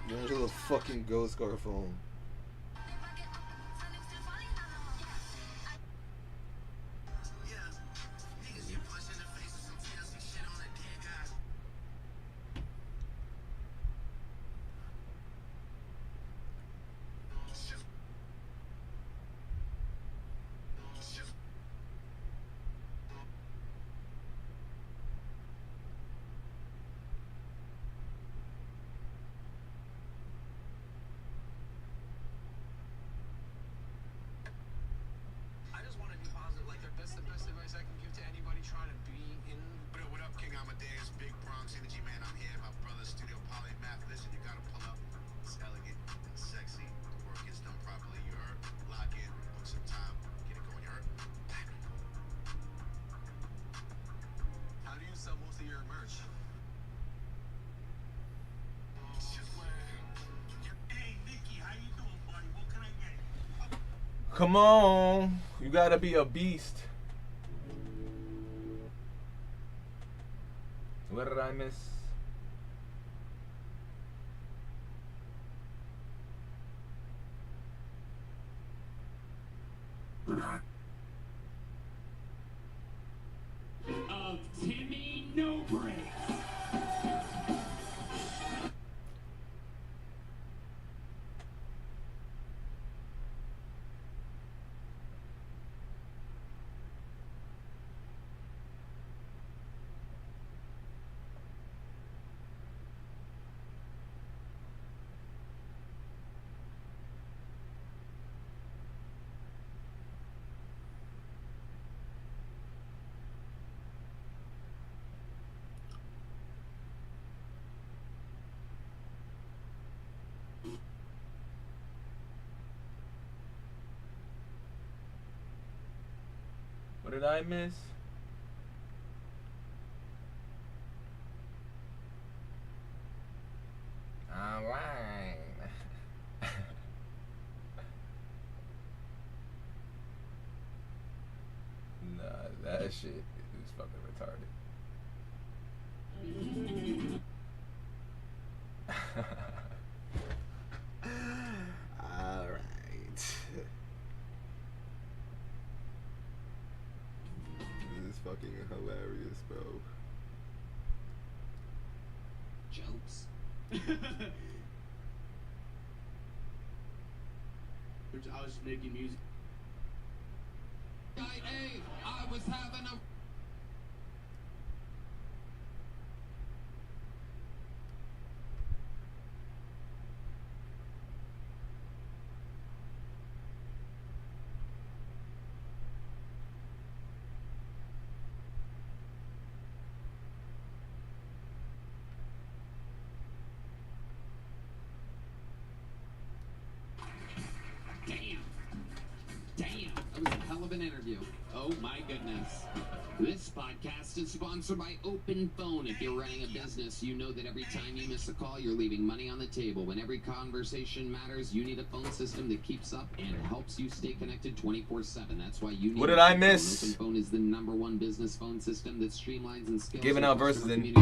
There's a little fucking ghost Garphone. Come on. You gotta be a beast. What did I miss? Of Timmy No Breaks. What did I miss? Alright. Nah, that shit is fucking retarded. Alright. This is fucking hilarious, bro. Jokes. I was making music. I was having a. Damn, that was a hell of an interview. Oh my goodness. This podcast is sponsored by Open Phone. If you're running a business, you know that every time you miss a call, you're leaving money on the table. When every conversation matters, you need a phone system that keeps up and helps you stay connected 24/7. That's why you need. What did I miss? Open Phone is the #1 business phone system that streamlines and scales. Giving out verses in.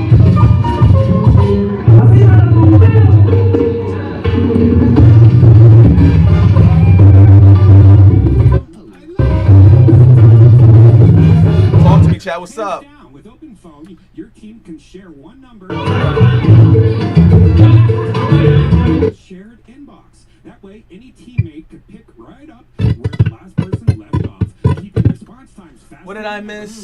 Talk to me, chat. What's up? With Open Phone, your team can share one number. Shared inbox. That way, any teammate could pick right up where the last person left off, keeping response times fast. What did I miss?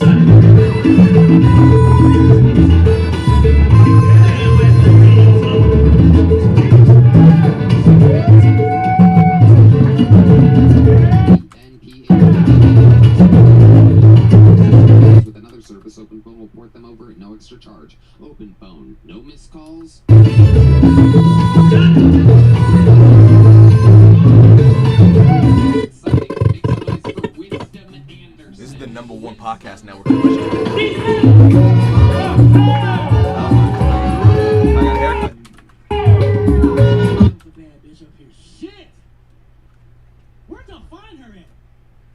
With another service, Open Phone will port them over at no extra charge. Open Phone, no missed calls. This is the #1 podcast network. I got a haircut. Bad bitch up here. Shit! Where'd y'all find her at?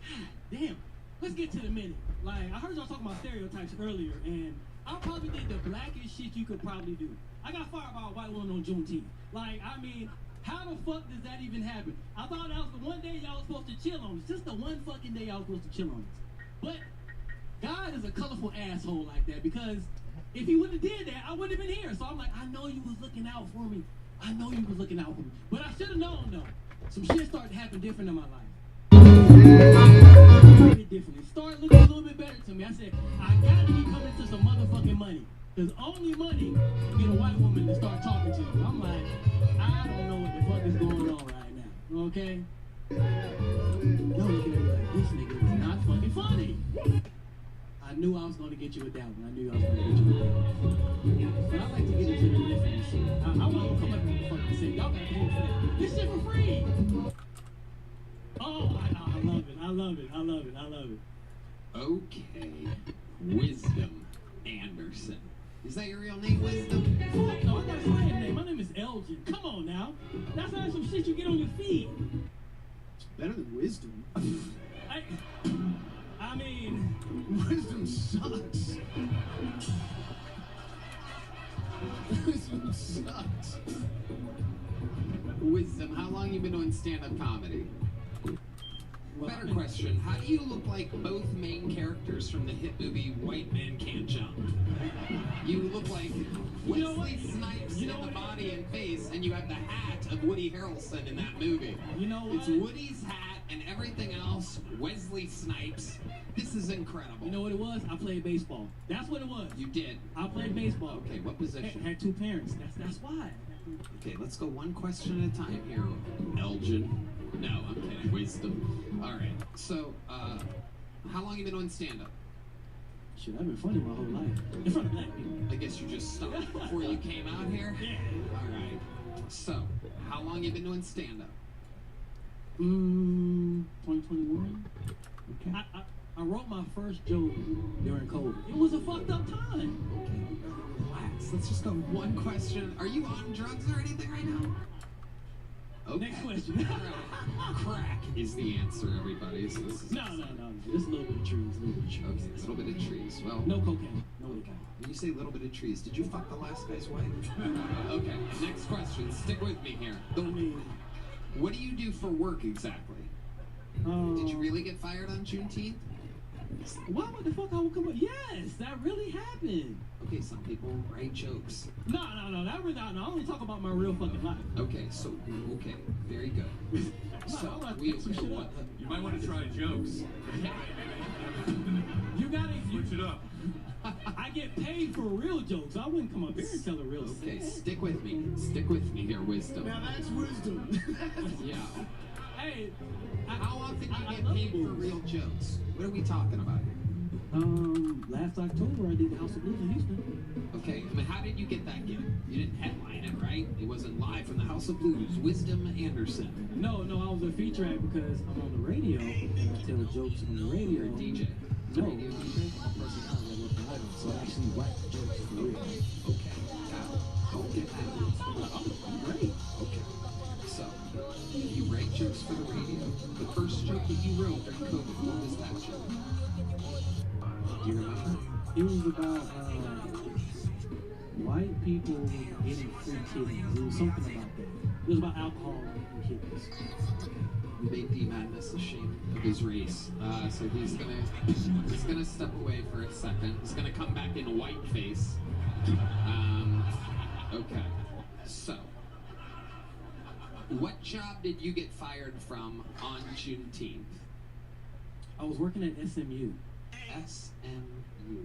God damn. Let's get to the minute. Like, I heard y'all talking about stereotypes earlier, and I probably think the blackest shit you could probably do. I got fired by a white woman on Juneteenth. Like, I mean, how the fuck does that even happen? I thought that was the one day y'all was supposed to chill on us. Just the one fucking day y'all was supposed to chill on us. But God is a colorful asshole like that, because if he wouldn't have did that, I wouldn't have been here. So I'm like, I know you was looking out for me. I know you was looking out for me. But I should have known, though. Some shit started to happen different in my life. Differently. Start looking a little bit better to me. I said, I gotta be coming to some motherfucking money. Because only money can get a white woman to start talking to you. I'm like, I don't know what the fuck is going on right now. Okay? Y'all looking at me like, this nigga is not fucking funny. I knew I was going to get you with that one. I knew I was going to get you with that one. But I like to get into the different shit. I want to come up with the fucking shit. Y'all gotta pay for that. This shit for free. Oh, I love it. I love it. I love it. I love it. Okay. Wisdom Anderson. Is that your real name, Wisdom? Fuck no, I got a slang name. My name is Elgin. Come on now. That's not some shit you get on your feed. Better than wisdom. I mean, Wisdom sucks. Wisdom sucks. Wisdom, how long you been doing stand-up comedy? well, Better question, how do you look like both main characters from the hit movie White Man Can't Jump? You look like Wesley Snipes in the body and face, and you have the hat of Woody Harrelson in that movie. You know what? It's Woody's hat and everything else, Wesley Snipes. This is incredible. You know what it was? I played baseball. That's what it was. You did. I played baseball. Okay, what position? Had two parents. That's why. Okay, let's go one question at a time here, Elgin. No, I'm kidding. Wisdom. All right. So, how long you been doing stand-up? Shit, I've been funny my whole life. In front of black people. I guess you just stopped before you came out here? Yeah. All right. So, how long you been doing stand-up? 2021. Okay. I wrote my first joke during COVID. It was a fucked up time. Okay. Relax. Let's just go one question. Are you on drugs or anything right now? Okay. Next question. All right. Crack is the answer, everybody. So this is No. Just a little bit of trees. Okay, a little bit of trees. Well, No cocaine. No cocaine. when you say a little bit of trees, did you fuck the last guy's wife? Okay. Next question. Stick with me here. I mean, What do you do for work exactly? Did you really get fired on Juneteenth? Why would the fuck I would come up? Yes, that really happened. Okay, some people write jokes. No, that really not. No, I only talk about my real fucking life. Okay, very good. So, I'm not we, making shit up. You might want to try jokes. You gotta Switch it up. I get paid for real jokes. I wouldn't come up here and tell a real Okay, story. stick with me. Stick with me here, Wisdom. Now that's wisdom. Yeah. Hey, How often do you I get love paid for booze. real jokes? What are we talking about here? Last October I did the House of Blues in Houston. Okay, I mean, how did you get that gig? You didn't headline it, right? It wasn't live from the House of Blues. Wisdom Anderson. No, I was a feature act because I'm on the radio and I tell jokes on the radio. You're a DJ. No, Radio DJ? personality I work for Adobe, so I actually write jokes for real. Okay, got it. Don't get mad. I'm great. Okay. So, you write jokes for the radio. The first joke that you wrote during COVID, what was that joke? Do you remember? It was about white people getting free kidneys. It was something about that. It was about alcohol and kidneys. We made D Madness ashamed of his race. So he's gonna step away for a second. He's gonna come back in white face. Okay. So, what job did you get fired from on Juneteenth? I was working at SMU. SMU.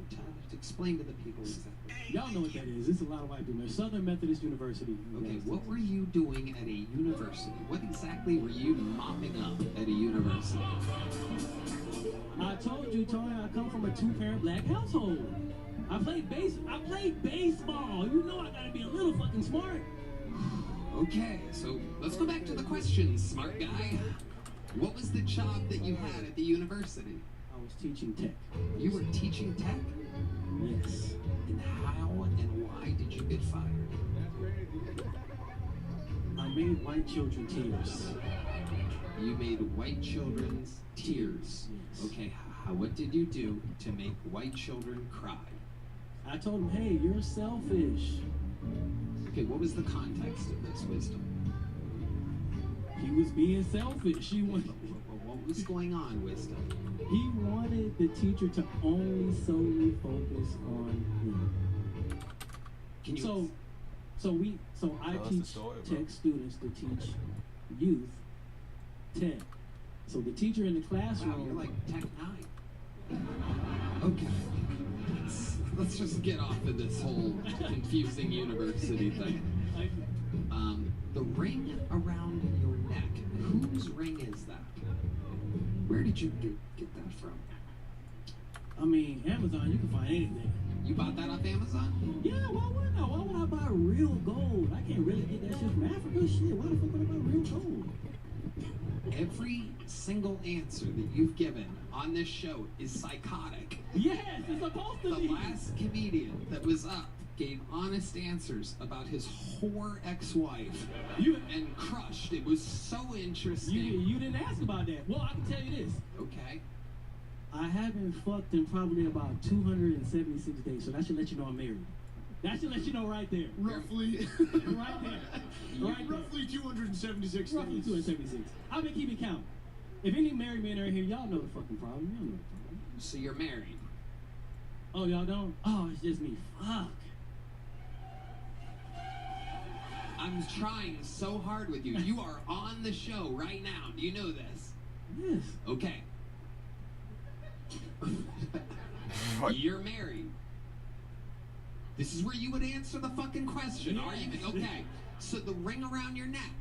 Explain to the people exactly. Y'all know what that is. It's a lot of white people. Southern Methodist University. Okay, what were you doing at a university? What exactly were you mopping up at a university? I told you, Tony, I come from a two-parent black household. I played baseball. You know I gotta be a little fucking smart. Okay, so let's go back to the questions, smart guy. What was the job that you had at the university? I was teaching tech. You were teaching tech? Yes. And how and why did you get fired? I made white children tears. You made white children's tears. Yes. Okay, what did you do to make white children cry? I told him, hey, you're selfish. Okay, what was the context of this, Wisdom? He was being selfish. What was going on, Wisdom? He wanted the teacher to only solely focus on him. Can you? So I Tell us the teach story, bro. tech students to teach youth tech. So the teacher in the classroom. Wow, you're like Tech 9. Okay. Let's just get off of this whole confusing university thing. The ring around your neck, whose ring is that? Where did you get that from? I mean, Amazon, you can find anything. You bought that off Amazon? Yeah, why wouldn't I? Why would I buy real gold? I can't really get that shit from Africa. Shit, why the fuck would I buy real gold? Every single answer that you've given on this show is psychotic. Yes, it's supposed to The be. last comedian that was up gave honest answers about his whore ex-wife You and crushed It was so interesting. You didn't ask about that. Well, I can tell you this. Okay. I haven't fucked in probably about 276 days, so that should let you know I'm married. That should let you know right there. Roughly. Right there. Right there. Roughly 276 Roughly days. 276. I've been keeping count. If any married men are here, y'all know the fucking problem. Y'all know the problem. So you're married. Oh, y'all don't? Oh, it's just me. Fuck. I'm trying so hard with you. You are on the show right now. Do you know this? Yes. Okay. What? You're married. This is where you would answer the fucking question. Are you? Okay. So the ring around your neck.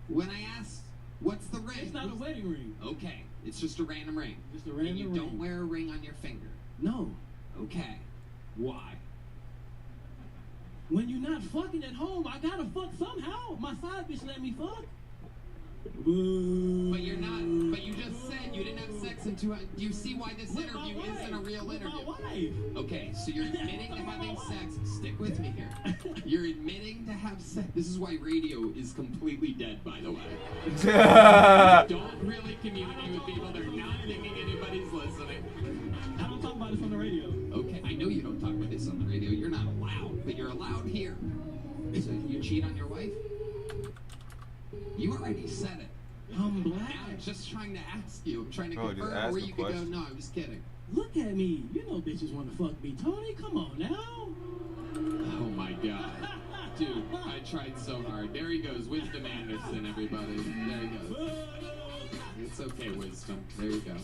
When I asked, what's the ring? It's not a wedding ring. Okay. It's just a random ring. Just a random and you ring. don't wear a ring on your finger. No. Okay. Why? When you're not fucking at home, I gotta fuck somehow. My side bitch let me fuck. Boo. But you're not. But you just said you didn't have sex in 2 hours. Do you see why this With my interview wife. isn't a real With interview? my wife. Okay, so you're admitting to having sex. Stick with me here. You're admitting to have sex. This is why radio is completely dead, by the way. Don't really communicate with people. They're not thinking anybody's listening. I don't talk about this on the radio. Okay, I know you don't talk about this on the radio. You're not allowed, but you're allowed here. So you cheat on your wife? You already said it. I'm black. Now I'm just trying to ask you. I'm trying to Oh, just confirm ask where a you could go. question. No, I'm just kidding. Look at me. You know bitches want to fuck me. Tony, come on now. Oh my god. Dude, I tried so hard. There he goes, Wisdom Anderson, everybody. There he goes. It's okay, Wisdom. There you go.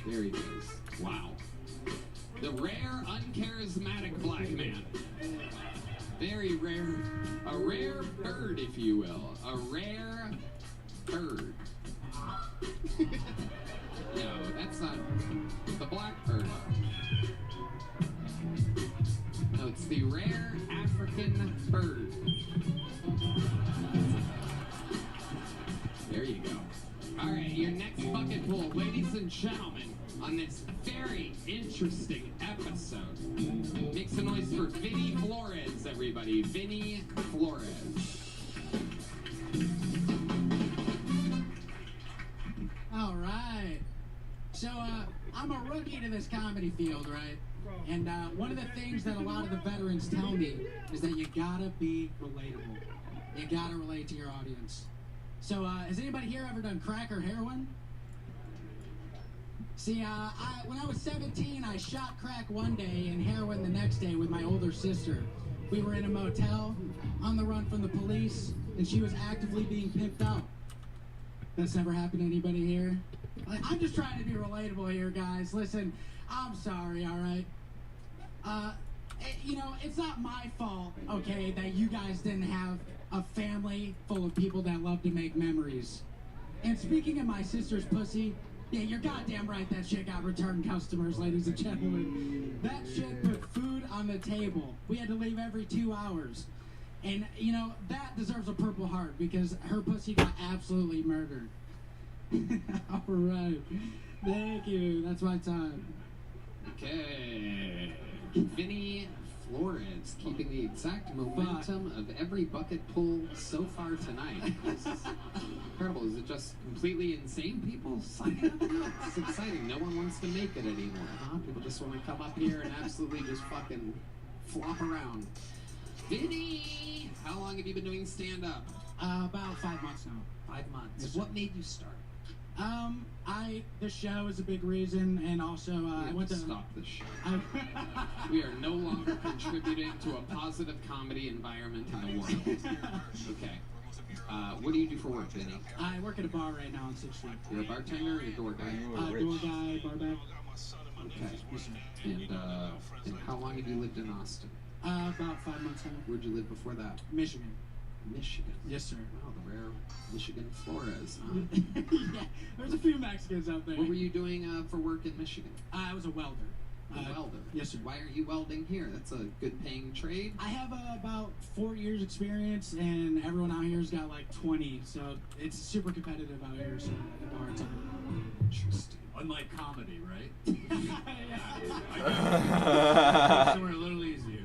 There he goes. Wow. The rare, uncharismatic black man. Very rare. A rare bird, if you will. A rare bird. No, that's not the black bird. No, it's the rare African bird. There you go. All right, your next bucket pool, ladies and gentlemen, on this very interesting episode. Make some noise for Vinny Flores, everybody. Vinny Flores. All right. So, I'm a rookie to this comedy field, right? And one of the things that a lot of the veterans tell me is that you gotta be relatable. You gotta relate to your audience. So, has anybody here ever done crack or heroin? See, when I was 17, I shot crack one day and heroin the next day with my older sister. We were in a motel, on the run from the police, and she was actively being pimped out. That's never happened to anybody here? I'm just trying to be relatable here, guys. Listen, I'm sorry, all right? You know, it's not my fault, okay, that you guys didn't have a family full of people that love to make memories. And speaking of my sister's pussy, yeah, you're goddamn right that shit got return customers, ladies and gentlemen. That shit put food on the table. We had to leave every 2 hours. And, you know, that deserves a Purple Heart because her pussy got absolutely murdered. All right. Thank you. That's my time. Okay. Vinny Flores keeping the exact momentum of every bucket pull so far tonight. This is incredible. Is it just completely insane people signing up? It's exciting. No one wants to make it anymore, huh? People just want to come up here and absolutely just fucking flop around. Vinny, how long have you been doing stand-up? About 5 months now. 5 months. Yes, sir. What made you start? The show is a big reason, and also, We I have went to to... stop this show. I, We are no longer contributing to a positive comedy environment in the world. Okay. What do you do for work, Vinny? I work at a bar right now on 6th Street. You're a bartender or you're a door guy? Door guy, bar back. Okay. And how long have you lived in Austin? About 5 months now. Where'd you live before that? Michigan. Michigan. Yes, sir. Wow, the rare Michigan Flores, huh? Yeah, there's a few Mexicans out there. What were you doing for work in Michigan? I was a welder. A welder. Yes, sir. Why aren't you welding here? That's a good paying trade. I have about 4 years experience, and everyone out here's got like 20, so it's super competitive out here. So at the bar time. Interesting. Unlike comedy, right? Yeah. Somewhere a little easier.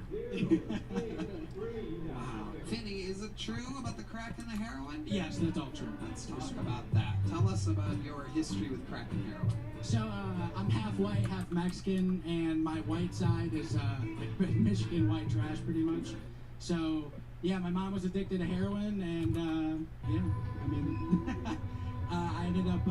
Vinny, is it true about the crack and the heroin? Yes, that's all true. Let's talk about that. Tell us about your history with crack and heroin. So I'm half white, half Mexican, and my white side is Michigan white trash, pretty much. So yeah, my mom was addicted to heroin, and yeah, I mean, I ended up.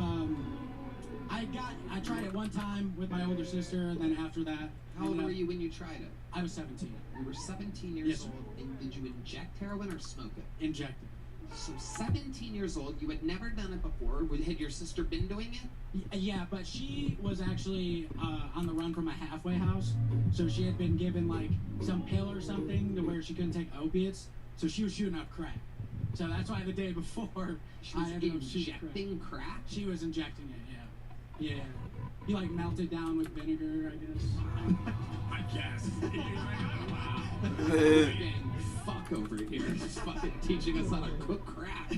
I tried it one time with my older sister, and then after that. How old were you when you tried it? I was 17. You were 17 years Yes, sir. old, and did you inject heroin or smoke it? Injected. So 17 years old, you had never done it before. Had your sister been doing it? Yeah, but she was actually on the run from a halfway house, so she had been given like some pill or something to where she couldn't take opiates, so she was shooting up crack. So that's why the day before She was I ended up shooting injecting crack? She was injecting it, yeah. Yeah. He like melted down with vinegar, I guess. I guess. Wow. Again, fuck over here. Just fucking teaching us how to cook crack.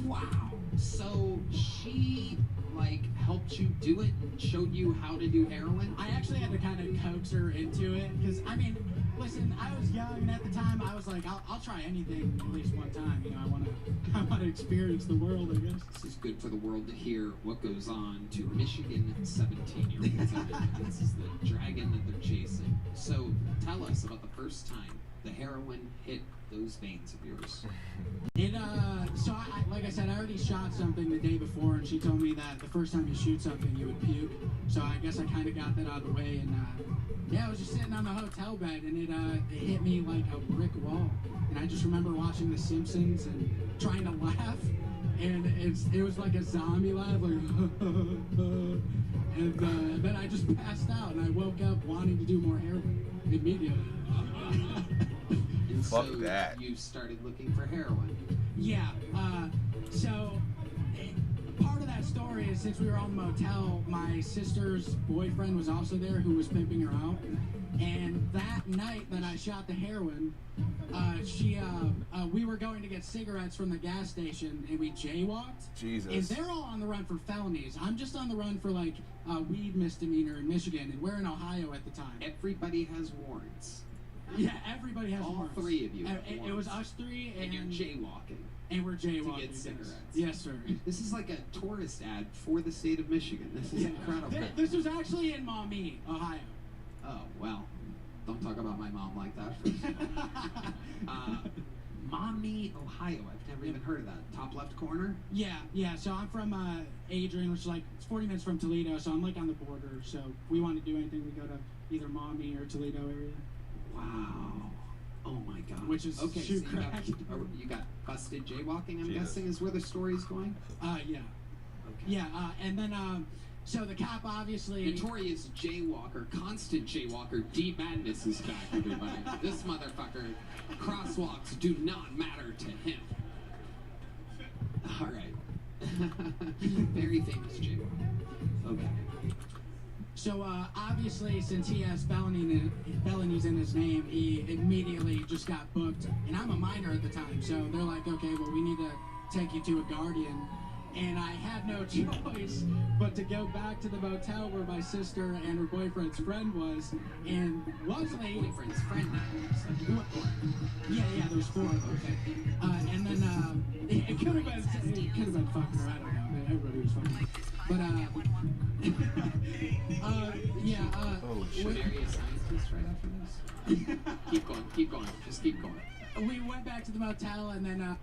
Wow. So she like helped you do it and showed you how to do heroin? I actually had to kind of coax her into it because I mean, listen, I was young and at the time I was like, I'll try anything at least one time. You know, I want to experience the world, I guess. This is good for the world to hear what goes on to Michigan 17-year-olds. This is the dragon that they're chasing. So tell us about the first time the heroin hit those veins of yours. So I like I said, I already shot something the day before, and she told me that the first time you shoot something, you would puke. So I guess I kind of got that out of the way, and yeah, I was just sitting on the hotel bed, and it hit me like a brick wall. And I just remember watching The Simpsons and trying to laugh, and it was like a zombie laugh, like, and then I just passed out, and I woke up wanting to do more heroin immediately. And Fuck so that. you started looking for heroin. Yeah, so part of that story is since we were on the motel, my sister's boyfriend was also there who was pimping her out. And that night that I shot the heroin, we were going to get cigarettes from the gas station and we jaywalked. Jesus. And they're all on the run for felonies. I'm just on the run for like a weed misdemeanor in Michigan, and we're in Ohio at the time. Everybody has warrants. Yeah, everybody has All warrants. three of you have It was warrants. us three, And you're jaywalking. and we're jaywalking. to get yes. cigarettes. Yes, sir. This is like a tourist ad for the state of Michigan. This is incredible. This was actually in Maumee, Ohio. Oh, well. Don't talk about my mom like that. First of all. Maumee, Ohio. I've never even heard of that. Top left corner? Yeah. So I'm from Adrian, which is like it's 40 minutes from Toledo. So I'm like on the border. So if we want to do anything, we go to either Maumee or Toledo area. Wow. Oh my God. Which is okay. So shoot you got, crack. you got busted jaywalking. I'm Jesus. guessing is where the story's going. Yeah. Okay. Yeah. And then so the cop obviously. Notorious jaywalker, constant jaywalker, D Madness is back, everybody. This motherfucker, crosswalks do not matter to him. All right. Very famous jaywalker. Okay. So obviously, since he has felonies in his name, he immediately just got booked. And I'm a minor at the time, so they're like, okay, well, we need to take you to a guardian. And I had no choice but to go back to the motel where my sister and her boyfriend's friend was. And luckily, Boyfriend's friend. yeah, there's four of them. Okay. And then it could have been fucking her. I don't know. Everybody was fucking. But yeah. Oh, shit. Area scientist right after this. Keep going. Just keep going. We went back to the motel and then.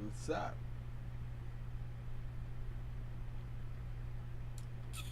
What's up? Jesus.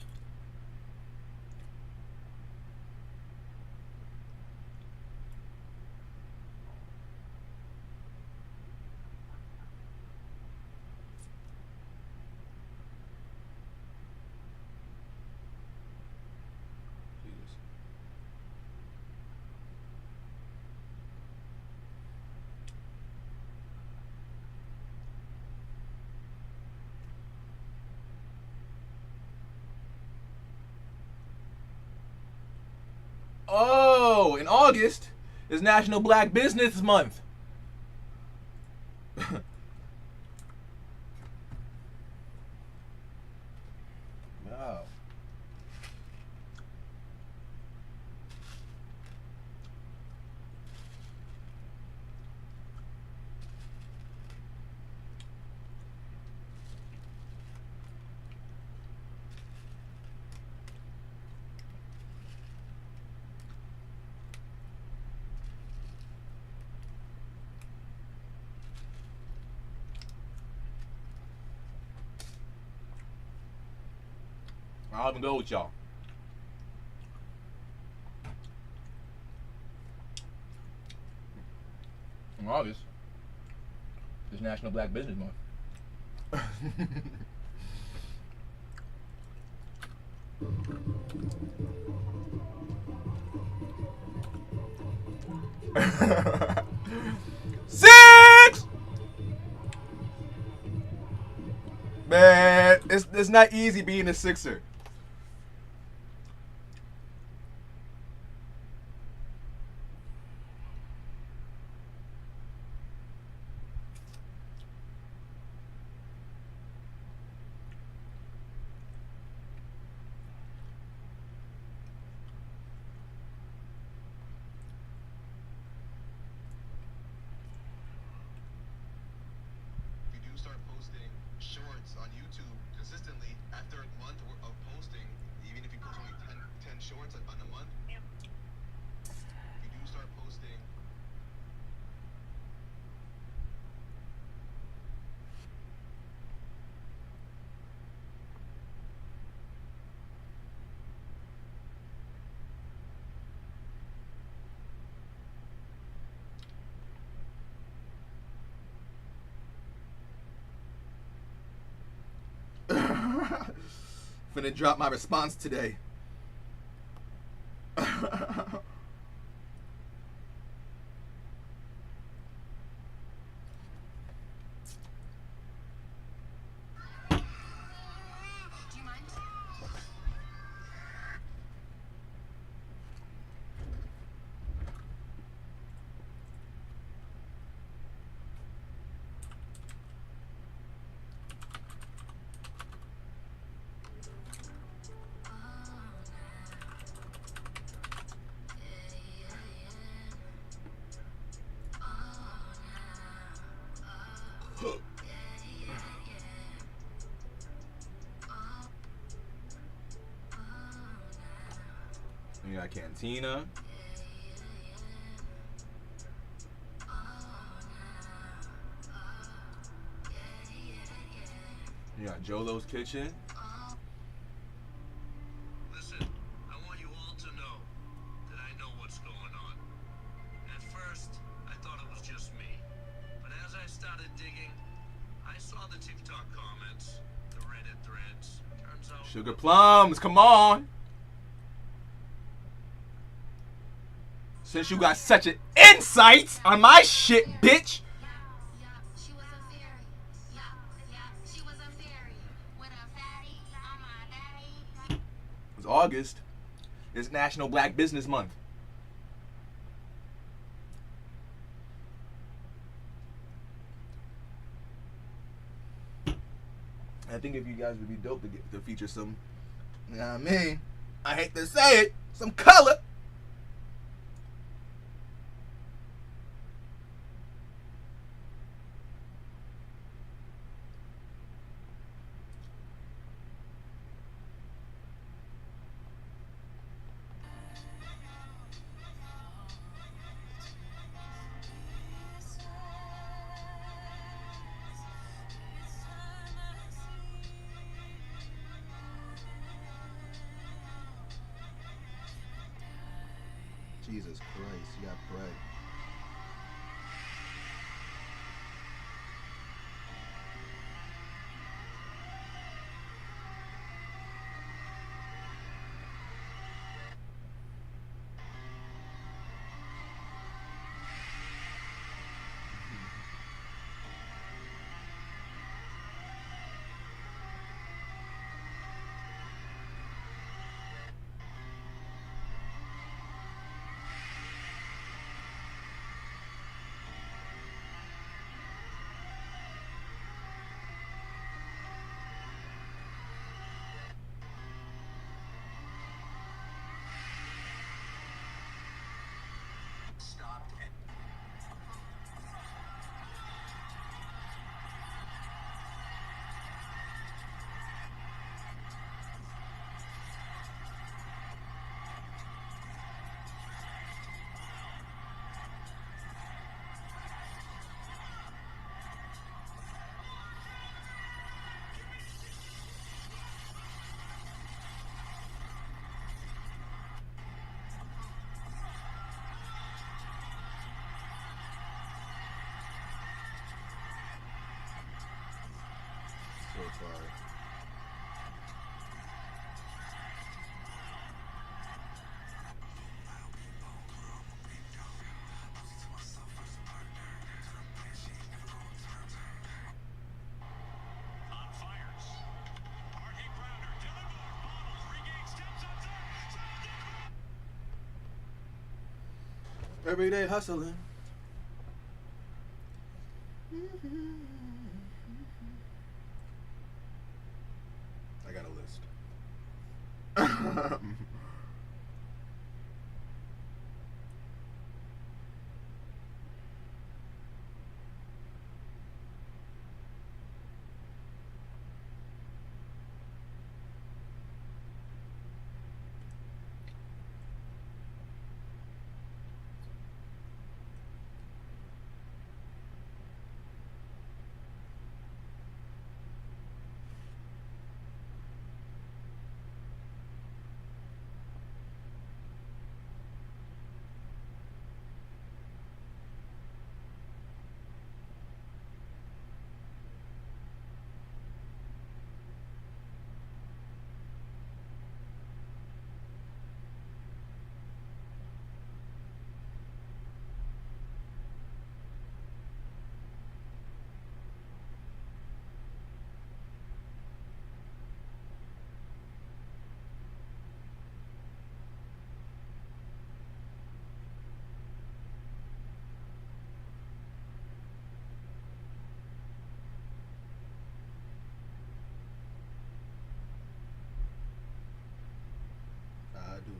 Oh, in August is National Black Business Month. Wow. I'll even go with y'all. In August is National Black Business Month. Six! Man, it's not easy being a Sixer. If you do start posting shorts on YouTube consistently after a month of posting, even if you post only 10 shorts on a month, if you do start posting Finna drop my response today. Do you mind? You got Cantina. You got Jolo's Kitchen. Listen, I want you all to know that I know what's going on. At first, I thought it was just me. But as I started digging, I saw the TikTok comments, the Reddit threads. Turns out Sugar Plums, come on. Since you got such an insight on my shit, bitch. Yeah, she was a fairy. Yeah, she was a fairy. With a fatty on my daddy. It's August. It's National Black Business Month. I think if you guys would be dope to feature some, you know what I mean? I hate to say it, some color. Jesus Christ, you got bread. Stopped and So far. on fires. Hard hit grounder. Dylan Moore bobbles, regains, steps on top. Everyday hustling. I got a list. I do.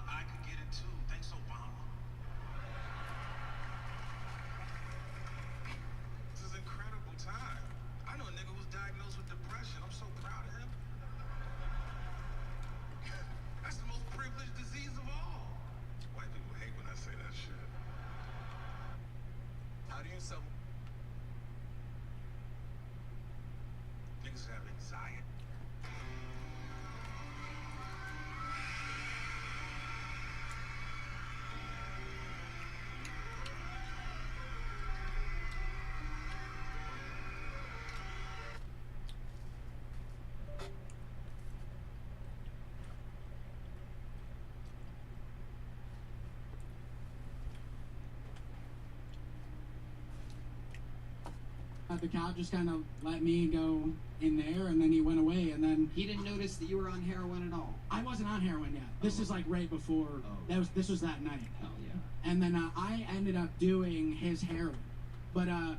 I could get it too. Thanks, Obama. This is incredible time. I know a nigga who's diagnosed with depression. I'm so proud of him. That's the most privileged disease of all. White people hate when I say that shit. How do you sell? Niggas have anxiety. The cop just kind of let me go in there, and then he went away, and then He didn't notice that you were on heroin at all. I wasn't on heroin yet. This is like right before. This was that night. Hell yeah. And then I ended up doing his heroin, but I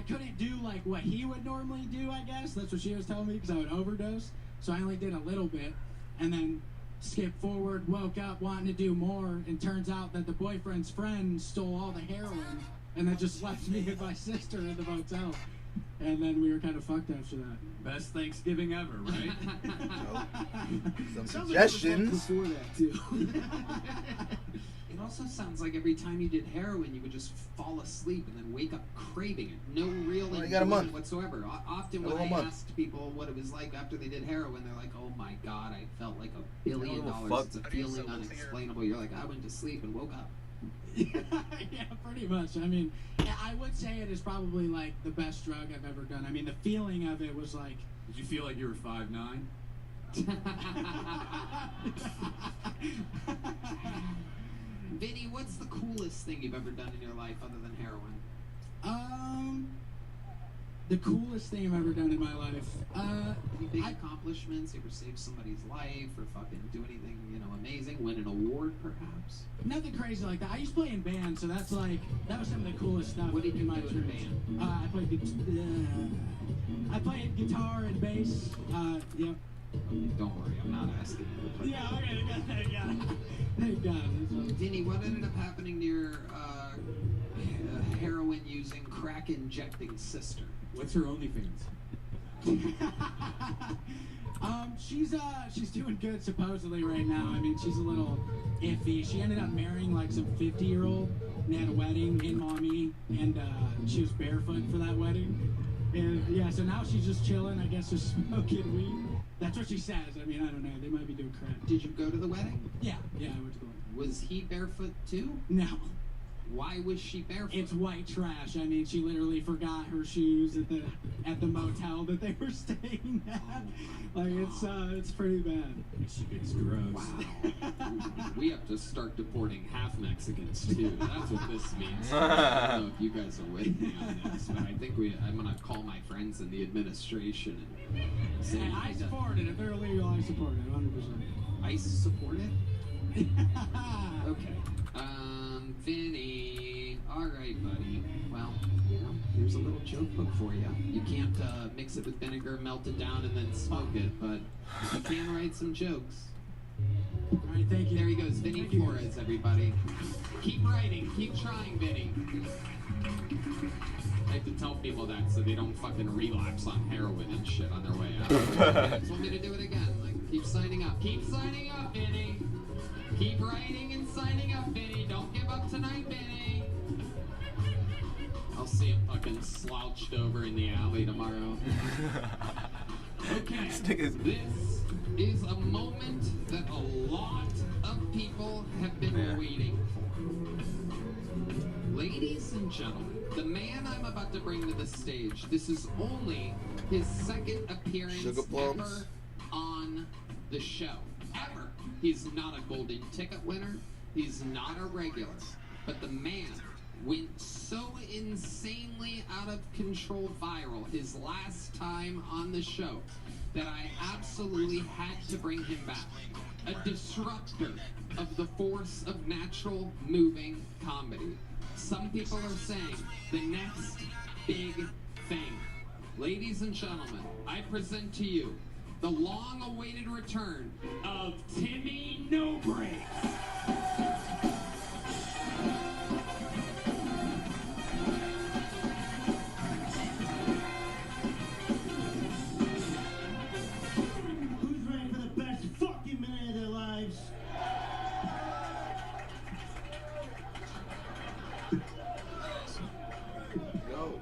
couldn't do like what he would normally do. I guess that's what she was telling me, because I would overdose. So I only did a little bit, and then skipped forward, woke up wanting to do more, and turns out that the boyfriend's friend stole all the heroin, and then just left me with my sister in the motel. And then we were kind of fucked after that. Best Thanksgiving ever, right? Some Sounds like suggestions. before that too. It also sounds like every time you did heroin, you would just fall asleep and then wake up craving it. No real Well, you got a enjoyment month. whatsoever. Often Got a when I whole month. asked people what it was like after they did heroin, they're like, "Oh my god, I felt like $1 billion. fuck. It's a feeling unexplainable." You're like, "I went to sleep and woke up." Yeah, pretty much. I mean, I would say it is probably like the best drug I've ever done. I mean, the feeling of it was like. Did you feel like you were 5'9"? Vinny, what's the coolest thing you've ever done in your life other than heroin? The coolest thing I've ever done in my life. Any big accomplishments? You ever saved somebody's life or fucking do anything, amazing? Win an award, perhaps? Nothing crazy like that. I used to play in bands, so that was some of the coolest stuff. What did you in my do in a experience. band? I played guitar and bass. Yep. Don't worry, I'm not asking you to play. Yeah, okay, thank God. Thank God. Vinny, what ended up happening to your heroin-using, crack-injecting sister? What's her OnlyFans? She's doing good supposedly right now. I mean, she's a little iffy. She ended up marrying like some 50-year-old. They had a wedding in Maumee, and she was barefoot for that wedding. And yeah, so now she's just chilling, I guess, just smoking weed. That's what she says. I mean, I don't know. They might be doing crack. Did you go to the wedding? Yeah, I went to the wedding. Was he barefoot too? No. Why was she barefoot? It's white trash. I mean, she literally forgot her shoes at the motel that they were staying at. It's pretty bad. She gets gross. Wow. We have to start deporting half Mexicans too. That's what this means. I don't know if you guys are with me on this, but I think I'm gonna call my friends in the administration and say, I support it. If they're illegal, I support it 100%. I support it? Okay. Vinny. Alright, buddy. Well, here's a little joke book for you. You can't mix it with vinegar, melt it down, and then smoke it, but you can write some jokes. Alright, thank you. There he goes, Vinny Flores, everybody. Keep writing, keep trying, Vinny. I have to tell people that so they don't fucking relapse on heroin and shit on their way out. They just want me to do it again. Like, keep signing up. Keep signing up, Vinny. Keep writing and signing up, Vinny. Don't give up tonight, Vinny. I'll see him fucking slouched over in the alley tomorrow. Okay, this is a moment that a lot of people have been waiting for. Ladies and gentlemen, the man I'm about to bring to the stage, this is only his second appearance ever on the show. Ever. He's not a golden ticket winner. He's not a regular. But the man went so insanely out of control viral his last time on the show that I absolutely had to bring him back. A disruptor of the force of natural moving comedy. Some people are saying the next big thing. Ladies and gentlemen, I present to you the long-awaited return of Timmy No Breaks. Who's ready for the best fucking minute of their lives? Yo.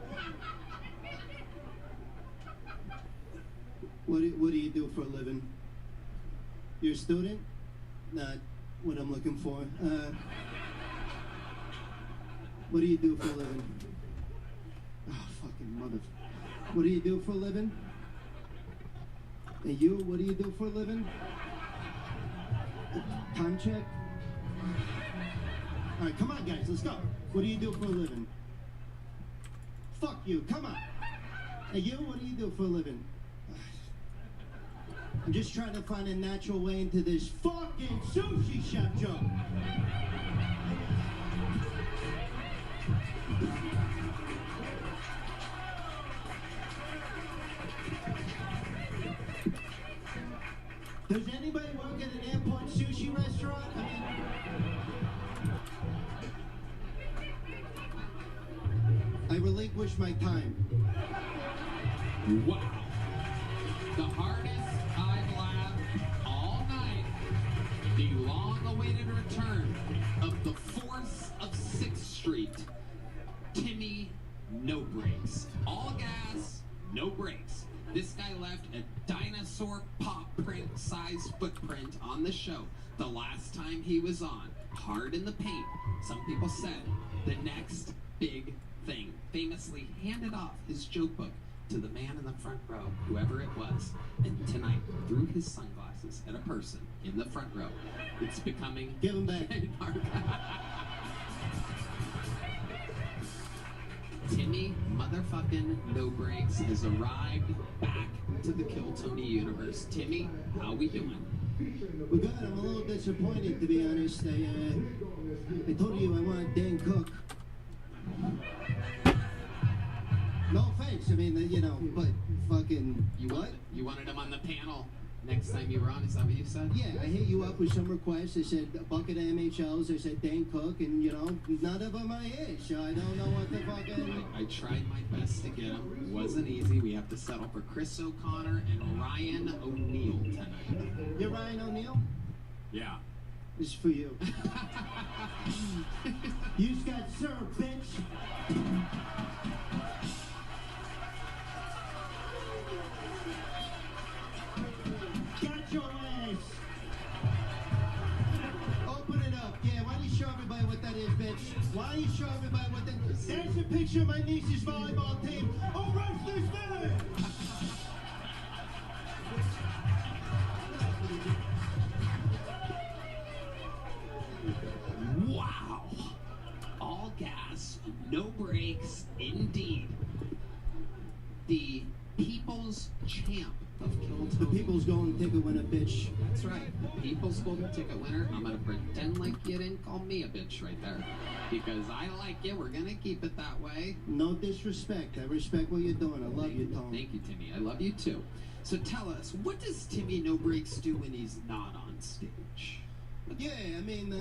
What do you do for a living? You're a student? Not what I'm looking for. What do you do for a living? Oh, fucking mother. What do you do for a living? And you, what do you do for a living? Time check? All right, come on, guys, let's go. What do you do for a living? Fuck you, come on. Hey, you, what do you do for a living? I'm just trying to find a natural way into this fucking sushi chef joke. Does anybody work at an airport sushi restaurant? I relinquish my time. Wow. The hardest I've laughed all night. The long-awaited return of the force of 6th Street. Timmy No Breaks. All gas, no brakes. This guy left a dinosaur paw print size footprint on the show the last time he was on. Hard in the paint. Some people said the next big thing. Famously handed off his joke book to the man in the front row, whoever it was, and tonight threw his sunglasses at a person in the front row. It's becoming... Give him back. Timmy motherfucking No Breaks has arrived back to the Kill Tony universe. Timmy, how we doing? We're good. I'm a little disappointed, to be honest. I told you I wanted Dan Cook. No offense, I mean, you know, but fucking... You wanted him on the panel next time you were on, is that what you said? Yeah, I hit you up with some requests. I said a bucket of MHLs. I said Dan Cook, and, you know, none of them are his, so I don't know what the fucking... I tried my best to get him. It wasn't easy. We have to settle for Chris O'Connor and Ryan O'Neal tonight. You're Ryan O'Neal? Yeah. This is for you. You just got served, bitch. Got your ass. Open it up. Yeah, why don't you show everybody what that is, bitch? Why don't you show everybody what that is? There's a picture of my niece's volleyball team. Oh, wrestlers there! Wow. All gas, no brakes, indeed. The people's champ of Kill The Tony. people's golden ticket winner, bitch. That's right. The people's golden ticket winner. I'm going to pretend like you didn't call me a bitch right there. Because I like you. We're going to keep it that way. No disrespect. I respect what you're doing. I love you, Tom. Thank you, Timmy. I love you too. So tell us, what does Timmy No Breaks do when he's not on stage? Yeah, I mean,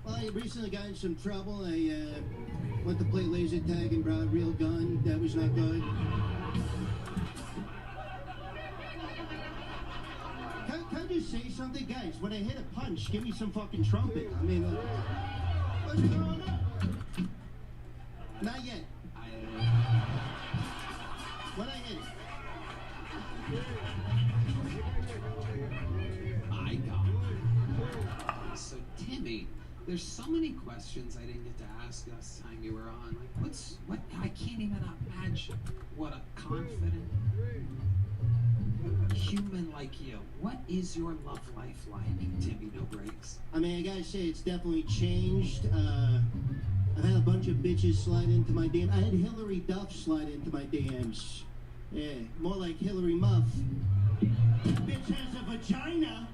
well, I recently got in some trouble. I went to play laser tag and brought a real gun. That was not good. Can I just say something? Guys, when I hit a punch, give me some fucking trumpet. I mean, what's going on? Not yet. When I hit it. I got it. So Timmy, there's so many questions I didn't get to ask last time you were on. Like, what? I can't even imagine what a confident human like you. What is your love life like, Timmy No Breaks? I mean, I gotta say, it's definitely changed. I've had a bunch of bitches slide into my DMs. I had Hillary Duff slide into my DMs. Yeah, more like Hillary Muff. Bitch has a vagina.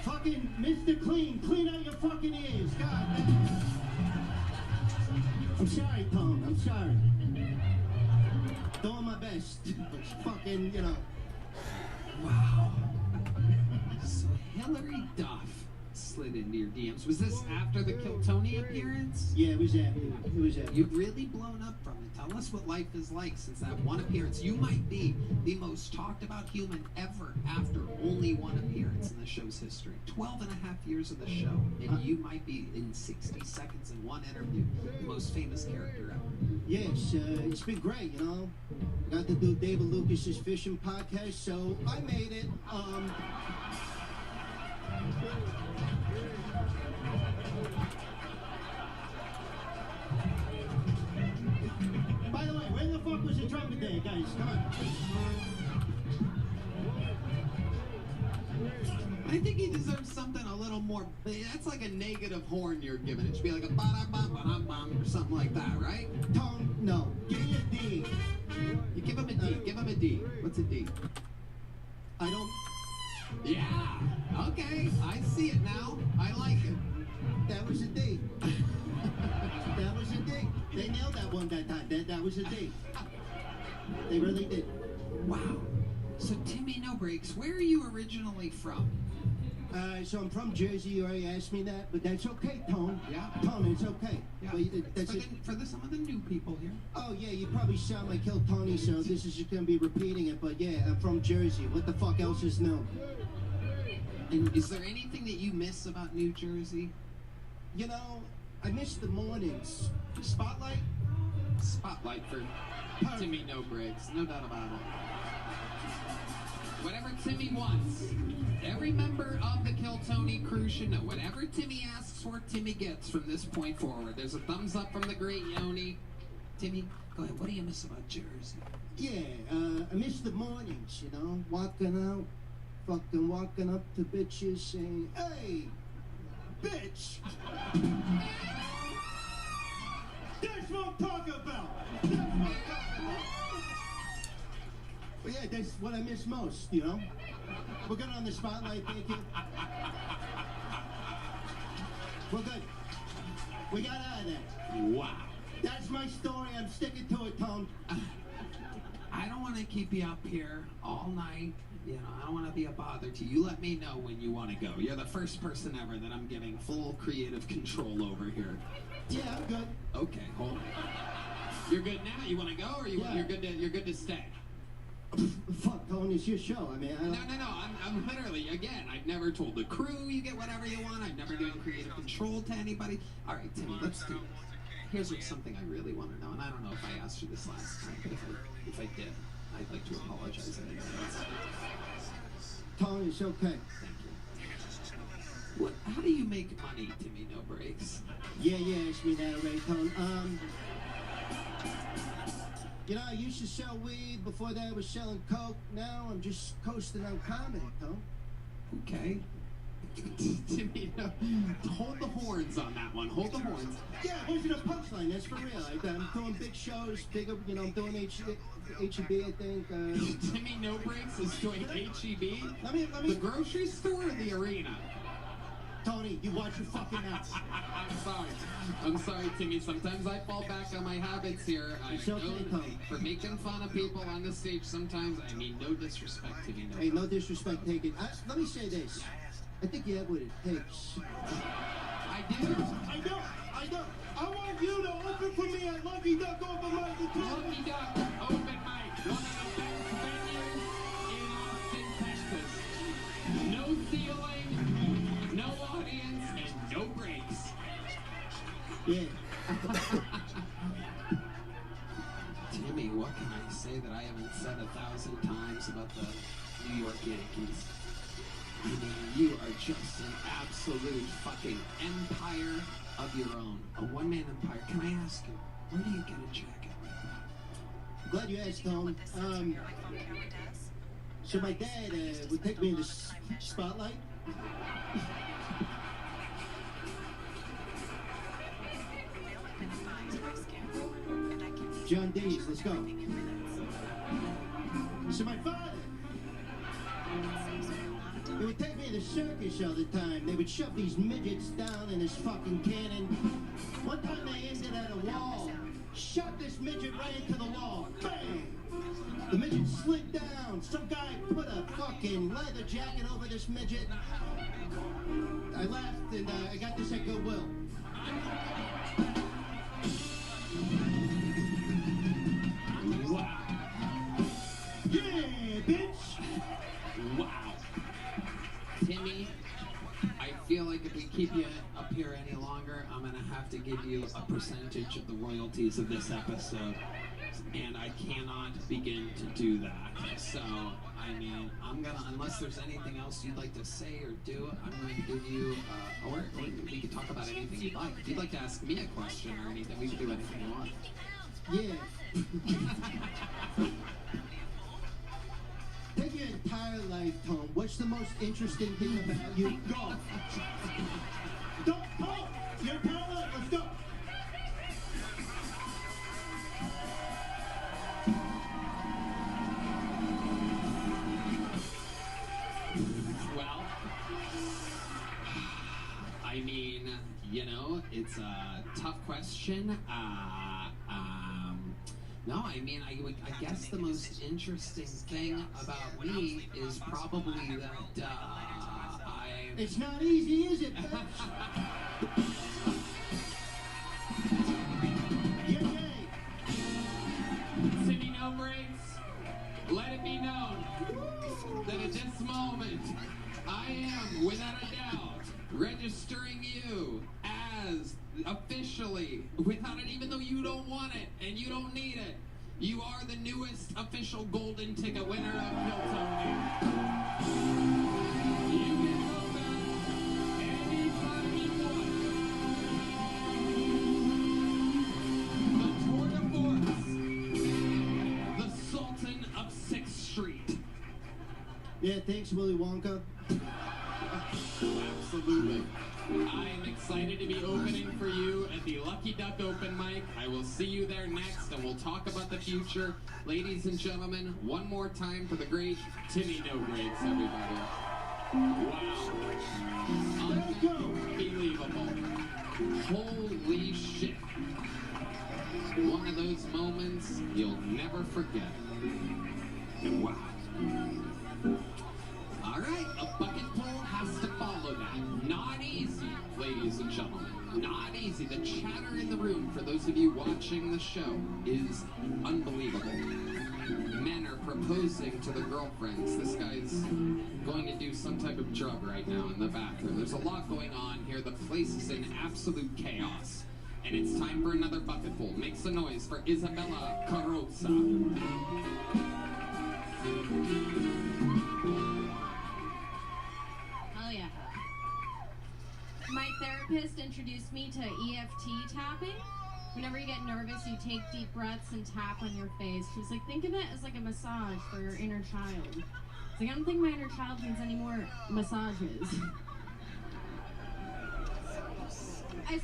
Fucking Mr. Clean, clean out your fucking ears. God damn. I'm sorry, Tom. I'm sorry. Doing my best. It's fucking, you know. Wow. So Hillary Duff slid into your DMs. Was this after the Kill Tony appearance? Yeah, it was after. It was after. You've really blown up from it. Tell us what life is like since that one appearance. You might be the most talked about human ever after only one appearance in the show's history. 12 and a half years of the show, and you might be in 60 seconds in one interview the most famous character ever. Yes, it's been great, you know. Got to do David Lucas's fishing podcast, so I made it. By the way, where the fuck was the trumpet there, guys? Come on. I think he deserves something a little more. That's like a negative horn you're giving. It should be like a ba-da-bum-ba-dum-bum or something like that, right? Tom, no. Give me a D. You give him a D. Give him a D. What's a D? I don't. Yeah. Okay. I see it now. I like it. That was a D. That was a D. They nailed that one that time. That was a D. They really did. Wow. So Timmy No Breaks, where are you originally from? So I'm from Jersey. You already asked me that, but that's okay, Tone. Yeah. Tone, it's okay. Yeah. But that's it. Some of the new people here. Oh yeah, you probably sound like Kill Tony, so this is just gonna be repeating it. But yeah, I'm from Jersey. What the fuck else is new? And is there anything that you miss about New Jersey? You know, I miss the mornings. Spotlight. Spotlight for Timmy No Breaks, no doubt about it. Whatever Timmy wants. Every member of the Kill Tony crew should know. Whatever Timmy asks for, Timmy gets from this point forward. There's a thumbs up from the great Yoni. Timmy, go ahead. What do you miss about Jersey? Yeah, I miss the mornings, you know, walking out, fucking walking up to bitches saying, hey, bitch! That's what I'm talking about! That's what I'm talking about! But yeah, that's what I miss most, you know? We're good on the spotlight, thank you. We're good. We got out of that. Wow. That's my story. I'm sticking to it, Tom. I don't want to keep you up here all night. You know, I don't want to be a bother to you. You let me know when you want to go. You're the first person ever that I'm giving full creative control over here. Yeah, I'm good. Okay, hold on. You're good now? You want to go, or you're good to stay? Fuck, Tony, it's your show. I mean, I don't... No. I'm literally, again, I've never told the crew you get whatever you want. I've never given creative control to anybody. All right, Timmy, let's do this. Here's something I really want to know, and I don't know if I asked you this last time, but if I did, I'd like to apologize in advance. Tony, it's okay. Thank you. How do you make money, Timmy No Breaks? Yeah, asked me that already, Tony. You know, I used to sell weed. Before that, I was selling coke. Now I'm just coasting on comedy, Tony. Okay. Timmy, no. Hold the horns on that one. Hold the horns. Yeah, it wasn't a punchline. That's for real. I'm doing big shows, bigger. You know, I'm doing HEB, I think. Timmy No Breaks is doing HEB. Let me. The grocery store or the arena? Tony, you watch your fucking mouth. I'm sorry, Timmy. Sometimes I fall back on my habits here. It's okay, Tony. For making fun of people on the stage sometimes. I mean, no disrespect, Timmy. Hey, no disrespect taken. Let me say this. I think you have what it takes. I do. I don't. I want you to open for me at Lucky Duck Open Mic. Lucky Duck Open Mic. One of the best venues in Austin, Texas. No ceiling, no audience, and no breaks. Yeah. Timmy, what can I say that I haven't said 1,000 times about the New York Yankees? I mean, you are just an absolute fucking empire of your own. A one-man empire. Can I ask you, where do you get a jacket? I'm glad you asked, Tom. So my dad would take me in the spotlight. John Dees, let's go. So my father, he would take me to the circus all the time. They would shove these midgets down in his fucking cannon. One time they aimed it at a wall, shot this midget right into the wall. Bang! The midget slid down. Some guy put a fucking leather jacket over this midget. I laughed and I got this at Goodwill. Wow. Yeah, bitch! Wow. Timmy, I feel like if we keep you up here any longer, I'm gonna have to give you a percentage of the royalties of this episode. And I cannot begin to do that. So, I mean, I'm gonna, unless there's anything else you'd like to say or do, I'm going to give you, or we can talk about anything you'd like. If you'd like to ask me a question or anything, we can do anything you want. Yeah. Take your entire life, Tom. What's the most interesting thing about you? Go. Don't talk. Your entire life. Let's go. Well, I mean, you know, it's a tough question. No, I mean, I guess the most interesting thing about me is probably that I'm... It's not easy, is it, bitch? Yay! Timmy No Breaks, let it be known that at this moment, I am, without a doubt, registering you as officially, without it, even though you don't want it and you don't need it, you are the newest official golden ticket winner of Hilltony. You can go back anytime you want. The tour de force, the Sultan of 6th Street. Yeah, thanks, Willy Wonka. Absolutely. I am excited to be opening for you at the Lucky Duck Open Mic. I will see you there next, and we'll talk about the future. Ladies and gentlemen, one more time for the great Timmy No Breaks, everybody. Wow. Unbelievable. Holy shit. One of those moments you'll never forget. Wow. All right, a bucket pull has to follow that. Not easy, ladies and gentlemen. Not easy. The chatter in the room, for those of you watching the show, is unbelievable. Men are proposing to their girlfriends. This guy's going to do some type of drug right now in the bathroom. There's a lot going on here. The place is in absolute chaos. And it's time for another bucket pull. Make some noise for Isabella Carrozza. Oh yeah. My therapist introduced me to EFT tapping. Whenever you get nervous, you take deep breaths and tap on your face. She's like, think of it as like a massage for your inner child. It's like, I don't think my inner child needs any more massages. I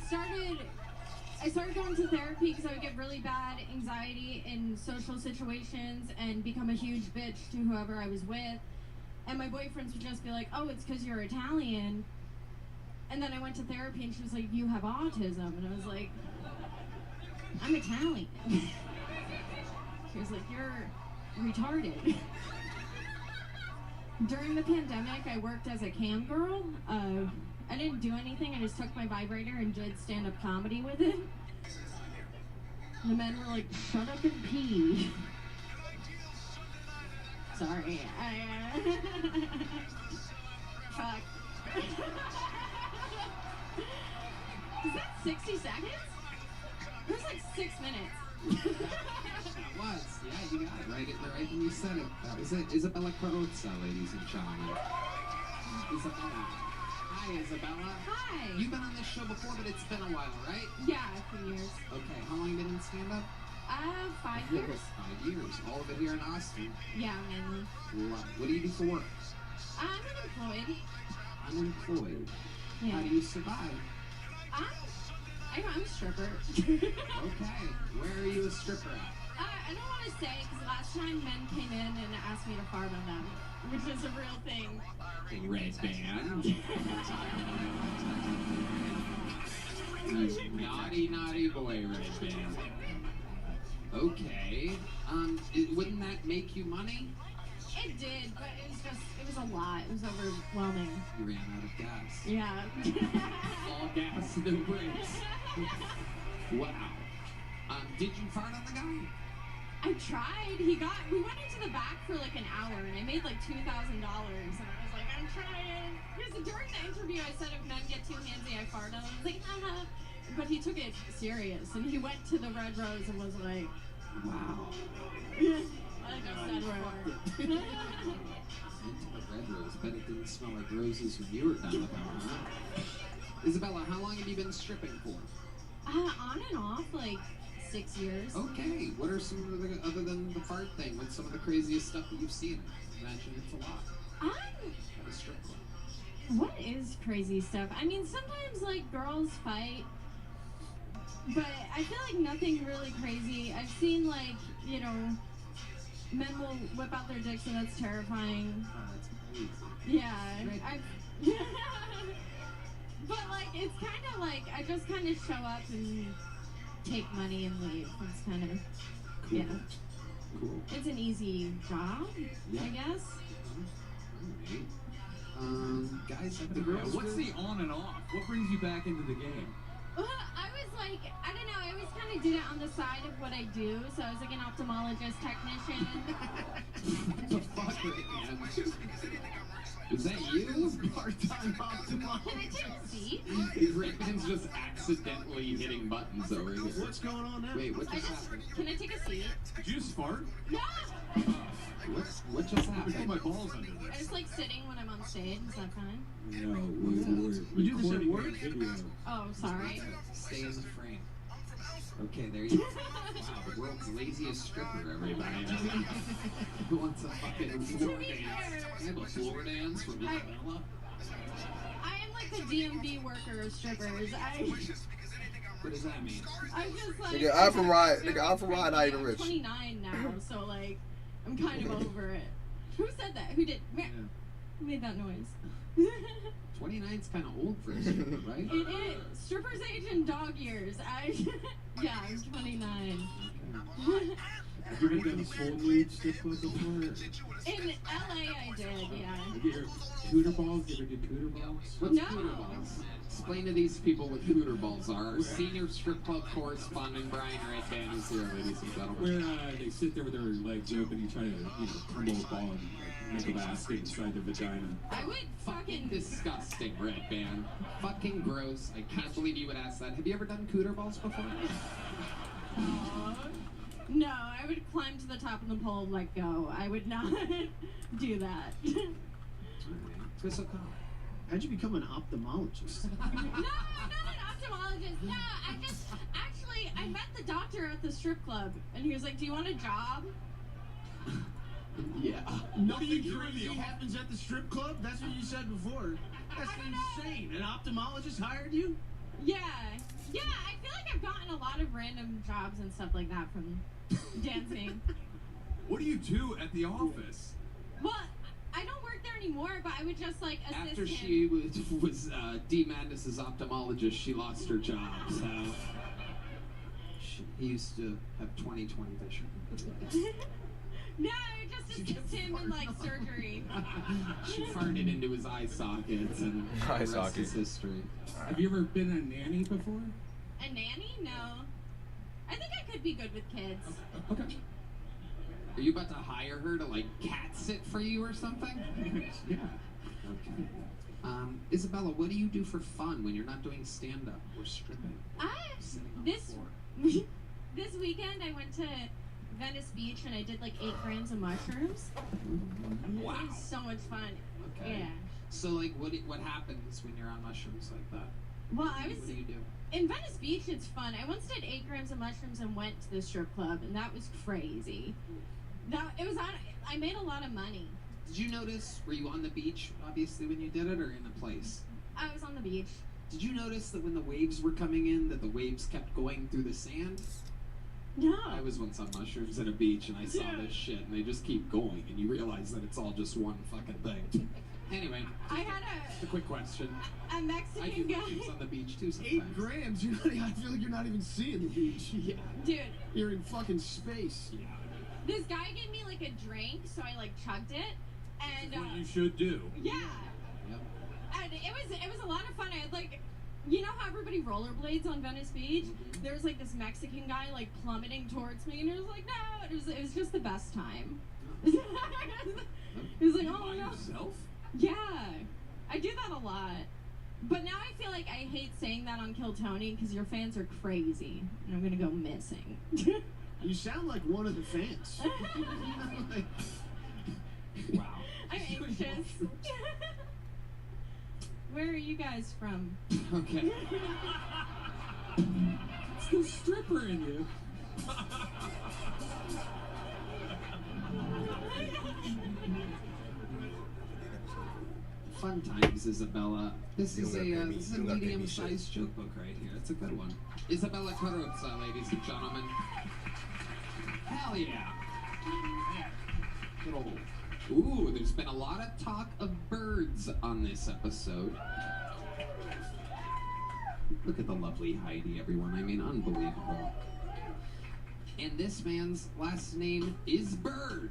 started going to therapy because I would get really bad anxiety in social situations and become a huge bitch to whoever I was with. And my boyfriends would just be like, oh, it's because you're Italian. And then I went to therapy and she was like, you have autism. And I was like, I'm Italian. She was like, you're retarded. During the pandemic, I worked as a cam girl. I didn't do anything. I just took my vibrator and did stand-up comedy with it. The men were like, shut up and pee. Sorry. Fuck. Is that 60 seconds? It was like 6 minutes. That was. Yeah, you got it. Right when you said it. That was it. Isabella Carrozza, ladies and gentlemen. Isabella. Hi, Isabella. Hi. You've been on this show before, but it's been a while, right? Yeah, a few years. Okay, how long have you been in stand-up? 5 years. 5 years. All of it here in Austin. Yeah, mainly. What do you do for work? I'm unemployed. Unemployed. Yeah. How do you survive? I'm a stripper. Okay. Where are you a stripper at? I don't want to say because last time men came in and asked me to fart on them, which is a real thing. Red band. Naughty, naughty boy, Red Band. Okay. Wouldn't that make you money? It did, but it was a lot. It was overwhelming. You ran out of gas. Yeah. All gas, no brakes. Wow. Did you fart on the guy? I tried. We went into the back for like an hour, and I made like $2,000. And I was like, I'm trying. Because during the interview, I said if men get too handsy, I fart on them. I was like, haha. But he took it serious, and he went to the Red Rose and was like, Wow. I just said word. Into the Red Rose. Bet it didn't smell like roses when you were down the power, huh? Isabella, how long have you been stripping for? On and off, like 6 years. Okay. What are some of the, other than the fart thing, what's some of the craziest stuff that you've seen? I imagine it's a lot. At a strip club. What is crazy stuff? I mean, sometimes like girls fight, but I feel like nothing really crazy. I've seen like, you know, men will whip out their dicks and that's terrifying. Oh, that's crazy. Yeah. But like, it's kind of like, I just kind of show up and take money and leave. It's kind of, Cool. yeah. Cool. It's an easy job, Yeah. I guess. Alright. Guys, have the Yeah, girls. what's the on and off? What brings you back into the game? Well, I was like, I don't know, I always kind of did it on the side of what I do. So I was like an ophthalmologist technician. What the fuck, man? Is that you? Part-time ophthalmologist. Can I take a seat? Rickman's just accidentally hitting buttons over here. What's going on now? Wait, what just happened? Can I take a seat? Did you just fart? No! What just I put happened? my balls under I this. just like sitting when I'm on stage. Is that fine? No, we do this at work? Video. Oh, sorry. Stay in the frame. Okay, there you go. Wow, the world's laziest stripper, everybody. Who wants a fucking floor be dance? fair- I have a floor dance from Isabella. I am like the DMV worker of strippers. What does that mean? I'm just like. Nigga, I'm from Ride. Nigga, I'm from Ride, not even I'm rich. 29 now, so like, I'm kind of over it. Who said that? Who did? Who made that noise? 29's kind of old for a stripper, right? It is. Strippers age in dog years. Yeah, I'm 29. Have you ever done a full nude strip club before? In LA, I did, yeah. Have you ever cooter balls? You ever do cooter balls? What's No. cooter balls? Explain to these people what cooter balls are. Our senior strip club correspondent Brian Redband is here, ladies and gentlemen. Where they sit there with their legs open, you try to, crumble a ball and make a basket inside the vagina. I would Fucking fucking. disgusting, Redband. Fucking gross. I can't believe you would ask that. Have you ever done cooter balls before? No, I would climb to the top of the pole and let go. I would not do that. Chris O'Connell. How'd you become an ophthalmologist? No, I'm not an ophthalmologist. No, I met the doctor at the strip club, and he was like, "Do you want a job?" Yeah. Nothing crazy happens at the strip club? That's what you said before. That's insane. An ophthalmologist hired you? Yeah. I feel like I've gotten a lot of random jobs and stuff like that from dancing. What do you do at the office? Well, I don't work there anymore, but I would just like assist After him. she was D. Madness's ophthalmologist, she lost her job. So he used to have 20/20 vision. No, I would just assist him in like surgery. She farted into his eye sockets, and the Eye rest socket. is history. Have you ever been a nanny before? A nanny? No. I think I could be good with kids. Okay. Are you about to hire her to like cat sit for you or something? Yeah. Okay. Isabella, what do you do for fun when you're not doing stand-up or stripping? Sitting on the floor. This weekend I went to Venice Beach and I did like 8 grams of mushrooms. Wow. It was so much fun. Okay. Yeah. So like, what happens when you're on mushrooms like that? Well, I was What do you do? in Venice Beach. It's fun. I once did 8 grams of mushrooms and went to the strip club, and that was crazy. I made a lot of money. Did you notice? Were you on the beach, obviously, when you did it, or in a place? I was on the beach. Did you notice that when the waves were coming in, that the waves kept going through the sand? No. I was once on mushrooms at a beach, and I saw this shit, and they just keep going, and you realize that it's all just one fucking thing. Anyway, I had just a quick question. a I do Mexican things guy. on the beach too sometimes. 8 grams. You're not, I feel like you're not even seeing the beach. Yeah. Dude, You're in fucking space. Yeah. this guy gave me like a drink, so I like chugged it, and What you should do. yeah, Yep. and it was a lot of fun. I had like, you know how everybody rollerblades on Venice Beach? Mhm. There was like this Mexican guy like plummeting towards me, and it was like, no, it was just the best time. He was like, You oh by no, yourself? yeah, I do that a lot. But now I feel like I hate saying that on Kill Tony because your fans are crazy, and I'm gonna go missing. You sound like one of the fans. Like, Wow. I'm anxious. Where are you guys from? Okay. It's the stripper in you. Fun times, Isabella. This You is don't gotta pay me. this is You a don't gotta pay me medium-sized shit. joke book right here. It's a good one. Isabella Carrozza, ladies and gentlemen. Hell yeah. Good old. Ooh, there's been a lot of talk of birds on this episode. Look at the lovely Heidi, everyone. I mean, unbelievable. And this man's last name is Bird.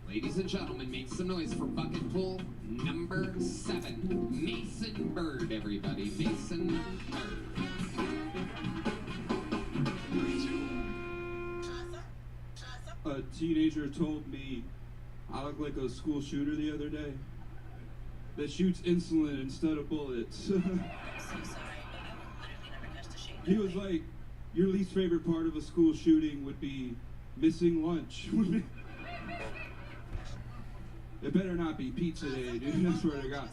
Ladies and gentlemen, make some noise for bucket pool number 7. Mason Bird, everybody. Mason Bird. A teenager told me I look like a school shooter the other day that shoots insulin instead of bullets. He was like, your least favorite part of a school shooting would be missing lunch. It better not be pizza day, dude. I swear to God.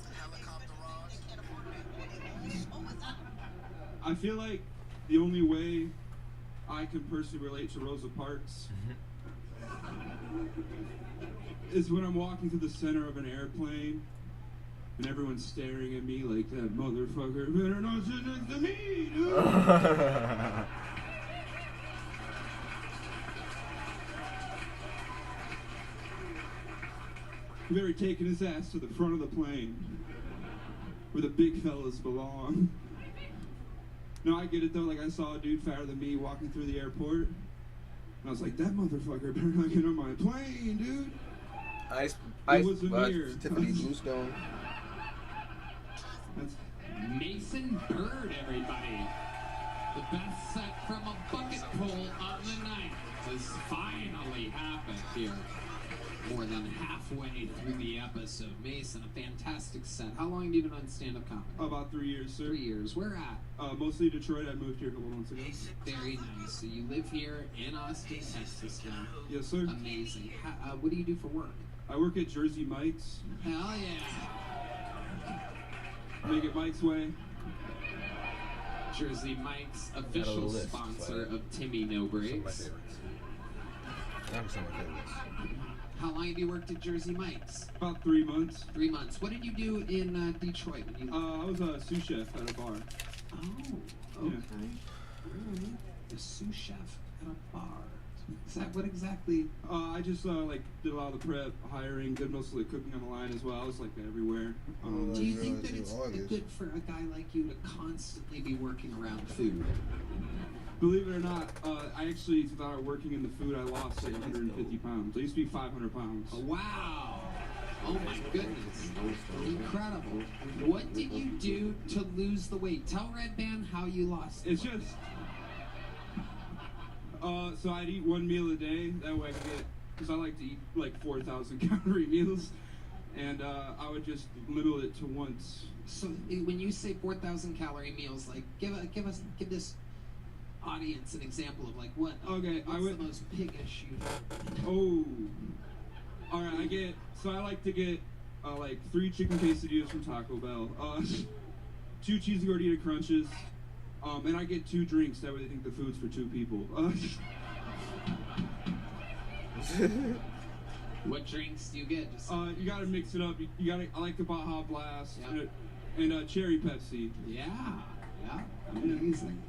I feel like the only way I can personally relate to Rosa Parks is when I'm walking through the center of an airplane and everyone's staring at me like that motherfucker better not sit next to me, dude. You better taking his ass to the front of the plane where the big fellas belong. No, I get it though. Like I saw a dude fatter than me walking through the airport, and I was like, that motherfucker better not get on my plane, dude. Ice, Tiffany Tiffany Bluestone. Mason Bird, everybody. The best set from a bucket pool of the night has finally happened here. More than halfway through the episode. Mason, a fantastic set. How long have you been on stand-up comedy? About 3 years, sir. 3 years. Where at? Mostly Detroit. I moved here a couple months ago. Very nice. So you live here in Austin, Texas now. Yes, sir. Amazing. What do you do for work? I work at Jersey Mike's. Hell yeah. Make it Mike's way. Jersey Mike's, official list, sponsor so of Timmy No Some of my Breaks. favorites. That was some of my favorites. How long have you worked at Jersey Mike's? About 3 months. 3 months. What did you do in Detroit? When you... I was a sous chef at a bar. Oh, okay. Alright. A sous chef at a bar. Is that what exactly? I just like did a lot of the prep, hiring, did most of the cooking on the line as well. I was like everywhere. Do you think that realize it's who August. good for a guy like you to constantly be working around food? Believe it or not, I actually started working in the food. I lost like 150 pounds. I used to be 500 pounds. Oh, wow. Oh my goodness. Incredible. What did you do to lose the weight? Tell Red Band how you lost It's the weight. just, so I'd eat one meal a day. That way I could get, because I like to eat like 4,000 calorie meals. And I would just limit it to once. So when you say 4,000 calorie meals, like give this audience an example of like what's the most piggish you have? Oh. All right, I like to get like 3 chicken quesadillas from Taco Bell, 2 cheesy gordita crunches, and I get 2 drinks. That way they think the food's for 2 people. What drinks do you get? Just You gotta mix it up. I like the Baja Blast Yep. and cherry Pepsi. yeah, amazing,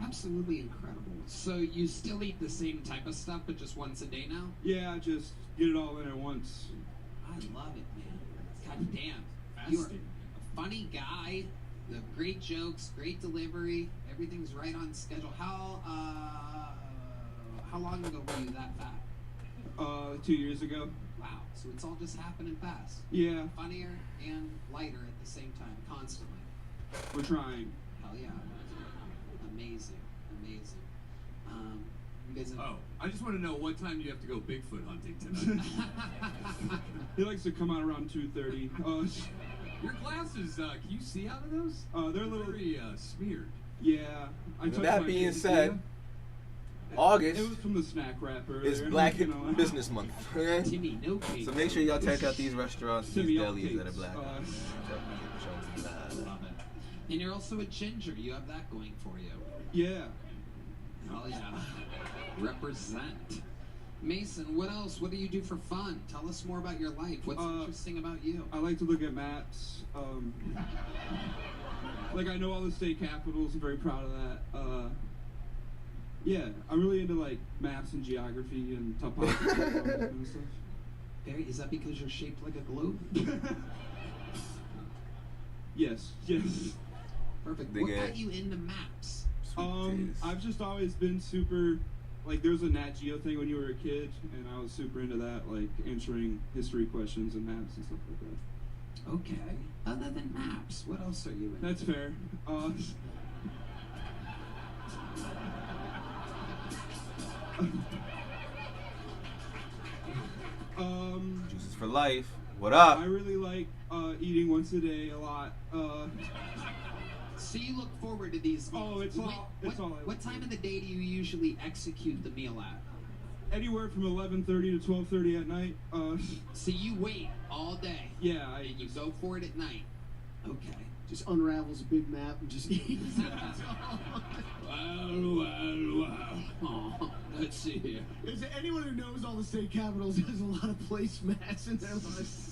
absolutely incredible. So you still eat the same type of stuff, but just once a day now? Yeah, just get it all in at once. I love it, man. God damn, You're a funny guy. The great jokes, great delivery. Everything's right on schedule. How long ago were you that fat? 2 years ago. Wow. So it's all just happening fast. Yeah, Funnier and lighter at the same time, constantly. we're trying. Hell yeah. Amazing. Amazing. You guys have... Oh, I just want to know what time do you have to go Bigfoot hunting tonight? He likes to come out around 2:30. Your glasses, can you see out of those? They're a little. Very smeared. Yeah. I With touched that my being face. said, August It was from the snack wrapper. is there. Black You know, Business Month. Okay? Timmy, no cake. So make sure y'all check out these restaurants, these Timmy, all delis that are cakes. black. Love it. And you're also a ginger. You have that going for you. Yeah. Hell yeah. Represent. Mason, what else? What do you do for fun? Tell us more about your life. What's interesting about you? I like to look at maps. Like I know all the state capitals. I'm very proud of that. Yeah, I'm really into like maps and geography and topography and all that kind of stuff. Barry, is that because you're shaped like a globe? Yes. Perfect. Big What got ass. you into maps? I've just always been super, like there was a Nat Geo thing when you were a kid, and I was super into that, like answering history questions and maps and stuff like that. Okay. Other than maps, what else are you into? That's fair. Juices for life. What up? I really like eating once a day a lot. So you look forward to these meals. Oh, it's all I What time of the day do you usually execute the meal at? Anywhere from 11:30 to 12:30 at night. So you wait all day. Yeah, And you go for it at night. Okay. Just unravels a big map and just eats it. Wow. Oh, let's see here. Is there anyone who knows all the state capitals has a lot of placemats in their life?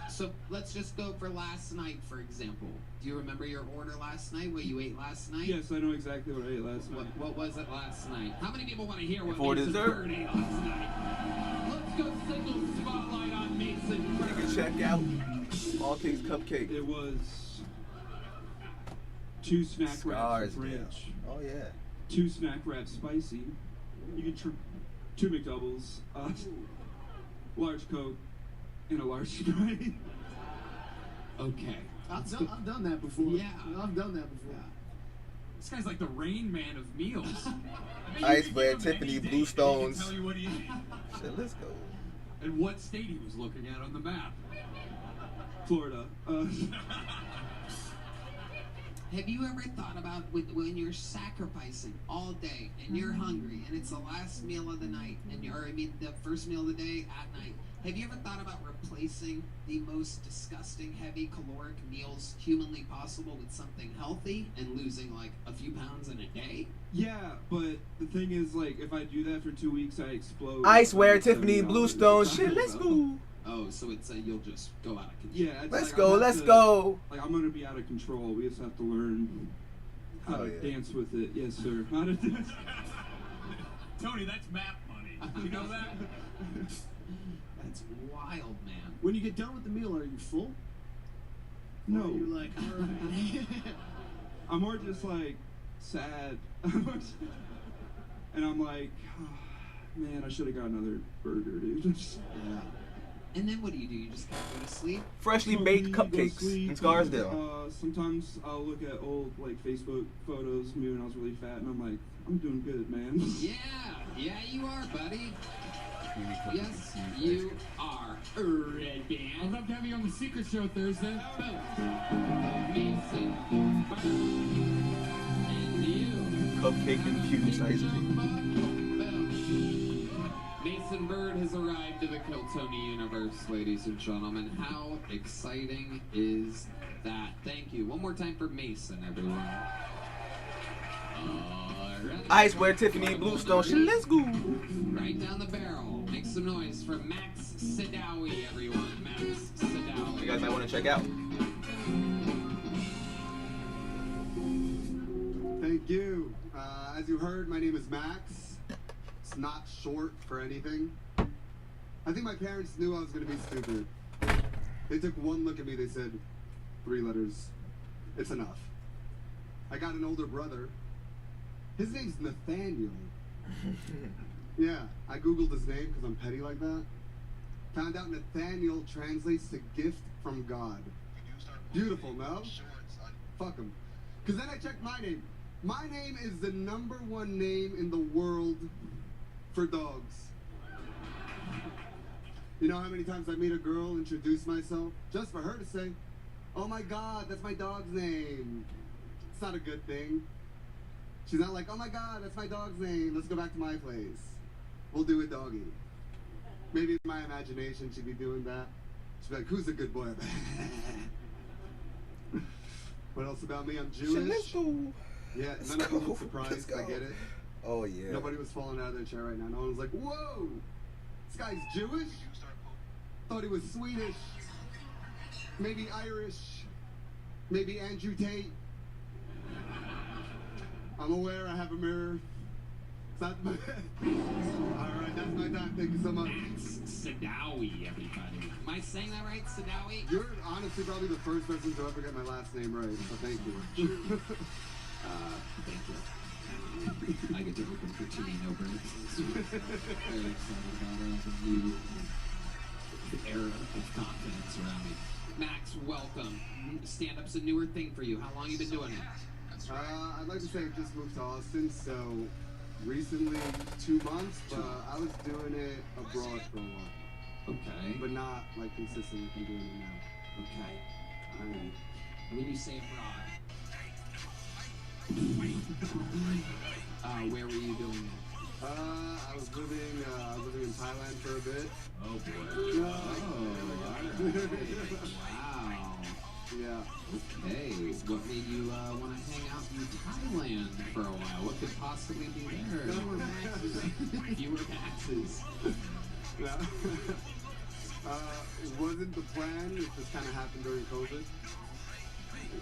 So let's just go for last night, for example. Do you remember your order last night? What you ate last night? Yes, I know exactly what I ate last night. What was it last night? How many people want to hear what For Mason dessert. Bird ate last night? Let's go single spotlight on Mason You Bird. can check out All Kings Cupcake. It was 2 snack wraps Scars, with yeah. ranch, Oh yeah. 2 snack wraps spicy. You can 2 McDoubles, large Coke, and a large Sprite. Okay. I've done that before. Yeah. I've done that before. This guy's like the Rain Man of meals. Ice Bear, Tiffany, Any day, Blue he can Stones. tell you what he ate Shit, let's go. and what state he was looking at on the map. Florida. Have you ever thought about when you're sacrificing all day and you're hungry and it's the last meal of the night the first meal of the day at night? Have you ever thought about replacing the most disgusting, heavy caloric meals humanly possible with something healthy and losing like a few pounds in a day? Yeah, but the thing is, like, if I do that for 2 weeks, I explode. Icewear, Like Tiffany, $70 Bluestone. or Shit, something. let's go. Oh, so it's you'll just go out of control. Yeah, it's Let's like go, I have let's to- go. Like, I'm gonna be out of control. We just have to learn how Oh, to yeah. dance with it. Yes, sir. How to dance. Tony, that's map money. You know that? That's wild, man. When you get done with the meal, are you full? No. Or are you like, all right. I'm more just like sad. And I'm like, man, I should have got another burger, dude. Yeah. And then what do? You just kind of go to sleep? Freshly baked Go cupcakes sleep. in Scarsdale. Sometimes I'll look at old like Facebook photos of me when I was really fat, and I'm like, I'm doing good, man. Yeah, you are, buddy. Yes, you are. Red I'd Band. love to have you on the Secret Show Thursday. Mason Bird. And you. Cupcake infused ice cream. Mason Bird has arrived to the Kill Tony universe, ladies and gentlemen. How exciting is that? Thank you. One more time for Mason, everyone. Alright. Icewear, Tiffany, Bluestone. Shit, let's go. Right down the barrel. Make some noise for Max Sadawi, everyone. Max Sadawi. You guys might want to check out. Thank you. As you heard, my name is Max. It's not short for anything. I think my parents knew I was going to be stupid. They took one look at me, they said, 3 letters. It's enough. I got an older brother. His name's Nathaniel. Yeah, I googled his name because I'm petty like that. Found out Nathaniel translates to gift from God. Beautiful, no? Fuck him. Because then I checked my name. My name is the #1 name in the world for dogs. You know how many times I meet a girl, introduce myself, just for her to say, oh my God, that's my dog's name. It's not a good thing. She's not like, oh my God, that's my dog's name. Let's go back to my place. We'll do it doggy. Maybe in my imagination she'd be doing that. She'd be like, who's a good boy? What else about me? I'm Jewish. Let's go. Yeah, Let's none of them go. was surprised. I get it. Oh yeah. Nobody was falling out of their chair right now. No one was like, whoa, this guy's Jewish? Thought he was Swedish. Maybe Irish. Maybe Andrew Tate. I'm aware I have a mirror. It's not my... Alright, that's my time. Thank you so much. Sadawi, everybody. Am I saying that right? Sadawi? You're honestly probably the first person to ever get my last name right, so thank you. Thank you. I get to open for Timmy No Breaks. Very excited about the new era of confidence around me. Max, welcome. Stand-up's a newer thing for you. How long you been doing it? I'd like to say I just moved to Austin, so recently 2 months, but I was doing it abroad for a while. Okay. But not like consistently like I'm doing it now. Okay. Alright. When you say abroad, where were you doing it? I was living in Thailand for a bit. Oh boy. Alright. Wow. Yeah. Okay. What made you want to hang out in Thailand for a while? What could possibly be there? Fewer maxes. Fewer maxes. Yeah. Wasn't the plan. It just kind of happened during COVID.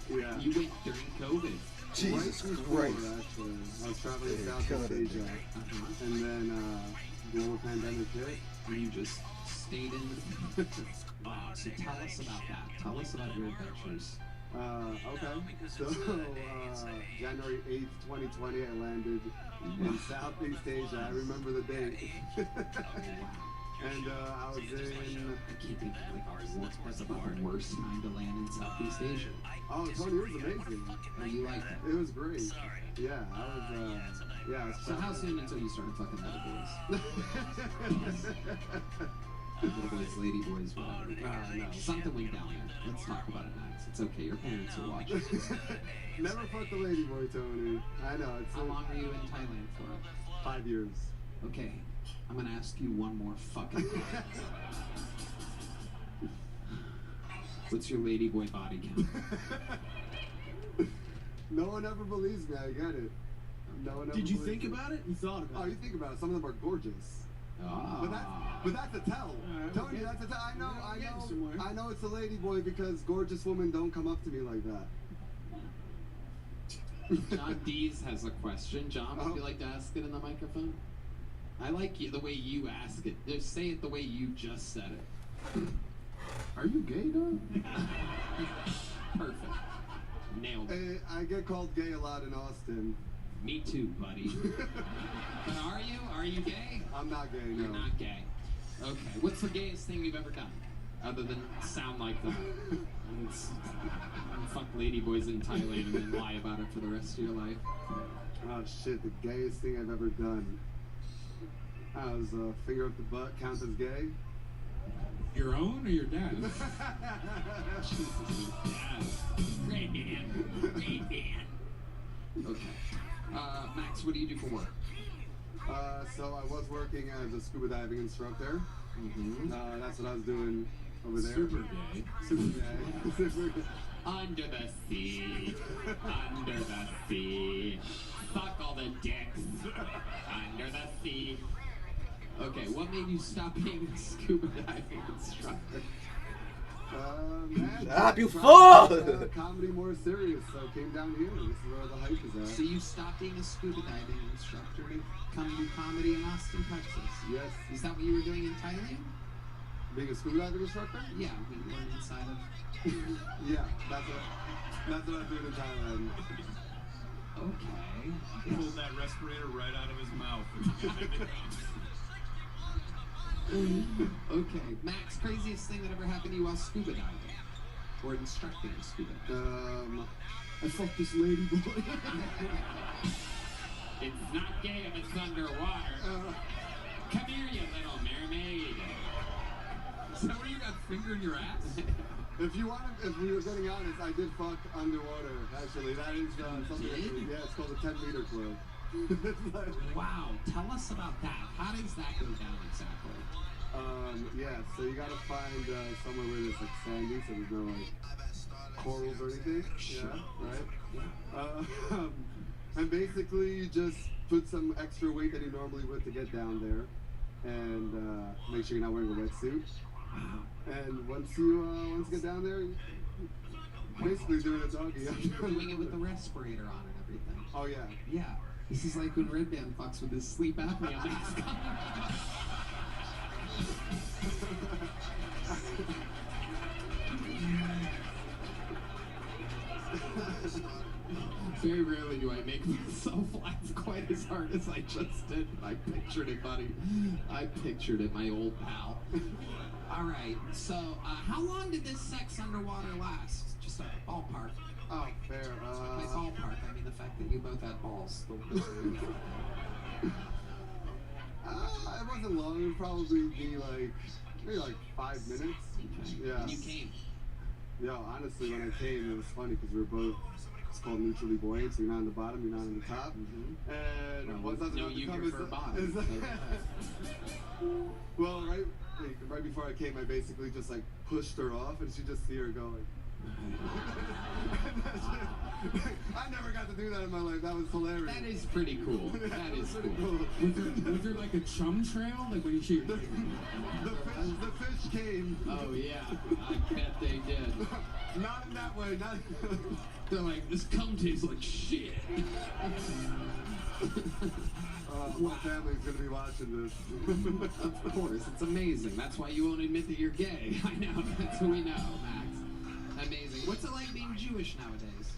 Yeah. You went during COVID. Jesus right Christ. Before, actually. I was traveling to Southeast Asia. And then global pandemic hit. And you just stayed in. Wow. So tell us about that. Tell us about your adventures. Okay. So, January 8th, 2020, I landed in Southeast Asia. I remember the date. And I was in... I can't think of what's about the worst time to land in Southeast Asia. Oh, Tony, it was amazing. Oh, you liked it? It was great. Yeah, I was, yeah. I was So how soon until you started fucking little boys? Little boys, lady boys, whatever. No. Something went down there. Let's talk about it, Max. It's okay. Your parents are watching. Never fucked a ladyboy, Tony. I know. It's How long were you in Thailand for? 5 years. Okay. I'm gonna ask you one more fucking thing. What's your ladyboy body count? No one ever believes me. I get it. No one ever Did you believes think me. about it? You thought about Oh, it? you think about it. Some of them are gorgeous. Ah. But that's a tell. Tony, that's a tell. I know it's a ladyboy because gorgeous women don't come up to me like that. John Dees has a question. John, would you like to ask it in the microphone? I like the way you ask it. Just say it the way you just said it. Are you gay, dog? Perfect. Nailed it. I get called gay a lot in Austin. Me too, buddy. But are you? Are you gay? I'm not gay, no. You're not gay. Okay. What's the gayest thing you've ever done? Other than sound like that. And fuck ladyboys in Thailand and then lie about it for the rest of your life. Oh shit, the gayest thing I've ever done. I was finger up the butt, counts as gay. Your own or your dad's? Jesus, Dad. Great man. Great man. Okay. Max, what do you do for work? So I was working as a scuba diving instructor. Mm-hmm. That's what I was doing over there. Super gay. Super gay. Super gay. Under the sea. Under the sea. Fuck all the dicks. Under the sea. Okay, what made you stop being a scuba diving instructor? Man, Stop, you fool! fool! Comedy more serious, so came down here. This is where the hype is at. So you stopped being a scuba diving instructor to come do comedy in Austin, Texas? Yes. Is that what you were doing in Thailand? being a scuba diving instructor? Yeah, we learn inside of. Yeah, that's what I'm doing in Thailand. Okay. He pulled that respirator right out of his mouth. Okay, Max, craziest thing that ever happened to you while scuba diving? Or instructing scuba diving? I fucked this lady boy. It's not gay if it's underwater. Come here, you little mermaid. Is that where you got finger in your ass? If we were getting honest, I did fuck underwater, actually. That is something, yeah, it's called a 10-meter club. Wow, tell us about that. How does that go down exactly? Yeah, so you gotta find somewhere where there's like sandy, so there's no like corals or anything. Yeah, right? And basically you just put some extra weight that you normally would to get down there, and make sure you're not wearing a wetsuit. And once you get down there, basically doing a doggy. Doing it with the respirator on and everything. Oh yeah. Yeah. This is like when Red Band fucks with his sleep apnea mask on. Very rarely do I make myself laugh quite as hard as I just did. I pictured it, buddy. I pictured it, my old pal. All right, so how long did this sex underwater last? Just a ballpark. Oh, fair. By ballpark, I mean the fact that you both had balls. It wasn't long. It would probably be like maybe like 5 minutes. Okay. Yeah. And you came. Yeah, honestly, when I came, it was funny because we were both. It's called neutrally buoyant, so you're not on the bottom, you're not on the top. Mm-hmm. And well, once I was no, about to you come, prefer bottom. Well, right before I came, I basically just like pushed her off, and she just see her going. I never got to do that in my life. That was hilarious. That is pretty cool. That is pretty cool. Was there like a chum trail? Like when you shoot your The fish came. Oh yeah, I bet they did. Not in that way. Not. They're like, this cum tastes like shit. My family's gonna be watching this. Of course, it's amazing. That's why you won't admit that you're gay. I know. That's who we know, Max. Amazing. What's it like being Jewish nowadays?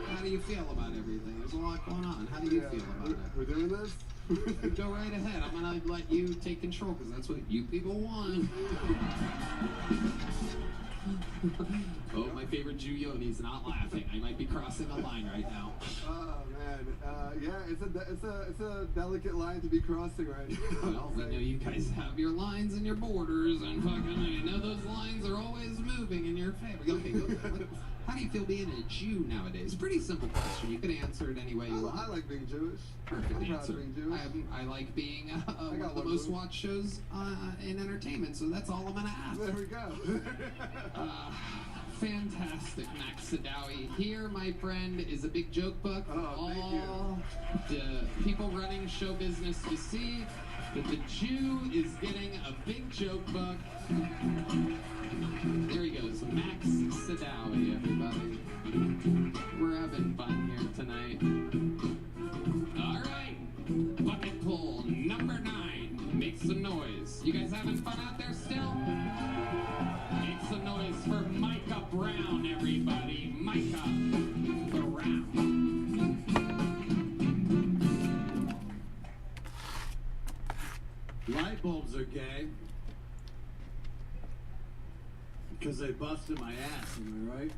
How do you feel about everything? There's a lot going on. How do you feel about it? We're doing this? Go right ahead. I'm gonna let you take control because that's what you people want. Oh, my favorite Jew Yoni's not laughing. I might be crossing a line right now. Oh man, yeah, it's a delicate line to be crossing right now. Well, we know you guys have your lines and your borders, and fucking, I know those lines are always moving in your favor. Okay, how do you feel being a Jew nowadays? Pretty simple question. You can answer it any way you want. I like being Jewish. Perfect I'm proud answer. of being Jewish. I like being one of the most watched shows in entertainment, so that's all I'm gonna ask. There we go. Fantastic, Max Sadawi. Here, my friend, is a big joke book for all the people running show business to see that the Jew is getting a big joke book. There he goes, Max Sadawi, everybody. We're having fun here tonight. All right, bucket pull number 9. Make some noise. You guys having fun out there still? Make some noise for Micah Brown, everybody. Micah Brown. Light bulbs are gay because they busted my ass, am I right?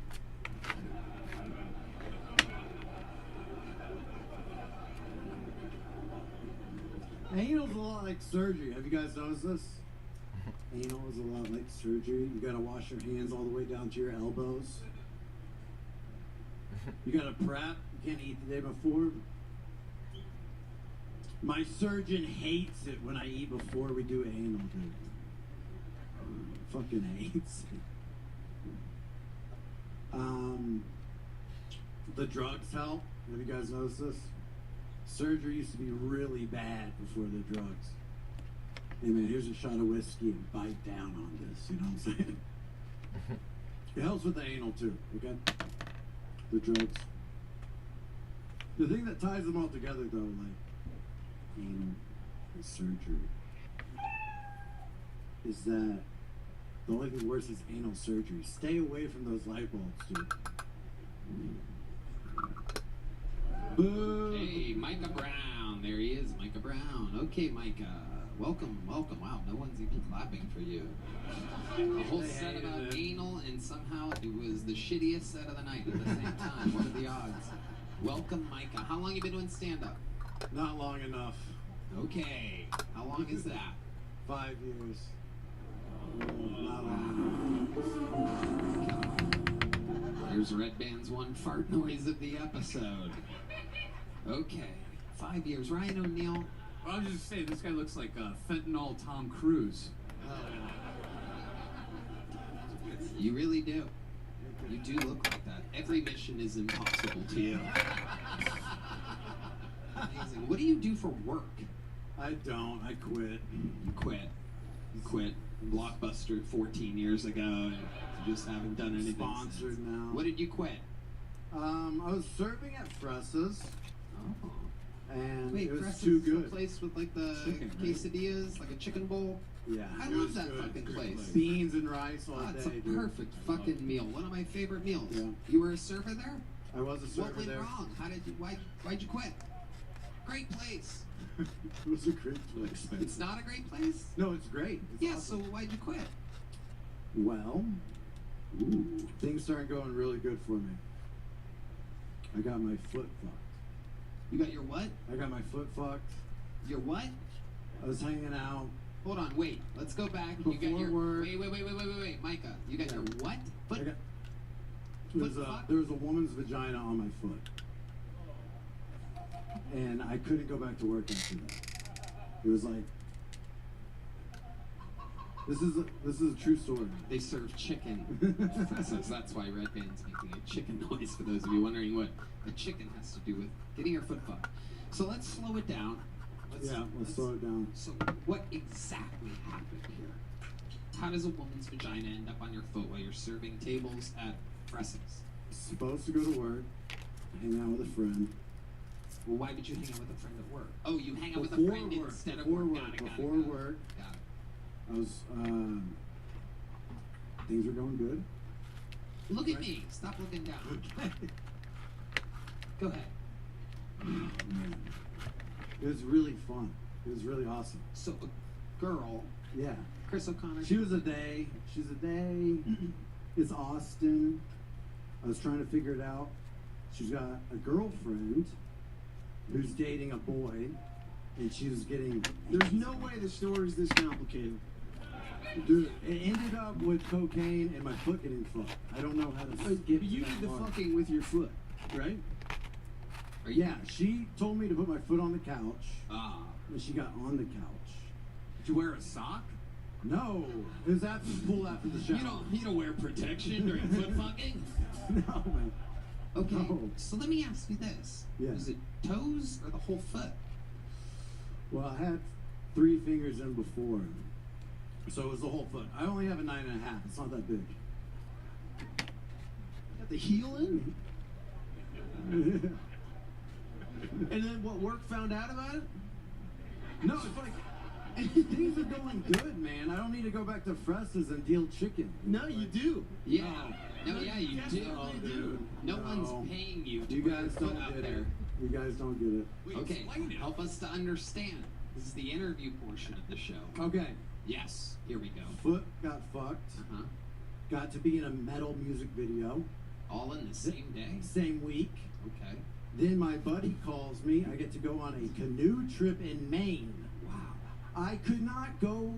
Anal's a lot like surgery. Have you guys noticed this? Anal is a lot like surgery. You gotta wash your hands all the way down to your elbows. You gotta prep. You can't eat the day before. My surgeon hates it when I eat before we do anal, dude. Fucking hates it. The drugs help. Have you guys noticed this? Surgery used to be really bad before the drugs. Hey man, here's a shot of whiskey and bite down on this, you know what I'm saying? It helps with the anal too, okay? The drugs. The thing that ties them all together though, like anal and surgery. is that the only thing worse is anal surgery. Stay away from those light bulbs, dude. Boo! Hey, Micah Brown. There he is, Micah Brown. Okay, Micah. Welcome, welcome. Wow, no one's even clapping for you. A whole set about anal, and somehow it was the shittiest set of the night at the same time. What are the odds? Welcome, Micah. How long you been doing stand-up? Not long enough. Okay. How long is that? 5 years. Not long enough. There's Red Band's one fart noise of the episode. Okay. 5 years. Ryan O'Neal. Well, I was just saying, this guy looks like fentanyl Tom Cruise. You really do. You do look like that. Every mission is impossible to you. Amazing. What do you do for work? I don't. I quit. You quit. You quit. Blockbuster 14 years ago, and you just haven't done anything Sponsored since. now. What did you quit? I was serving at Fressa's. Oh. And Wait, it was Press too is the good. place with like the Chicken, right? quesadillas, like a chicken bowl. Yeah. I it love was that good. fucking Good place. Beans and rice all Oh, it's day, a dude. perfect fucking meal. One of my favorite meals. Yeah. You were a server there? I was a server What went there. wrong? How did you? Why'd you quit? Great place. It was a great place. It's not a great place. No, it's great. It's Yeah. awesome. So why'd you quit? Well, things started going really good for me. I got my foot fucked. You got your what? I got my foot fucked. Your what? I was hanging out. Hold on, wait. Let's go back. You got Before your work. wait, Micah. You got your what? I Foot? got, Foot fuck? there was a woman's vagina on my foot. And I couldn't go back to work after that. It was like, this is a true story. They serve chicken. So that's why Red Band's making a chicken noise, for those of you wondering what a chicken has to do with getting your foot fucked. So let's slow it down. Let's slow it down. So what exactly happened here? How does a woman's vagina end up on your foot while you're serving tables at Fressa's? Supposed to go to work, hang out with a friend. Well, why did you hang out with a friend at work? Oh, you hang out with a Before friend work, instead of before work. work, Got it, got it, before got it. work. Got it. I was, things were going good. Look at me. Stop looking down. Go ahead. Oh, man. It was really fun. It was really awesome. So a girl, Yeah. Chris O'Connor. She was a day. She's a day. It's Austin. I was trying to figure it out. She's got a girlfriend who's dating a boy, and she was getting. There's no way the story's this complicated. Dude, it ended up with cocaine and my foot getting fucked. I don't know how to skip. You that did the part. fucking with your foot, right? Yeah, she told me to put my foot on the couch, Ah. and she got on the couch. Did you wear a sock? No, it was after pull after the shower. You don't wear protection during foot fucking? No, man. Okay. No. So let me ask you this. Yeah. Was it toes or the whole foot? Well, I had 3 fingers in before, so it was the whole foot. I only have a 9.5. It's not that big. Got the heel in? And then what, work found out about it? No, it's like things are going good, man. I don't need to go back to Fressa's and deal chicken. No, you do. Yeah. No, yeah, you do. definitely do. No No. one's paying you to You put guys your foot don't out get there. it. You guys don't get it. Okay, help us to understand. This is the interview portion of the show. Okay, Yes, here we go. foot got fucked. Uh-huh. Got to be in a metal music video. All in the same day? Same week. Okay. Then my buddy calls me. I get to go on a canoe trip in Maine. Wow. I could not go.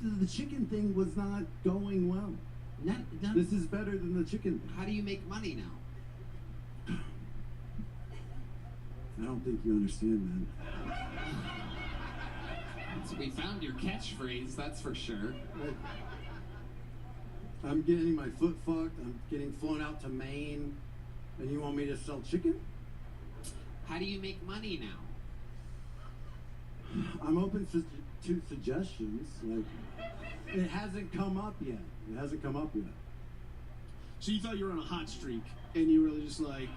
The chicken thing was not going well. This is better than the chicken thing. How do you make money now? I don't think you understand, man. So we found your catchphrase, that's for sure. I'm getting my foot fucked. I'm getting flown out to Maine. And you want me to sell chicken? How do you make money now? I'm open to suggestions. Like, it hasn't come up yet. It hasn't come up yet. So you thought you were on a hot streak, and you were just like,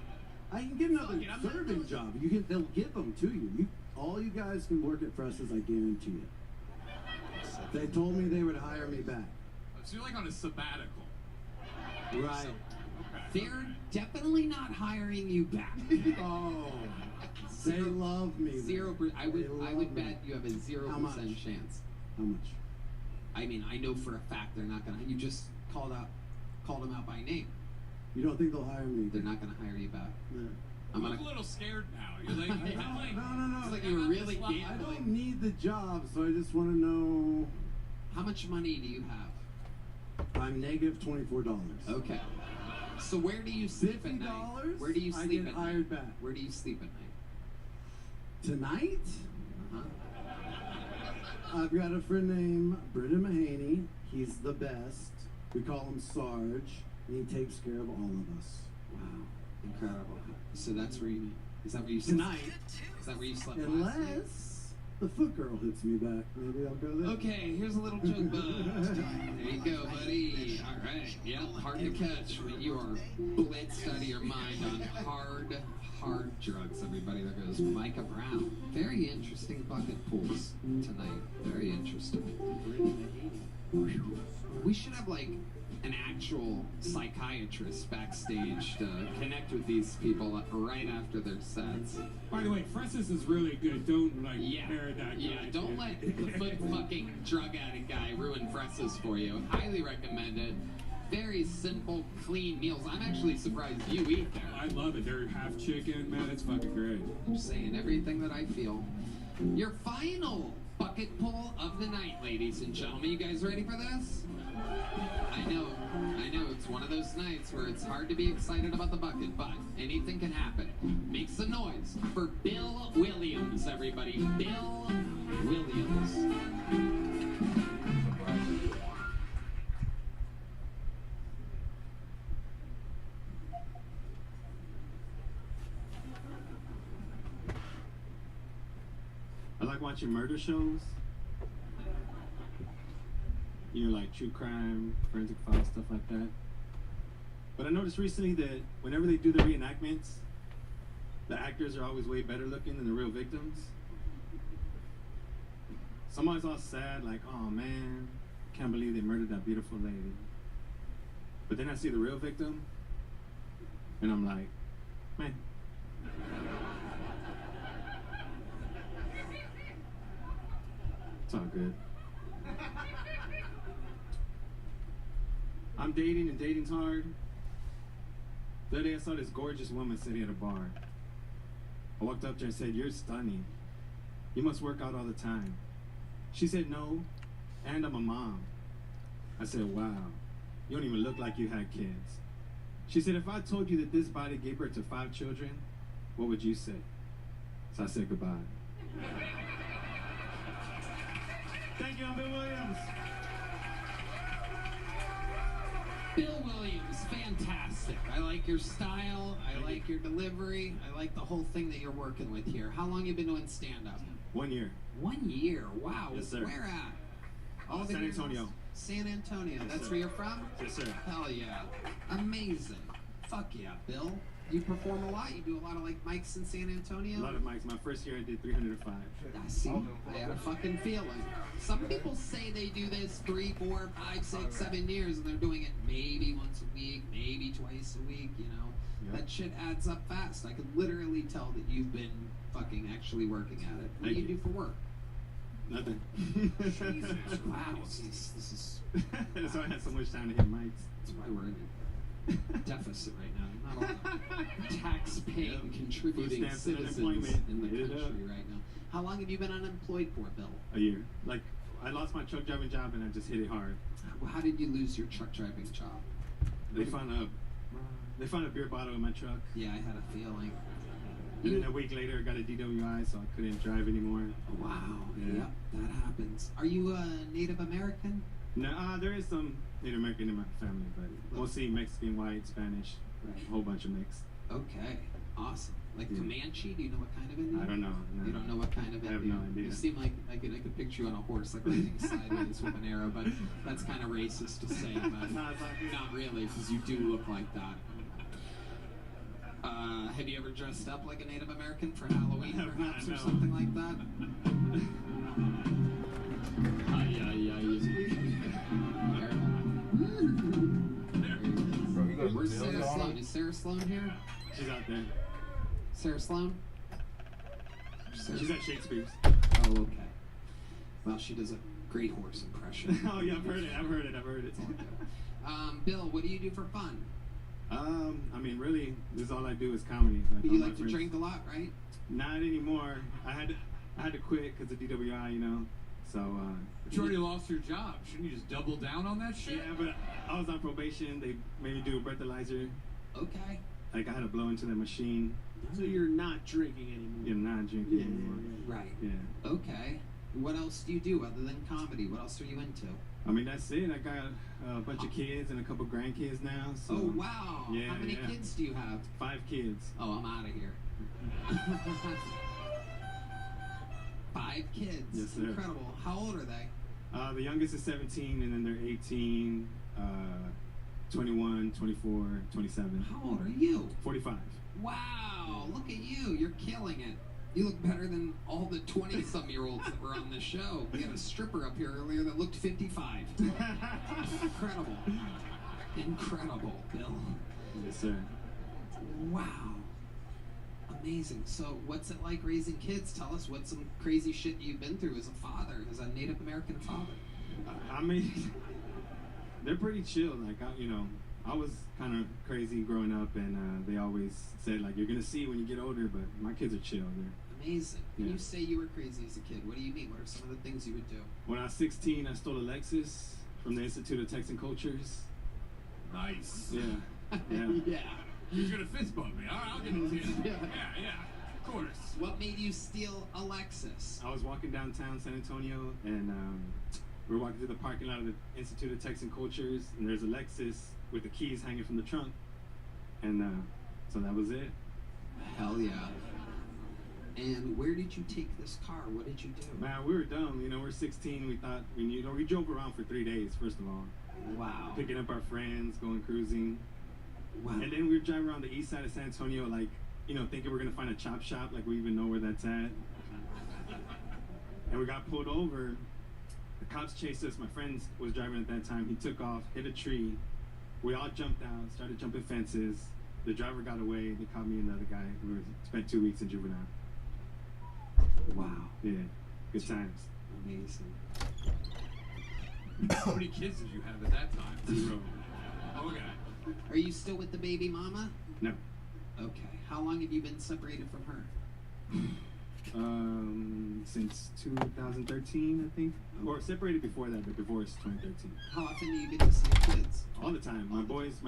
I can get another Fuck it, I'm not serving doing- job. They'll give them to you. All you guys can work at Fressa's, I guarantee it. So They told me they would hire me back. So you're like on a sabbatical. Right. They're definitely not hiring you back. Oh. They love me. 0%. I would me. bet you have a 0% How much? chance. How much? I mean, I know for a fact they're not gonna. You just called them out by name. You don't think they'll hire me? They're not gonna hire you back. Yeah. I'm I'm gonna. a little scared now. You're like, No. It's like you were really I gambling. don't need the job, so I just want to know. How much money do you have? I'm negative $24. Okay. So where do you sleep at night? $50? Where do you I sleep get at hired night? back. Where do you sleep at night? Tonight? Uh-huh. I've got a friend named Brendan Mahaney. He's the best. We call him Sarge, and he takes care of all of us. Wow. Incredible. So that's where you. Is that where you slept? Tonight. Is that where you slept last night? Unless the foot girl hits me back. Maybe I'll go there. Okay, here's a little joke bug. There you go, buddy. All right. Yep, hard to catch when you are blitzed out of your mind on hard drugs, everybody. There goes Micah Brown. Very interesting bucket pools tonight. Very interesting. We should have, like, an actual psychiatrist backstage to connect with these people right after their sets. By the way, Fresses is really good. Don't pair that guy. Yeah, don't let the foot fucking drug addict guy ruin Fresses for you. Highly recommend it. Very simple, clean meals. I'm actually surprised you eat there. I love it. They're half chicken, man. It's fucking great. I'm saying everything that I feel. Your final bucket pull of the night, ladies and gentlemen. You guys ready for this? I know. It's one of those nights where it's hard to be excited about the bucket, but anything can happen. Make some noise for Bill Williams, everybody. Bill Williams. I like watching murder shows. You know, like true crime, forensic files, stuff like that. But I noticed recently that whenever they do the reenactments, the actors are always way better looking than the real victims. Someone's all sad, like, oh man, can't believe they murdered that beautiful lady. But then I see the real victim, and I'm like, man. It's all good. I'm dating and dating's hard. The other day I saw this gorgeous woman sitting at a bar. I walked up to her and said, "You're stunning. You must work out all the time." She said, "No, and I'm a mom." I said, "Wow, you don't even look like you had kids." She said, "If I told you that this body gave birth to 5 children, what would you say?" So I said goodbye. Thank you, I'm Bill Williams. Bill Williams, fantastic. I like your style. I like your delivery. I like the whole thing that you're working with here. How long you been doing stand-up? 1 year. 1 year. Wow. Yes, sir. Where at? San Antonio. San Antonio. Yes, That's sir. where you're from? Yes, sir. Hell yeah. Amazing. Fuck yeah, Bill. You perform a lot. You do a lot of like mics in San Antonio. A lot of mics. My first year I did 305. I see. I had a fucking feeling. Some people say they do this 3, 4, 5, 6, 7 years, and they're doing it maybe once a week, maybe twice a week. You know, that shit adds up fast. I could literally tell that you've been fucking actually working at it. What do you do for work? Nothing. Jesus, wow. This is. That's why I had so much time to hit mics. That's why we're in a deficit right now. Not a lot of tax-paying, contributing Food stamps and citizens unemployment. in the Hit it country up. right now. How long have you been unemployed for, Bill? A year. Like, I lost my truck driving job and I just hit it hard. How did you lose your truck driving job? They found a beer bottle in my truck. Yeah, I had a feeling. And then a week later, I got a DWI, so I couldn't drive anymore. Wow. Yeah. Yep, that happens. Are you a Native American? No, there is some Native American in my family, but mostly Mexican, white, Spanish, a whole bunch of mix. Okay, awesome. Like Comanche? Do you know what kind of Indian? I don't know. No. You don't know what kind of Indian? I have no idea. You seem like I could picture you on a horse, like riding sideways with an arrow, but that's kind of racist to say, but not really, because you do look like that. Have you ever dressed up like a Native American for Halloween, perhaps, or something like that? Sarah Sloan here? She's out there. Sarah Sloan? She's at Shakespeare's. Oh, okay. Well, she does a great horse impression. Oh yeah, I've heard it. Bill, what do you do for fun? I mean, really, this is all I do is comedy. You all my like to friends- drink a lot, right? Not anymore. I had to quit because of DWI, you know. So. But you already lost your job. Shouldn't you just double down on that shit? Yeah, but I was on probation. They made me do a breathalyzer. Okay. Like I had to blow into the machine. So you're not drinking anymore. You're not drinking anymore. Right. Yeah. Okay. What else do you do other than comedy? What else are you into? I mean, that's it. I got a bunch of kids and a couple grandkids now. So. Oh, wow. Yeah, How many yeah. kids do you have? 5 kids. Oh, I'm out of here. 5 kids. Yes, sir. Incredible. How old are they? The youngest is 17, and then they're 18, 21, 24, 27. How old are you? 45. Wow, look at you. You're killing it. You look better than all the 20-some-year-olds that were on the show. We had a stripper up here earlier that looked 55. Incredible. Incredible, Bill. Yes, sir. Wow. Amazing. So what's it like raising kids? Tell us what's some crazy shit you've been through as a father, as a Native American father. I mean, they're pretty chill. Like, I was kind of crazy growing up, and they always said, like, you're going to see when you get older, but my kids are chill. Amazing. When Yeah. you say you were crazy as a kid, what do you mean? What are some of the things you would do? When I was 16, I stole a Lexus from the Institute of Texan Cultures. Nice. Yeah. Yeah. Yeah. He's gonna fist bump me. All right, I'll give it to you. Yeah, of course. What made you steal a Lexus? I was walking downtown San Antonio, and we were walking through the parking lot of the Institute of Texan Cultures, and there's a Lexus with the keys hanging from the trunk. And so that was it. Hell yeah. And where did you take this car? What did you do? Man, we were dumb. You know, we're 16. We thought we drove around for 3 days, first of all. Wow. Picking up our friends, going cruising. Wow. And then we were driving around the east side of San Antonio, like, thinking we're going to find a chop shop, like we even know where that's at. And we got pulled over. The cops chased us. My friend was driving at that time. He took off, hit a tree. We all jumped out, started jumping fences. The driver got away. They caught me and the other guy. We spent 2 weeks in juvenile. Wow. Yeah, good times. Amazing. How many kids did you have at that time? 0. Okay. Are you still with the baby mama? No. Okay. How long have you been separated from her? Since 2013, I think. Or separated before that, but divorced 2013. How often do you get to see your kids? All the time. My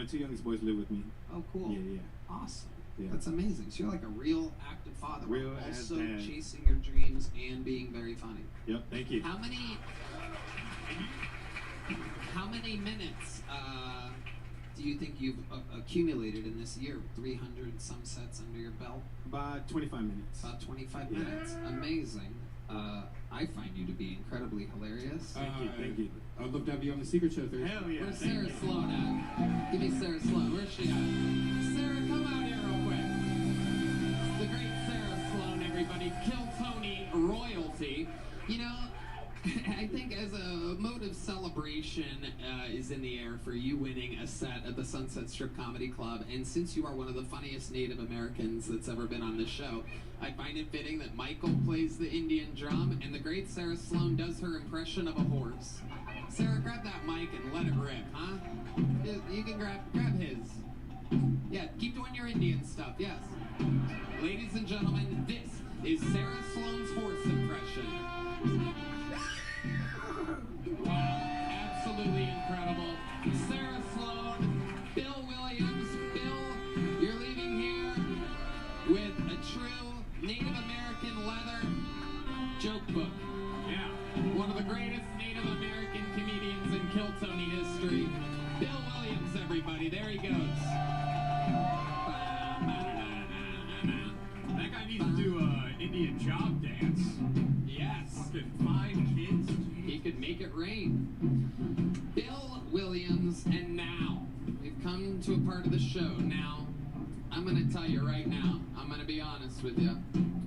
2 youngest boys live with me. Oh, cool. Yeah. Awesome. Yeah. That's amazing. So you're like a real active father, while Real also as dad. chasing your dreams and being very funny. Yep, thank you. How many minutes do you think you've accumulated in this year? 300 some sets under your belt? About 25 minutes. About 25 minutes. Amazing. I find you to be incredibly hilarious. Thank you. I'd love to have you on the Secret Show Thursday. Hell yeah. Where's Sarah Sloan at? Give me Sarah Sloan. Where's she at? Sarah, come out here real quick. The great Sarah Sloan, everybody. Kill Tony royalty. You know, I think as a mode of celebration is in the air for you winning a set at the Sunset Strip Comedy Club, and since you are one of the funniest Native Americans that's ever been on this show, I find it fitting that Michael plays the Indian drum and the great Sarah Sloan does her impression of a horse. Sarah, grab that mic and let it rip, huh? You can grab his. Yeah, keep doing your Indian stuff, yes. Ladies and gentlemen, this is Sarah Sloan's horse impression. Absolutely incredible. Sarah Sloan, Bill Williams. Bill, you're leaving here with a true Native American leather joke book. Yeah. One of the greatest Native American comedians in Kill Tony history. Bill Williams, everybody. There he goes. That guy needs to do an Indian job dance. Yes. Fucking 5 kids. He could make it rain. Bill Williams, and now we've come to a part of the show. Now, I'm going to tell you right now, I'm going to be honest with you.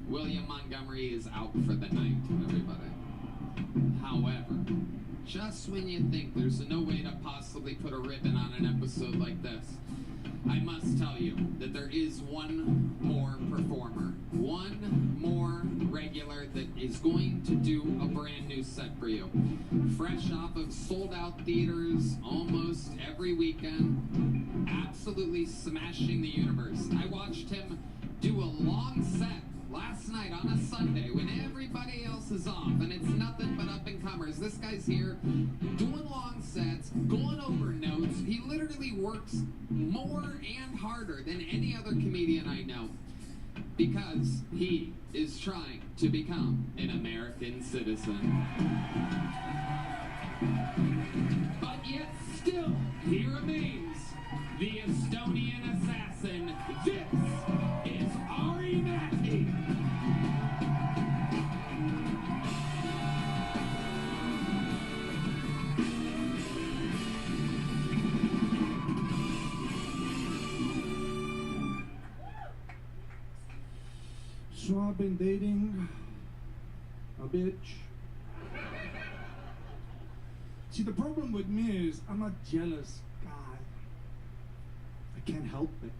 William Montgomery is out for the night, everybody. However, just when you think there's no way to possibly put a ribbon on an episode like this, I must tell you that there is one more performer, one more regular that is going to do a brand new set for you. Fresh off of sold out theaters almost every weekend, absolutely smashing the universe. I watched him do a long set last night on a Sunday when everybody else is off and it's nothing but up and comers. This guy's here doing long sets, going over notes. He literally works more and harder than any other comedian I know because he is trying to become an American citizen. But yet still, he remains the Estonian assassin. This is Ari Matty. So I've been dating a bitch. See, the problem with me is I'm a jealous guy. I can't help it.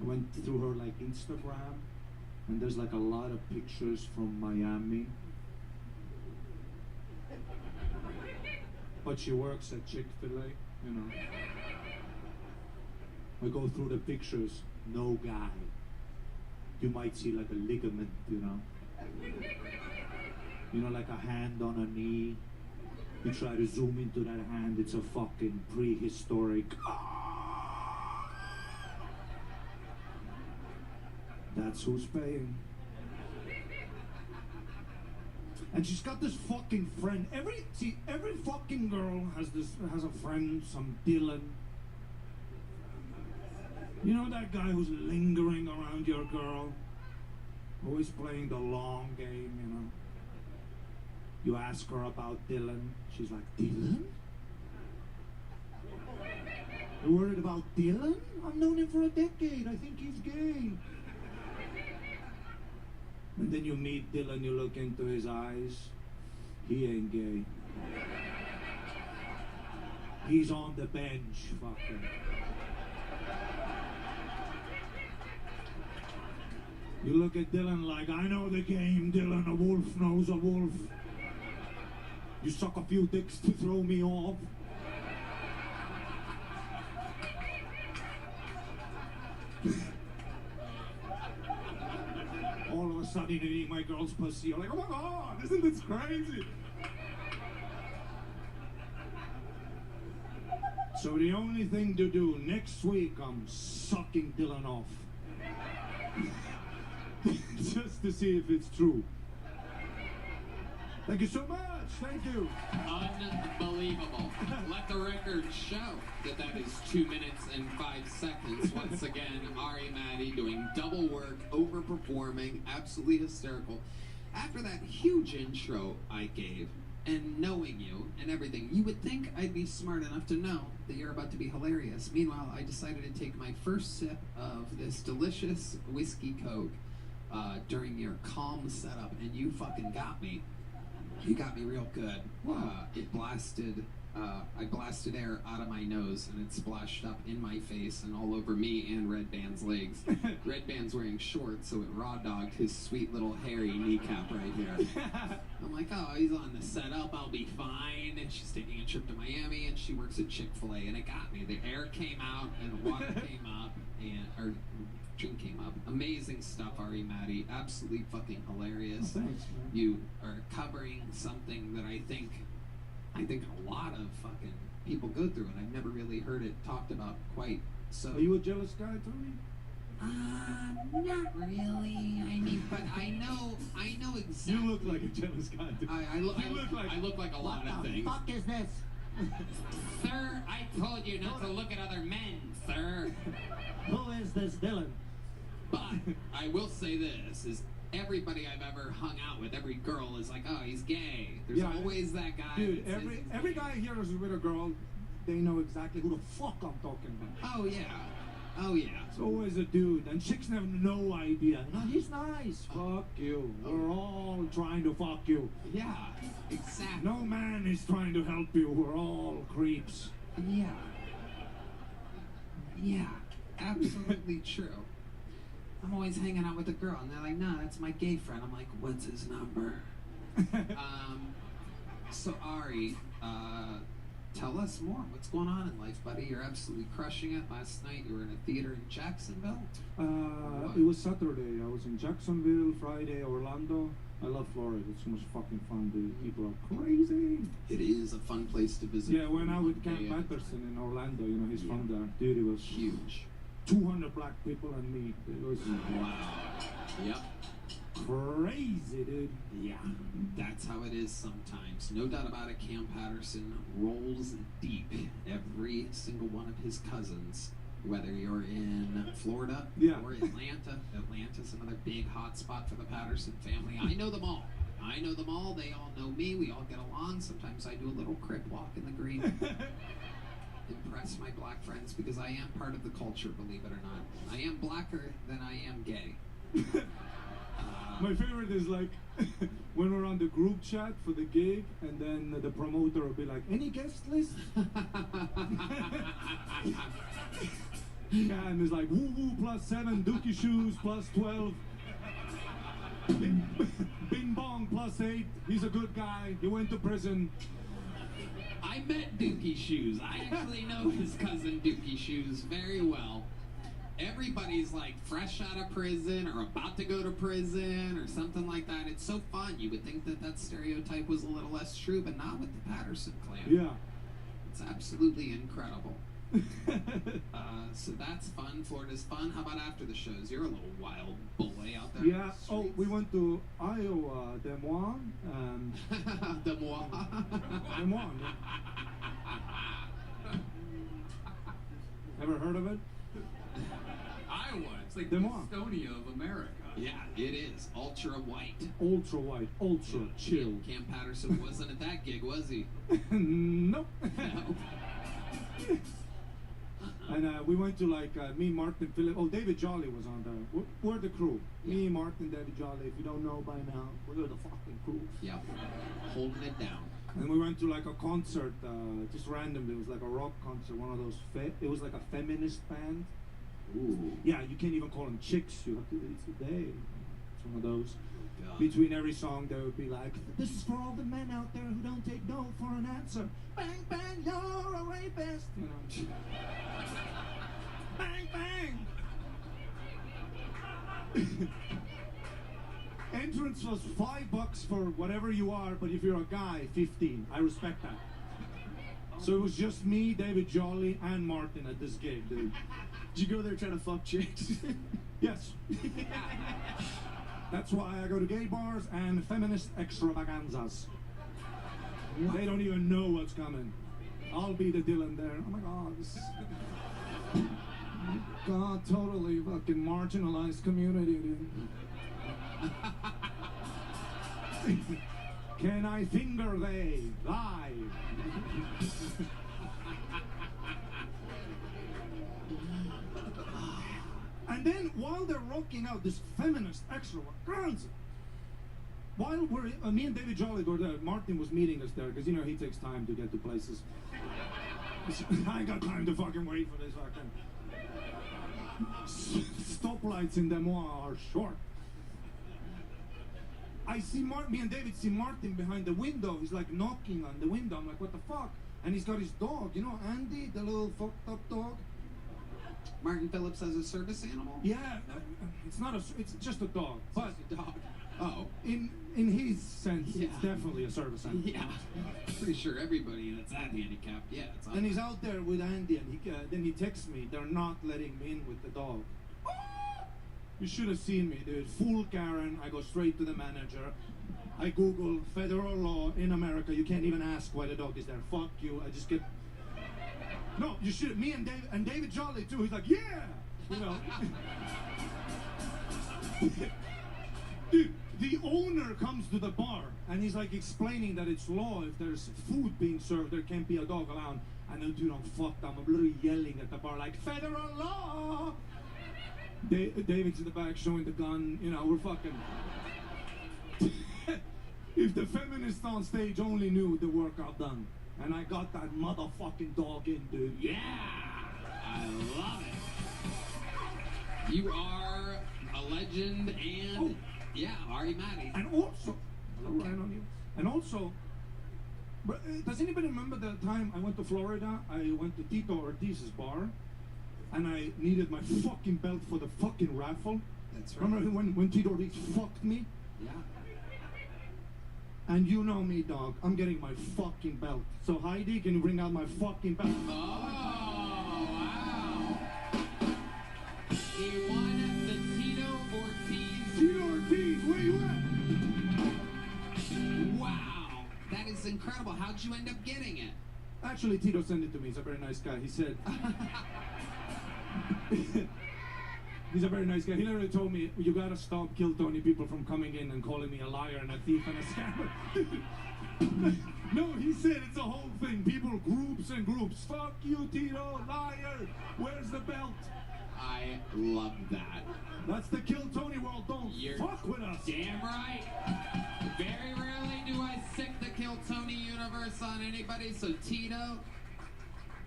I went through her like Instagram, and there's like a lot of pictures from Miami. But she works at Chick-fil-A, you know. I go through the pictures, no guy. You might see like a ligament, you know. You know, like a hand on a knee. You try to zoom into that hand, it's a fucking prehistoric. That's who's paying. And she's got this fucking friend. Every fucking girl has a friend, some Dylan. You know that guy who's lingering around your girl? Always playing the long game, you know? You ask her about Dylan, she's like, Dylan? You're worried about Dylan? I've known him for a decade, I think he's gay. And then you meet Dylan, you look into his eyes, he ain't gay. He's on the bench, fucking. You look at Dylan like, I know the game, Dylan, a wolf knows a wolf. You suck a few dicks to throw me off. All of a sudden, you're eating my girl's pussy. You're like, oh my God, isn't this crazy? So the only thing to do next week, I'm sucking Dylan off. Just to see if it's true. Thank you so much. Thank you. Unbelievable. Let the record show that is 2 minutes and 5 seconds. Once again, Ari Matty doing double work, overperforming, absolutely hysterical. After that huge intro I gave, and knowing you and everything, you would think I'd be smart enough to know that you're about to be hilarious. Meanwhile, I decided to take my first sip of this delicious whiskey Coke during your calm setup, and you fucking got me. You got me real good. It blasted, I blasted air out of my nose, and it splashed up in my face and all over me and Red Band's legs. Red Band's wearing shorts, so it raw dogged his sweet little hairy kneecap right here. I'm like, oh, he's on the setup, I'll be fine. And she's taking a trip to Miami, and she works at Chick-fil-A, and it got me. The air came out, and the water came up, and our drink came up. Amazing stuff, Ari Matty. Absolutely fucking hilarious. Oh, thanks, man. You are covering something that I think a lot of fucking people go through, and I've never really heard it talked about quite so. Are you a jealous guy, Tony? Not really. I mean, but I know exactly. You look like a jealous guy, dude. I look like a lot of things. What the fuck is this? Sir, I told you not to look at other men, sir. Who is this Dylan? But I will say this, is everybody I've ever hung out with, every girl is like, oh, he's gay. There's always that guy. Dude, every guy here is with a girl, they know exactly who the fuck I'm talking about. Oh, yeah. Oh, yeah. It's always a dude, and chicks have no idea. No, he's nice. Fuck you. We're all trying to fuck you. Yeah, exactly. No man is trying to help you. We're all creeps. Yeah. Yeah. absolutely true. I'm always hanging out with a girl, and they're like, "Nah, that's my gay friend." I'm like, "What's his number?" So Ari, tell us more. What's going on in life, buddy? You're absolutely crushing it. Last night you were in a theater in Jacksonville. It was Saturday. I was in Jacksonville, Friday, Orlando. I love Florida. It's so much fucking fun, dude. People are crazy. It is a fun place to visit. Yeah, went out with Cam Patterson in Orlando. You know, he's from there. Dude, it was huge. 200 black people and me. It was Yep. crazy, dude. Yeah, that's how it is sometimes. No doubt about it, Cam Patterson rolls deep. Every single one of his cousins, whether you're in Florida or Atlanta. Atlanta's another big hot spot for the Patterson family. I know them all. I know them all. They all know me. We all get along. Sometimes I do a little crip walk in the green. Impress my black friends because I am part of the culture, believe it or not. I am blacker than I am gay. My favorite is like when we're on the group chat for the gig, and then the promoter will be like, "Any guest list?" Yeah, and it's like woo woo +7, Dookie shoes +12, Bing Bong +8. He's a good guy. He went to prison. I met Dookie Shoes. I actually know his cousin Dookie Shoes very well. Everybody's like fresh out of prison or about to go to prison or something like that. It's so fun. You would think that that stereotype was a little less true, but not with the Patterson clan. Yeah. It's absolutely incredible. So that's fun. Florida's fun. How about after the shows? You're a little wild boy out there. Yeah. Oh, we went to Iowa, Des Moines. Des Moines. Des Moines. Ever heard of it? Iowa. It's like Des the Moines. Estonia of America. Yeah, it is. Ultra white. Ultra white. Ultra chill. Cam Patterson wasn't at that gig, was he? Nope. No. And we went to like me, Martin, Philip. Oh, David Jolly was on there. We're the crew. Me, Martin, David Jolly. If you don't know by now, we're the fucking crew. Yeah, holding it down. And we went to like a concert, just randomly. It was like a rock concert, one of those. It was like a feminist band. Ooh. Yeah, you can't even call them chicks. You have to. It's a they. It's one of those. God. Between every song, they would be like, "This is for all the men out there who don't take no for an answer. Bang bang, you're a rapist." You know. Bang bang. Entrance was $5 for whatever you are, but if you're a guy, 15. I respect that. So it was just me, David Jolly, and Martin at this gig, dude. Did you go there trying to fuck chicks? Yes. That's why I go to gay bars and feminist extravaganzas. They don't even know what's coming. I'll be the Dylan there. Oh my God, this is... God, totally fucking marginalized community, dude. Can I finger they live? And then while they're rocking out this feminist extravaganza, while me and David Jolly were there, Martin was meeting us there because you know he takes time to get to places. I ain't got time to fucking wait for this fucking. Stoplights in Des Moines are short. I see me and David see Martin behind the window. He's like knocking on the window. I'm like, what the fuck? And he's got his dog, you know, Andy, the little fucked up dog. Martin Phillips has a service animal? Yeah, it's not it's just a dog. But a dog. Oh. In his sense, it's definitely a service animal. Yeah. Pretty sure everybody that's that handicapped, yeah. It's and he's out there with Andy, and then he texts me, they're not letting me in with the dog. You should have seen me, dude. Full Karen. I go straight to the manager. I Google federal law in America. You can't even ask why the dog is there. Fuck you. I just get. No, you should. Me and David Jolly too. He's like, yeah. You know. Dude, the owner comes to the bar and he's like explaining that it's law. If there's food being served, there can't be a dog around. And the dude, I'm fucked. I'm literally yelling at the bar like federal law. David's in the back showing the gun, you know, we're fucking... If the feminists on stage only knew the work I've done. And I got that motherfucking dog in, dude. Yeah! I love it. You are a legend and yeah, Ari Matty. And also, does anybody remember the time I went to Florida? I went to Tito Ortiz's bar, and I needed my fucking belt for the fucking raffle. That's right. Remember when Tito Ortiz fucked me? Yeah. And you know me, dog. I'm getting my fucking belt. So Heidi, can you bring out my fucking belt? Oh, wow. He won the Tito Ortiz. Tito Ortiz, where you at? Wow. That is incredible. How'd you end up getting it? Actually, Tito sent it to me. He's a very nice guy. He said... He's a very nice guy. He literally told me, you gotta stop Kill Tony people from coming in and calling me a liar and a thief and a scammer. No, he said it's a whole thing. People, groups and groups. Fuck you, Tito, liar. Where's the belt? I love that. That's the Kill Tony world. Don't fuck with us. Damn right. Very rarely do I sick the Kill Tony universe on anybody, so Tito,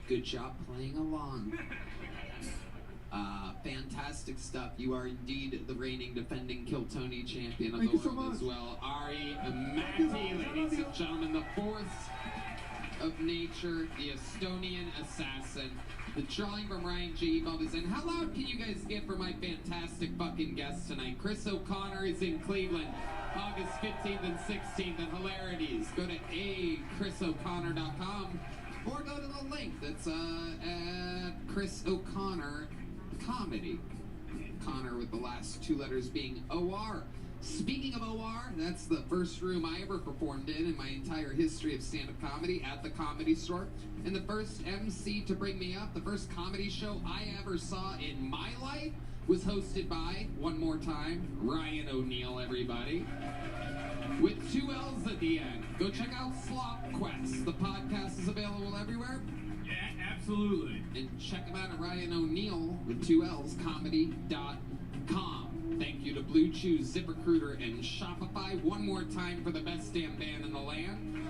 good job playing along. Fantastic stuff. You are indeed the reigning defending Kill Tony champion of the world as well. Ari Matty, ladies and gentlemen, the force of nature, the Estonian assassin. The drawing from Ryan G. Bubbles. And how loud can you guys get for my fantastic fucking guest tonight? Chris O'Connor is in Cleveland, August 15th and 16th at Hilarities. Go to chrisoconnor.com or go to the link that's at Chris O'Connor Comedy. Connor with the last two letters being O-R. Speaking of O-R, that's the first room I ever performed in my entire history of stand-up comedy, at the Comedy Store. And the first MC to bring me up, the first comedy show I ever saw in my life was hosted by, one more time, Ryan O'Neal, everybody. With 2 L's at the end. Go check out Slop Quest. The podcast is available everywhere. Yeah, absolutely. And check them out at Ryan O'Neal with 2 L's comedy.com. Thank you to Blue Chew, ZipRecruiter, and Shopify. One more time for the best damn band in the land.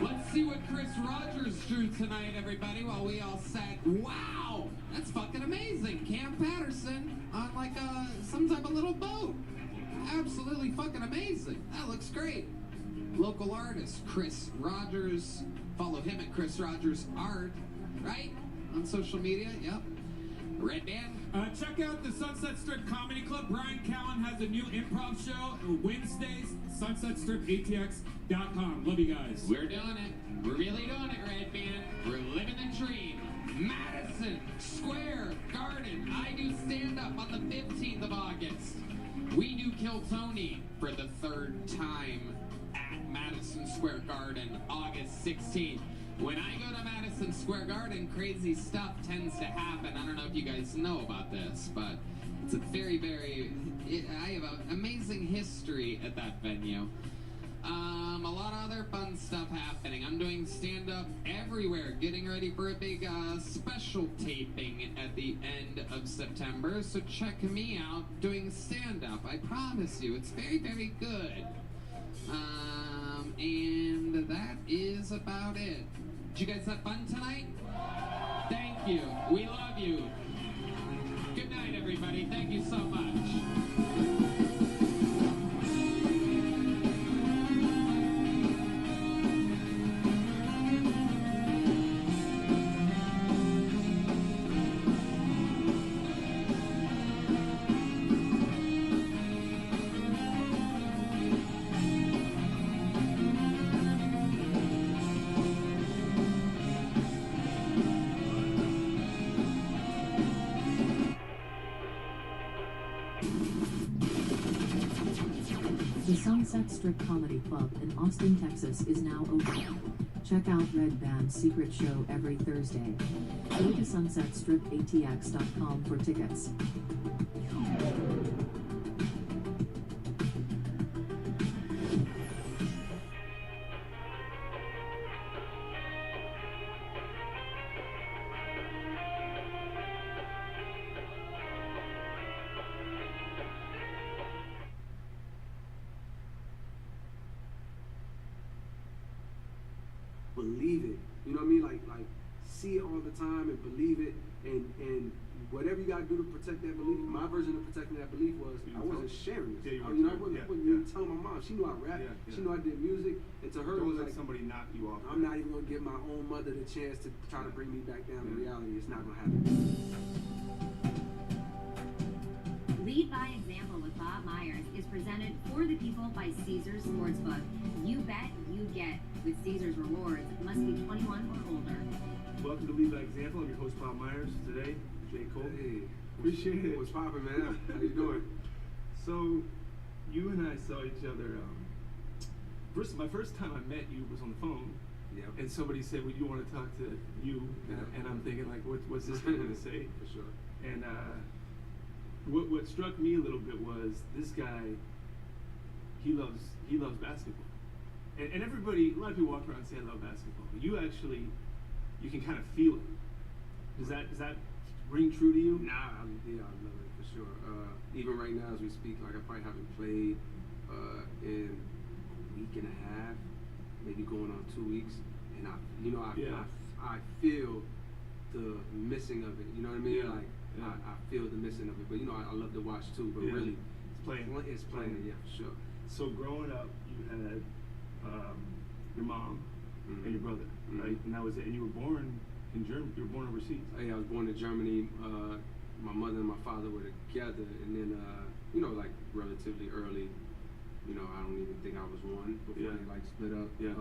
Let's see what Chris Rogers drew tonight, everybody, while we all sat. Wow! That's fucking amazing. Cam Patterson on like some type of little boat. Absolutely fucking amazing. That looks great. Local artist, Chris Rogers. Follow him at Chris Rogers Art, right? On social media, yep. Red Band. Check out the Sunset Strip Comedy Club. Brian Callen has a new improv show Wednesdays, sunsetstripatx.com. Love you guys. We're doing it. We're really doing it, Red Band. We're living the dream. Madison Square Garden. I do stand-up on the 15th of August. We do Kill Tony for the 3rd time at Madison Square Garden, August 16th. When I go to Madison Square Garden, crazy stuff tends to happen. I don't know if you guys know about this, but it's a very, I have an amazing history at that venue. A lot of other fun stuff happening. I'm doing stand-up everywhere, getting ready for a big special taping at the end of September. So check me out doing stand-up. I promise you, it's very, very good. And that is about it. Did you guys have fun tonight? Thank you. We love you. Good night, everybody. Thank you so much. The Sunset Strip Comedy Club in Austin, Texas is now open. Check out Red Band's secret show every Thursday. Go to sunsetstripatx.com for tickets. Believe it. You know what I mean? Like see it all the time and believe it and whatever you gotta do to protect that belief. My version of protecting that belief was I wasn't sharing this. Yeah, I wasn't even telling my mom. She knew I rapped. Yeah. She knew I did music, and to her it Don't was let like somebody knock you off. I'm not even gonna give my own mother the chance to try to bring me back down to reality. It's not gonna happen. Lead by Example with Bob Myers is presented for the people by Caesars Sportsbook. You bet, you get. With Caesars Rewards, must be 21 or older. Welcome to Lead by Example. I'm your host, Bob Myers. Today, J. Cole. Hey, appreciate it. What's poppin', man? How you doing? So, you and I saw each other. My first time I met you was on the phone. Yeah. And somebody said, "Well, you want to talk to you?" And I'm thinking, like, what's this guy gonna say? For sure. And what struck me a little bit was this guy. He loves basketball, and everybody. A lot of people walk around and say, "I love basketball." But you actually, you can kind of feel it. Does that ring true to you? Nah, I love it for sure. Even right now as we speak, like I probably haven't played in a week and a half, maybe going on 2 weeks, and I feel the missing of it. You know what I mean? Yeah. Like Yeah. I feel the missing of it. But I love to watch too. But Yeah. really, It's it's playing. Yeah, for sure. So growing up, you had your mom and your brother, right? And that was it. And you were born in Germany. You were born overseas. Yeah, I was born in Germany. My mother and my father were together, and then like relatively early. I don't even think I was one before they like split up. Yeah.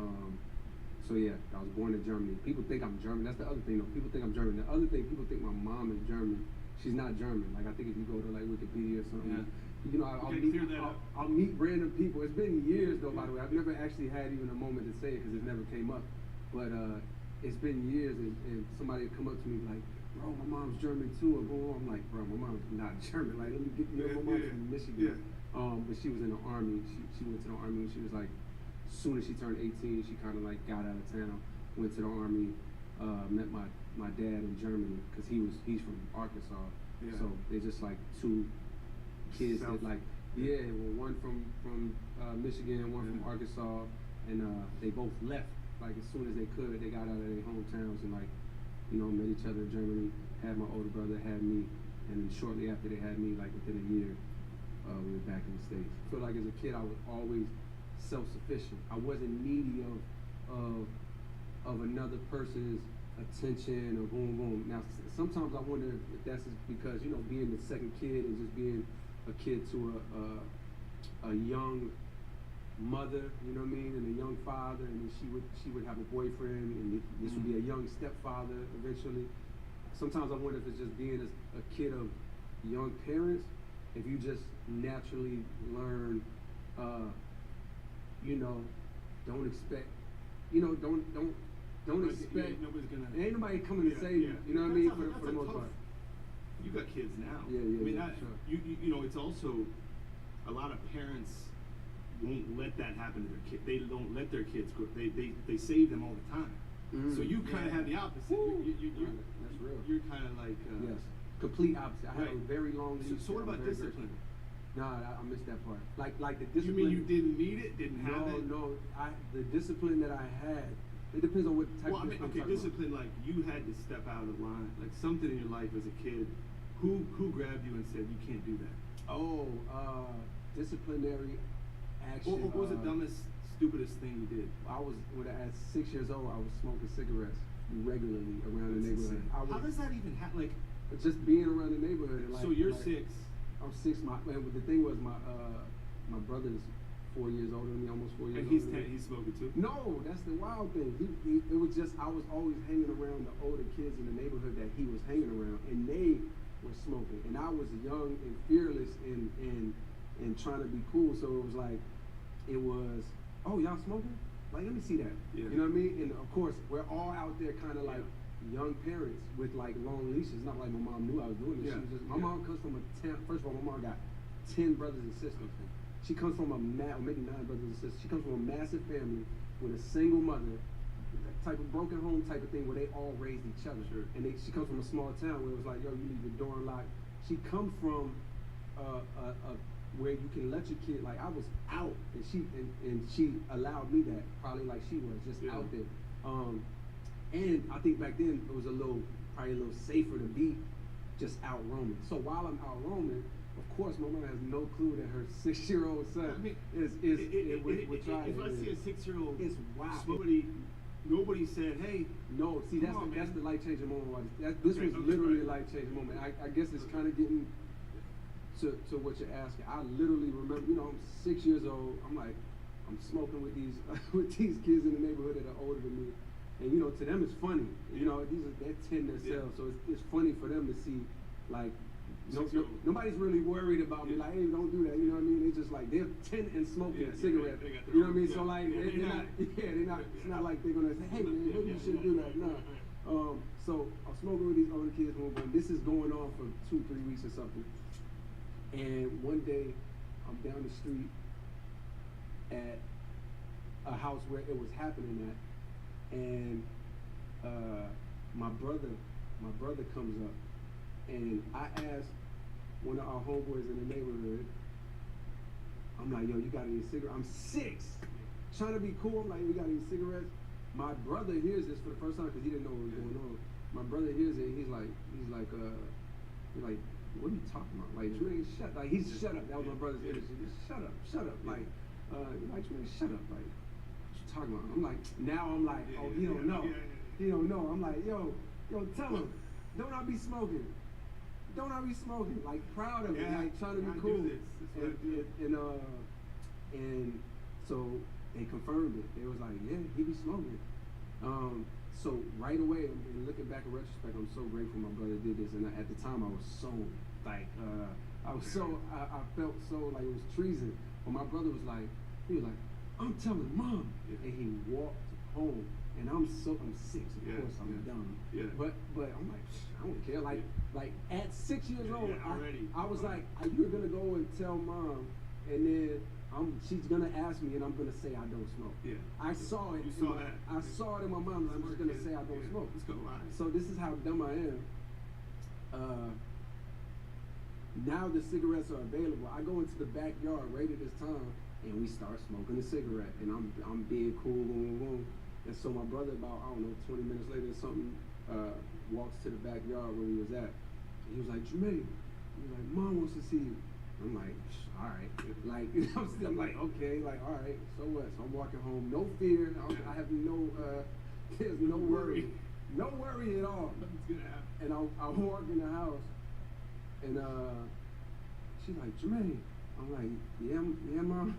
So yeah, I was born in Germany. People think I'm German. That's the other thing, though. People think I'm German. The other thing, people think my mom is German. She's not German. Like I think if you go to like Wikipedia or something, I'll meet random people. It's been years though, by the way. I've never actually had even a moment to say it because it never came up. But it's been years, and somebody would come up to me like, "Bro, my mom's German too." Or boom, I'm like, "Bro, my mom's not German. Like, let me get my mom's from Michigan." But she was in the army. She went to the army when she was like, as soon as she turned 18, she kind of like got out of town, went to the army, met my dad in Germany because he's from Arkansas. Yeah. So they just like two kids that like one from Michigan, one from Arkansas, and they both left like as soon as they could. They got out of their hometowns and like met each other in Germany. Had my older brother, had me, and then shortly after they had me, like within a year, we were back in the States. I feel like as a kid I was always self-sufficient. I wasn't needy of another person's attention or boom boom. Now sometimes I wonder if that's just because being the second kid and just being a kid to a young mother, you know what I mean, and a young father, and then she would have a boyfriend, and this would be a young stepfather eventually. Sometimes I wonder if it's just being a kid of young parents, if you just naturally learn, don't expect, don't expect. Nobody's gonna. Ain't nobody coming to save you. You know what I mean? For the most part. You got kids now. Yeah. I mean, Sure. it's also a lot of parents won't let that happen to their kid. They don't let their kids grow. They save them all the time. So you kind of have the opposite. That's real. You're kind of like yes, complete opposite. I had a very long leash. So what about discipline? Nah, I missed that part. Like the discipline. You mean you didn't need it? Didn't have it? No. The discipline that I had. It depends on what type of discipline. Okay, discipline. Like you had to step out of line. Like something in your life as a kid. Who grabbed you and said you can't do that? Oh, disciplinary action. What was the dumbest, stupidest thing you did? At 6 years old, I was smoking cigarettes regularly around the neighborhood. How does that even happen? Like, just being around the neighborhood. And so you're 6. I'm 6. The thing was my brother's 4 years older than me, almost 4 years older. And he's smoking too? No, that's the wild thing. It was just I was always hanging around the older kids in the neighborhood that he was hanging around, and they were smoking, and I was young and fearless and trying to be cool. So it was like, oh, y'all smoking? Like, let me see that. Yeah. You know what I mean? And of course, we're all out there kind of like young parents with like long leashes. Not like my mom knew I was doing this. Yeah. She was just, my mom comes from first of all, my mom got 10 brothers and sisters. She comes from maybe 9 brothers and sisters. She comes from a massive family with a single mother, type of broken home type of thing where they all raised each other. Sure. And she comes from a small town where it was like, yo, you leave your door unlocked. She comes from where you can let your kid, like I was out, and she allowed me that, probably like she was just out there. And I think back then it was probably a little safer to be just out roaming. So while I'm out roaming, of course, my mom has no clue that her 6-year-old son would try if it. I see a 6-year-old, it's wild. Nobody said, hey. No, see, that's the life-changing moment. This was literally a life-changing moment. I guess it's kind of getting to what you're asking. I literally remember, I'm 6 years old. I'm smoking with these kids in the neighborhood that are older than me, and to them it's funny. They're 10 themselves, so it's funny for them to see, like, nobody's really worried about me. Like, hey, don't do that. You know what I mean? They just like they're 10 and smoking cigarettes. You know what I mean? So like, they're not. It's not like they're gonna say, hey man, maybe you shouldn't do that. No. So I'm smoking with these older kids. This is going on for 2-3 weeks or something. And one day, I'm down the street at a house where it was happening at, and my brother comes up, and I asked one of our homeboys in the neighborhood, I'm like, yo, you got any cigarettes? I'm 6, trying to be cool. I'm like, you got any cigarettes? My brother hears this for the first time because he didn't know what was going on. My brother hears it, and he's like, what are you talking about? Like, Tremaine, shut up. Like, he's shut up. That was my brother's energy. Just shut up. Like, Tremaine, shut up. Like, what you talking about? I'm like, oh, he don't know. He don't know. I'm like, yo, tell him. Don't I be smoking? Like, proud of it. Like, trying to be cool. And so they confirmed it. They was like, yeah, he be smoking. So right away, and looking back in retrospect, I'm so grateful my brother did this. And at the time, I was so like, I felt so like it was treason. But my brother was like, I'm telling mom, and he walked home. And I'm 6, of course I'm dumb. Yeah. But I'm like, I don't care. Like at 6 years old, I was like, you're gonna go and tell mom, and then she's gonna ask me, and I'm gonna say I don't smoke. Yeah. I saw it. You saw that. I saw it in my mom. I'm just gonna say I don't smoke. Let's go. So this is how dumb I am. Now the cigarettes are available. I go into the backyard right at this time, and we start smoking a cigarette, and I'm being cool, boom. And so my brother, about, 20 minutes later or something, walks to the backyard where he was at. And he was like, Jermaine, he was like, Mom wants to see you. I'm like, all right. Like, I'm like, okay, like, all right, so what? So I'm walking home, no fear. I have there's no worry. No worry at all. Nothing's gonna happen. And I walk in the house, and she's like, Jermaine. I'm like, yeah, Mom.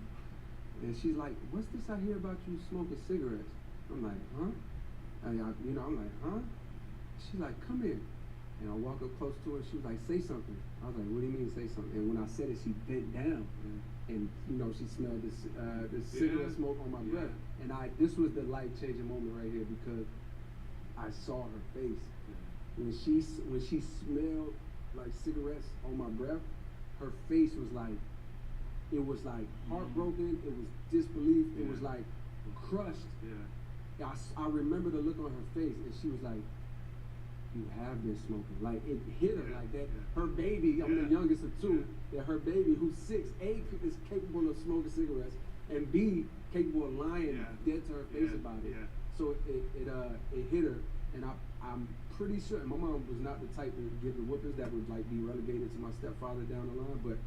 And she's like, what's this I hear about you smoking cigarettes? I'm like, huh? I'm like, huh? She's like, come here. And I walk up close to her, she was like, say something. I was like, what do you mean say something? And when I said it, she bent down. And, she smelled the cigarette smoke on my breath. And this was the life-changing moment right here because I saw her face. When she smelled like cigarettes on my breath, her face was like, it was like heartbroken, it was disbelief, it was like crushed. I remember the look on her face, and she was like, you have been smoking. Like, it hit her like that. Her baby, I'm the youngest of 2, that her baby, who's 6, A, is capable of smoking cigarettes, and B, capable of lying dead to her face about it. So it hit her, and I'm pretty sure, and my mom was not the type to give the whoopers that would like be relegated to my stepfather down the line, but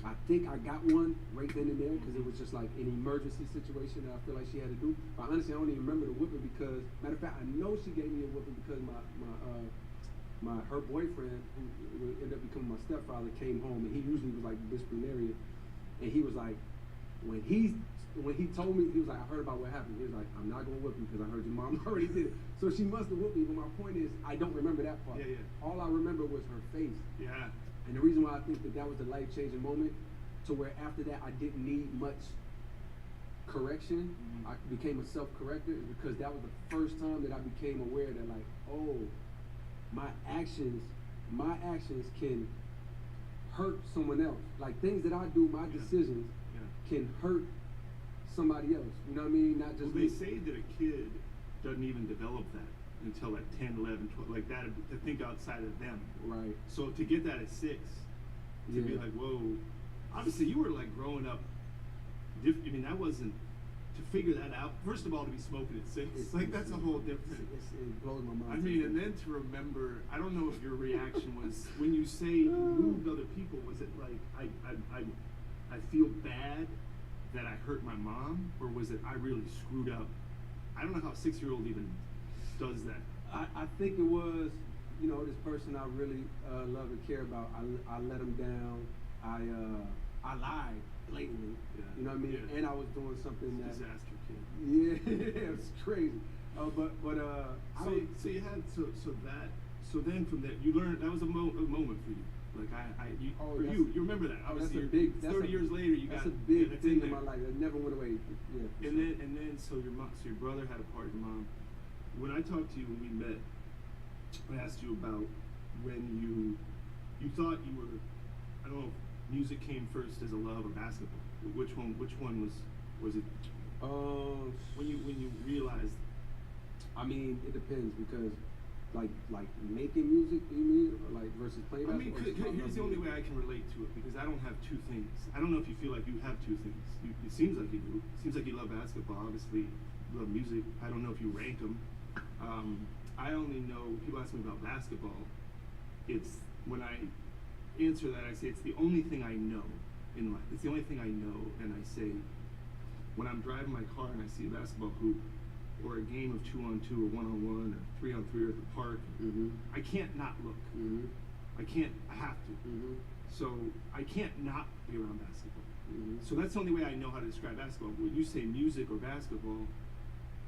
I think I got one right then and there because it was just like an emergency situation that I feel like she had to do. But honestly, I don't even remember the whipping because, matter of fact, I know she gave me a whipping because her boyfriend, who ended up becoming my stepfather, came home, and he usually was like the disciplinarian, and he was like, when he told me, he was like, I heard about what happened. He was like, I'm not gonna whip you because I heard your mom already did it. So she must have whipped me. But my point is, I don't remember that part. All I remember was her face. And the reason why I think that was the life-changing moment, to where after that I didn't need much correction, I became a self-corrector, is because that was the first time that I became aware that, like, oh, my actions can hurt someone else. Like, things that I do, my decisions can hurt somebody else. You know what I mean? Not just they say that a kid doesn't even develop that until like 10, 11, 12, like that, to think outside of them. Right. So to get that at 6, to be like, whoa, obviously you were like growing up, I mean, that wasn't to figure that out, first of all, to be smoking at 6, like that's a whole different. It blows my mind. I mean, and then to remember, I don't know if your reaction was when you say you moved other people. Was it like I feel bad that I hurt my mom, or was it I really screwed up? I don't know how a 6-year-old even does that. I think it was, you know, this person I really love and care about. I let him down. I lied blatantly. Yeah. You know what I mean? Yeah. And I was doing something that. Disaster kid. Yeah, it's crazy. So you had so then from that you learned that was a moment for you. Like you remember that. Obviously, that's a big. 30 years later, you got that's a big that's thing in my life. It never went away. Yeah. And then so your brother had a part. Your mom. When I talked to you when we met, I asked you about when you thought you were. I don't know. Music came first as a love or basketball. Which one was it? When you realized. I mean, it depends because, like making music, you mean, or like versus playing basketball? Here's the only way I can relate to it because I don't have two things. I don't know if you feel like you have two things. It seems like you do. It seems like you love basketball. Obviously, you love music. I don't know if you rank them. I only know people ask me about basketball. It's when I answer that I say it's the only thing I know in life. It's the only thing I know, and I say when I'm driving my car and I see a basketball hoop or a game of 2-on-2 or 1-on-1 or 3-on-3 at the park, I can't not look. I have to. So I can't not be around basketball. So that's the only way I know how to describe basketball. When you say music or basketball,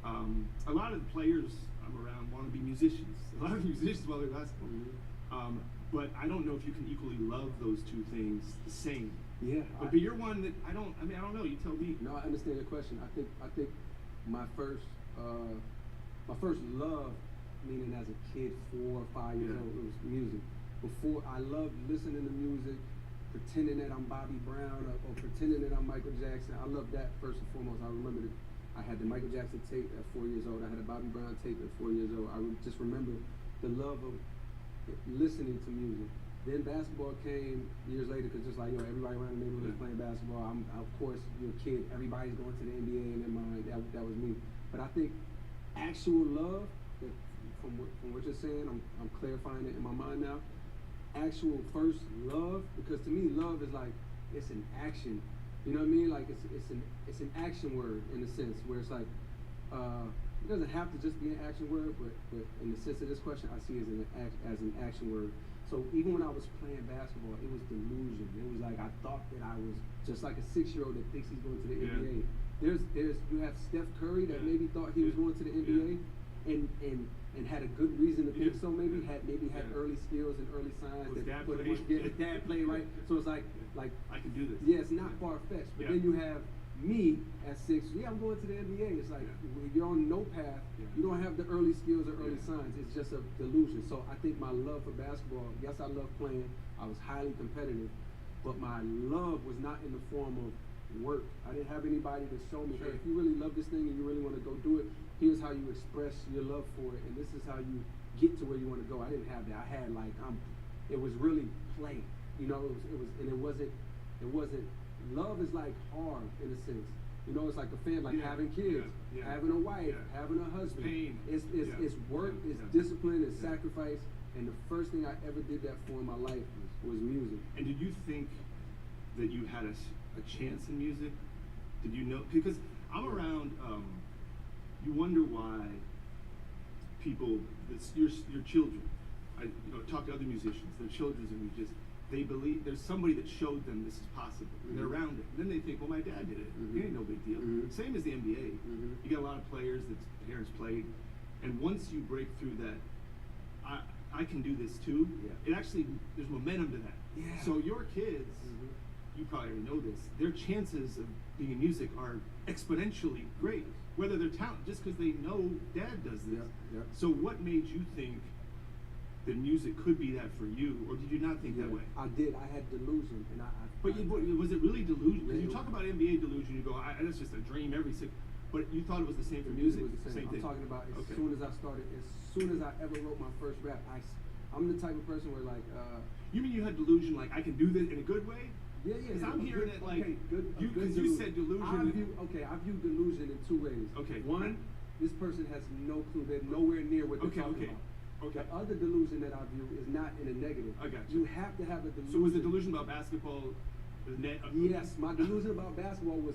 a lot of the players I'm around want to be musicians. A lot of musicians want to play basketball. But I don't know if you can equally love those two things the same. Yeah. But you're one that I don't know. You tell me. No, I understand your question. I think my first love, meaning as a kid, 4 or 5 years old, it was music. Before I loved listening to music, pretending that I'm Bobby Brown or pretending that I'm Michael Jackson. I loved that first and foremost. I remember that I had the Michael Jackson tape at 4 years old. I had a Bobby Brown tape at 4 years old. I just remember the love of listening to music. Then basketball came years later because just like, everybody around the neighborhood was playing basketball. Of course, you're a kid. Everybody's going to the NBA in their mind. That was me. But I think actual love, from what you're saying, I'm clarifying it in my mind now. Actual first love, because to me, love is like it's an action. You know what I mean? Like it's an action word in a sense where it's like it doesn't have to just be an action word, but in the sense of this question, I see it as an action word. So even when I was playing basketball, it was delusion. It was like I thought that I was just like a 6-year-old that thinks he's going to the NBA. You have Steph Curry that maybe thought he was going to the NBA and had a good reason to think so. Maybe had early skills and early signs that put him. His dad played right. So it's like I can do this. Yeah, it's not far fetched. But then you have me at 6. Yeah, I'm going to the NBA. It's like you're on no path. You don't have the early skills or early signs. It's just a delusion. So I think my love for basketball. Yes, I love playing. I was highly competitive, but my love was not in the form of work. I didn't have anybody to show me, hey, if you really love this thing and you really want to go do it, here's how you express your love for it, and this is how you get to where you want to go. I didn't have that. I had like it was really play. You know, it wasn't. Love is like hard in a sense. You know, it's like a family, like having kids, having a wife, having a husband. Pain. It's work, it's discipline, it's sacrifice. And the first thing I ever did that for in my life was music. And did you think that you had a chance in music? Did you know? Because I'm around. You wonder why people, your children. I talk to other musicians. Their children and they believe there's somebody that showed them this is possible. They're around it. And then they think, well, my dad did it. It ain't no big deal. Same as the NBA. You get a lot of players that parents played, and once you break through that, I can do this too. It actually there's momentum to that. Yeah. So your kids, you probably already know this. Their chances of being in music are exponentially great. Whether they're talented, just because they know dad does this. So what made you think that music could be that for you, or did you not think that way? I did. I had delusion, and But was it really delusion? Because you talk about NBA delusion, you go, that's just a dream every single. But you thought it was the same for music. It was the same. I'm talking about as soon as I started, as soon as I ever wrote my first rap, I'm the type of person where like. You mean you had delusion like I can do this in a good way, Yeah. Because I'm hearing it like, good because you said delusion. I view delusion in two ways. Okay. One, this person has no clue. They're nowhere near what they're talking about. Okay. The other delusion that I view is not in a negative. I got you. You have to have a delusion. So was the delusion about basketball the net? Yes, my delusion about basketball was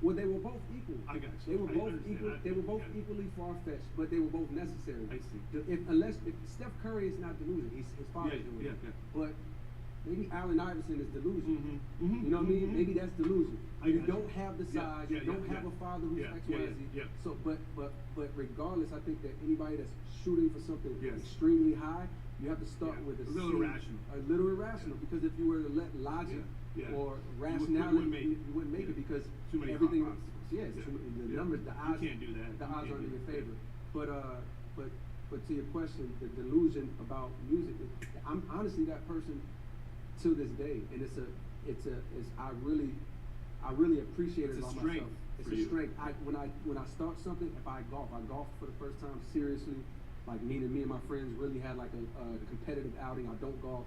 well, they were both equal. I got you. They were I both understand equal. that. They were both Yeah. equally far-fetched, but they were both necessary. I see. If Steph Curry is not delusion, his father's delusion. Yeah. But maybe Allen Iverson is delusion. Mm-hmm. You know what I mean? Maybe that's delusion. You got don't have the size. You don't have a father who's X, Y, Z. So, but regardless, I think that anybody that's shooting for something extremely high, you have to start with a little irrational. A little irrational, because if you were to let logic or rationality, you wouldn't make it, because too many everything. obstacles. The numbers, the odds. You can't do that. The odds aren't in your favor. But to your question, the delusion about music, I'm honestly that person to this day, and I really appreciate it about myself. It's a strength. When I start something, if I golf for the first time seriously, like me and my friends really had like a competitive outing. I don't golf,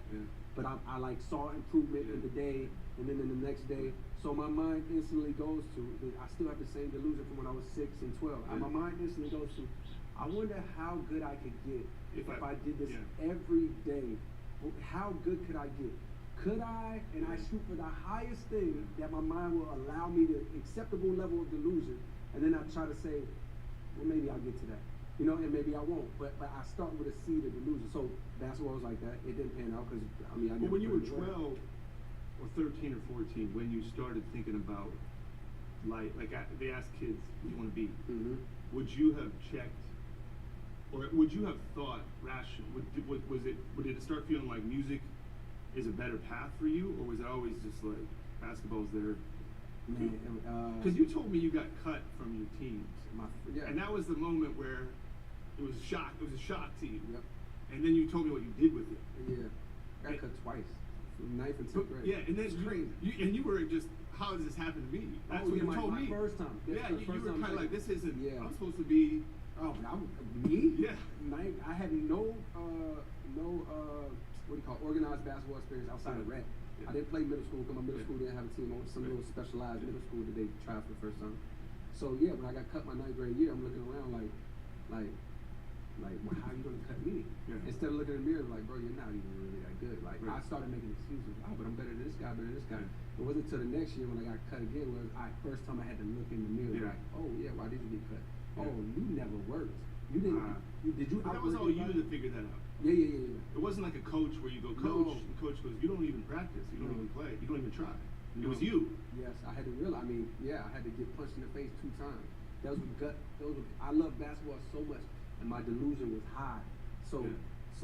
but I like saw improvement in the day, and then in the next day. So my mind instantly goes to, I still have the same delusion from when I was 6 and 12. My mind instantly goes to, I wonder how good I could get if I did this every day. How good could I get? Could I, and I shoot for the highest thing that my mind will allow me to acceptable level of delusion, and then I try to say, well, maybe I'll get to that, you know, and maybe I won't. But I start with a seed of delusion. So basketball was like that. It didn't pan out because I But when you were 12 or 13 or 14, when you started thinking about like they ask kids, what do you want to be? Would you have checked, or would you have thought rational? Did it start feeling like music is a better path for you, or was it always just like basketball's there? Because you told me you got cut from your teams, and that was the moment where it was a shock. It was a shock to you. And then you told me what you did with it. Yeah, got cut twice, from 9th and 10th grade. Yeah, and then you were just, how does this happen to me? That's what you told me. My first time. You were kind of like, this isn't. I'm supposed to be. Oh, me? Yeah. I had no what do you call it, organized basketball experience outside of rec. I didn't play middle school because my middle school didn't have a team. I went to some little specialized middle school that they tried for the first time. So yeah, when I got cut my 9th grade year, I'm looking around like, well, how are you gonna cut me? Instead of looking in the mirror like, bro, you're not even really that good. Like I started making excuses. Oh, but I'm better than this guy, better than this guy. It wasn't until the next year when I got cut again where first time I had to look in the mirror like, oh yeah, why did you get cut? Oh, you never worked. You didn't. Did you? That was all you to figure that out. Yeah. It wasn't like a coach where you go, coach, and the coach goes, you don't even practice, you don't even play, you don't even try. It was you. Yes, I had to realize. I had to get punched in the face 2 times. That was gut. I love basketball so much, and my delusion was high. So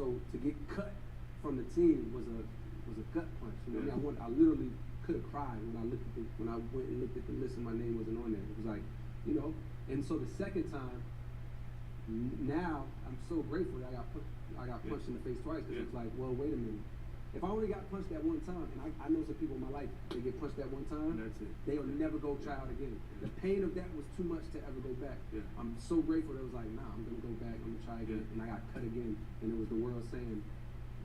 to get cut from the team was a gut punch. You know, I literally could have cried when I went and looked at the list and my name wasn't on there. It was like, you know. And so the second time, now I'm so grateful that I got punched in the face twice, because it's like, well, wait a minute. If I only got punched that one time, and I know some people in my life, they get punched that one time, that's it. They'll never go try out again. The pain of that was too much to ever go back. I'm so grateful that it was like, nah, I'm gonna go back, I'm gonna try again, and I got cut again, and it was the world saying,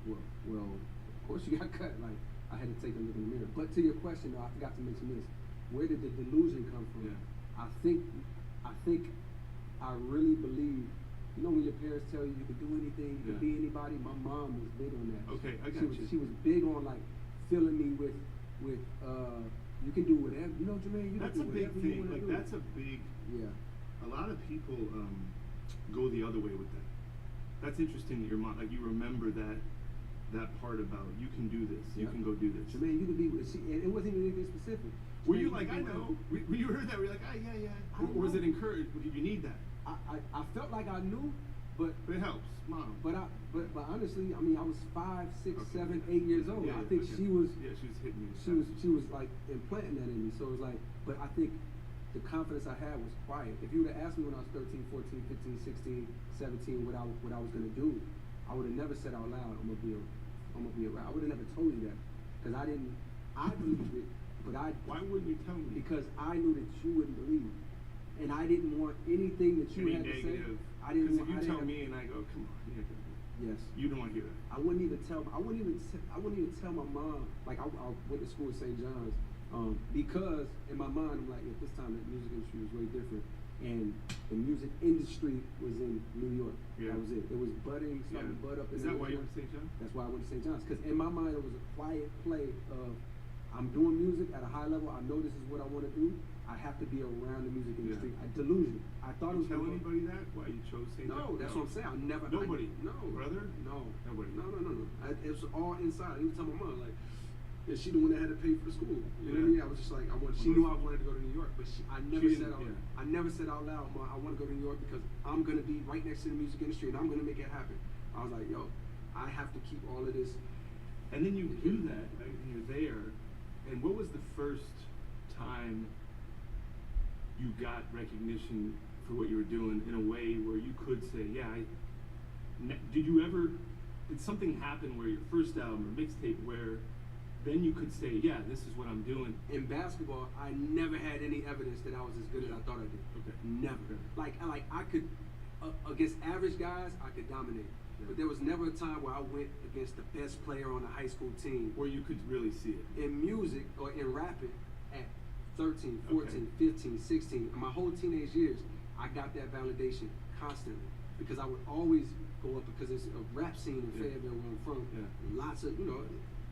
well, of course you got cut. Like, I had to take a look in the mirror. But to your question though, I forgot to mention this. Where did the delusion come from? I think I really believe, you know, when your parents tell you can do anything, you can be anybody. My mom was big on that. Okay, I got you. She was big on like filling me with you can do whatever. You know, Jermaine, you can do whatever you want to do. That's a big. Yeah. A lot of people go the other way with that. That's interesting that your mom, like, you remember that part about you can do this, you can go do this. Jermaine, you can be. It wasn't even anything specific. Were you like, I know? When you heard that, were you like, yeah. Or was it encouraged? Did you need that? I felt like I knew, but it helps, mom. But honestly, I mean, I was 5, 6, 7, 8 years old. I think she was. Yeah, she was hitting me. She was like implanting that in me. So it was like, but I think the confidence I had was quiet. If you would have asked me when I was 13, 14, 15, 16, 17 what I was gonna do, I would have never said out loud, I'm gonna be a rapper. I would have never told you that, because I believed it, but why wouldn't you tell me? Because I knew that you wouldn't believe it. And I didn't want anything that you had to say. I didn't want. Because if you tell me and I go, come on, Yes. You don't want to hear that. I wouldn't even tell my mom. Like I went to school at St. John's, because in my mind I'm like, at this time the music industry was way different, and the music industry was in New York. Yeah. That was it. It was budding, starting to bud up. Is that why you went to St. John's? That's why I went to St. John's. Because in my mind it was a quiet play of, I'm doing music at a high level. I know this is what I want to do. I have to be around the music industry. Delusion. I thought it was. Tell anybody that? Why you chose St. John's? No, that's what I'm saying. I never. Nobody. No. Brother? No. Nobody. No. It was all inside. I even tell my mom, like, yeah, she the one that had to pay for the school. You know what I mean? I was just like, she knew I wanted to go to New York, but I never said out loud, Mom, I want to go to New York because I'm gonna be right next to the music industry and I'm gonna make it happen. I was like, yo, I have to keep all of this. And then you do that, right? And you're there. And what was the first time you got recognition for what you were doing in a way where you could say, yeah, did something happen where your first album or mixtape where then you could say, yeah, this is what I'm doing? In basketball, I never had any evidence that I was as good as I thought I did. Okay. Never. Okay. Like I could, against average guys, I could dominate. Yeah. But there was never a time where I went against the best player on the high school team. Where you could really see it. In music or in rapping at 13, 14, 15, 16, and my whole teenage years, I got that validation constantly. Because I would always go up, because it's a rap scene in Fayetteville where I'm from. Yeah.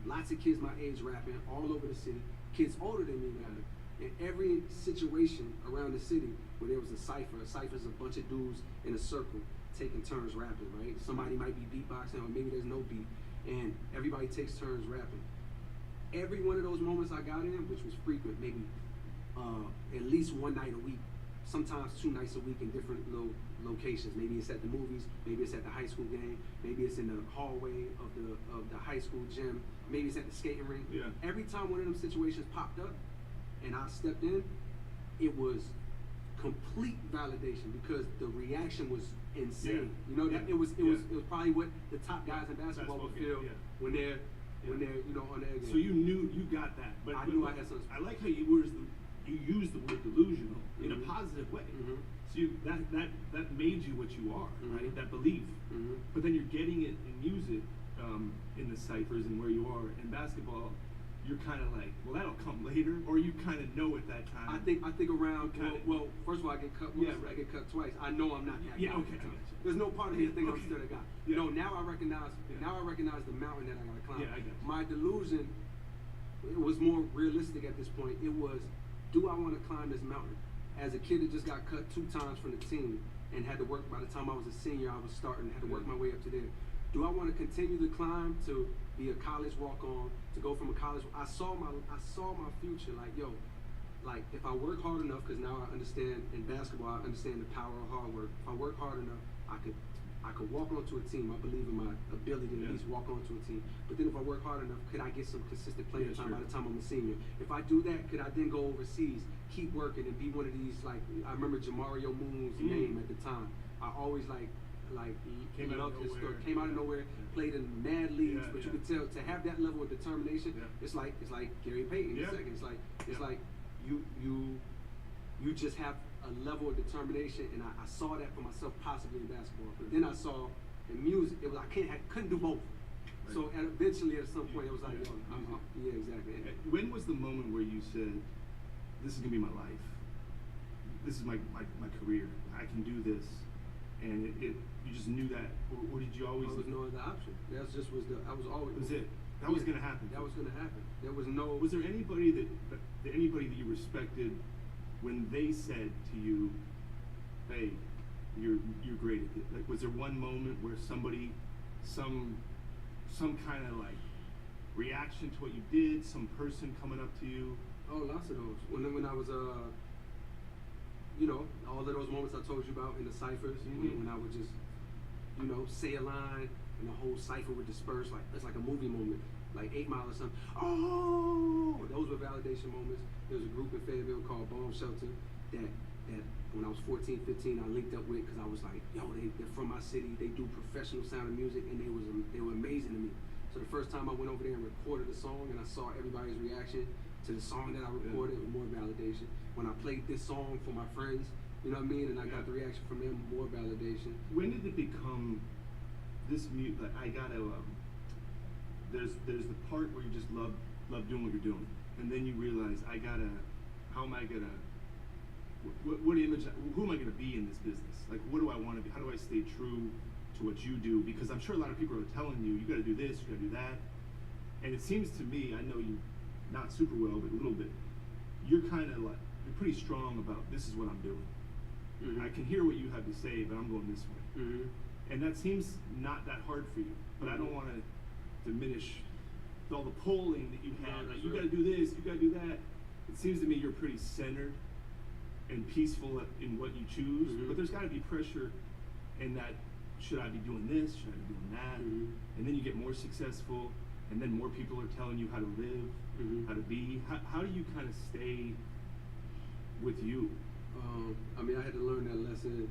Lots of kids my age rapping all over the city, kids older than me rapping. In every situation around the city where there was a cipher's a bunch of dudes in a circle taking turns rapping, right? Somebody might be beatboxing or maybe there's no beat, and everybody takes turns rapping. Every one of those moments I got in, which was frequent, maybe at least one night a week, sometimes 2 nights a week in different little locations. Maybe it's at the movies, maybe it's at the high school game, maybe it's in the hallway of the high school gym, maybe it's at the skating rink. Yeah. Every time one of them situations popped up and I stepped in, it was complete validation because the reaction was insane. Yeah. You know, that Yeah. it was probably what the top guys in basketball would feel when they're on their game. So you knew you got that, but I knew I had something. I like how you used the word delusional in a positive way. Mm-hmm. So that made you what you are, right? That belief. Mm-hmm. But then you're getting it in music, in the ciphers and where you are in basketball. You're kind of like, well, that'll come later, or you kind of know at that time. I think around. Well, first of all, I get cut once. Yeah, right. I get cut twice. I know I'm not that guy. Okay. There's no part of me that think I'm still that guy. Yeah. No, now I recognize. Now I recognize the mountain that I gotta climb. Yeah, I got you. My delusion, it was more realistic at this point. It was, do I want to climb this mountain? As a kid that just got cut 2 times from the team and had to work. By the time I was a senior, I was starting, had to work my way up to there. Do I want to continue to climb to be a college walk-on, to go from a college? I saw my future, like, yo, like if I work hard enough, because now I understand in basketball, I understand the power of hard work. If I work hard enough, I could walk onto a team. I believe in my ability to at least walk onto a team. But then if I work hard enough, could I get some consistent playing time by the time I'm a senior? If I do that, could I then go overseas, keep working, and be one of these, like, I remember Jamario Moon's name at the time. I always came out of nowhere, played in mad leagues, but you could tell to have that level of determination. It's like Gary Payton. It's like you just have a level of determination, and I saw that for myself possibly in basketball. But then I saw in music, it was I couldn't do both. Right. So eventually at some point it was like, yeah, exactly. When was the moment where you said, this is gonna be my life? This is my career. I can do this. And you just knew that, or did you always? There was no other option. That was always. Was it? That was gonna happen. That was gonna happen. There was no. Was there anybody that you respected when they said to you, "Hey, you're great at it"? Like, was there one moment where somebody, some kind of like reaction to what you did? Some person coming up to you? Oh, lots of those. When I was all of those moments I told you about in the ciphers, when I would just, say a line and the whole cipher would disperse, like it's like a movie moment, like 8 Mile or something. Oh, those were validation moments. There was a group in Fayetteville called Bomb Shelter that when I was 14, 15, I linked up with because I was like, yo, they're from my city. They do professional sound of music, and they were amazing to me. So the first time I went over there and recorded a song, and I saw everybody's reaction to the song that I recorded, with more validation. When I played this song for my friends, you know what I mean, and I got the reaction from them, more validation. When did it become like I gotta there's the part where you just love doing what you're doing, and then you realize how am I gonna what image, who am I gonna be in this business? Like, what do I want to be? How do I stay true to what you do? Because I'm sure a lot of people are telling you gotta do this, you gotta do that, and it seems to me, I know you not super well, but a little bit, you're kind of like, you're pretty strong about this is what I'm doing. Mm-hmm. I can hear what you have to say, but I'm going this way. Mm-hmm. And that seems not that hard for you, but I don't want to diminish all the polling that you have. Like, you got to do this, you got to do that. It seems to me you're pretty centered and peaceful in what you choose, Mm-hmm. but there's got to be pressure in that, should I be doing this, should I be doing that? Mm-hmm. And then you get more successful, and then more people are telling you how to live, Mm-hmm. how to be. How do you kind of stay with you? I mean, I had to learn that lesson,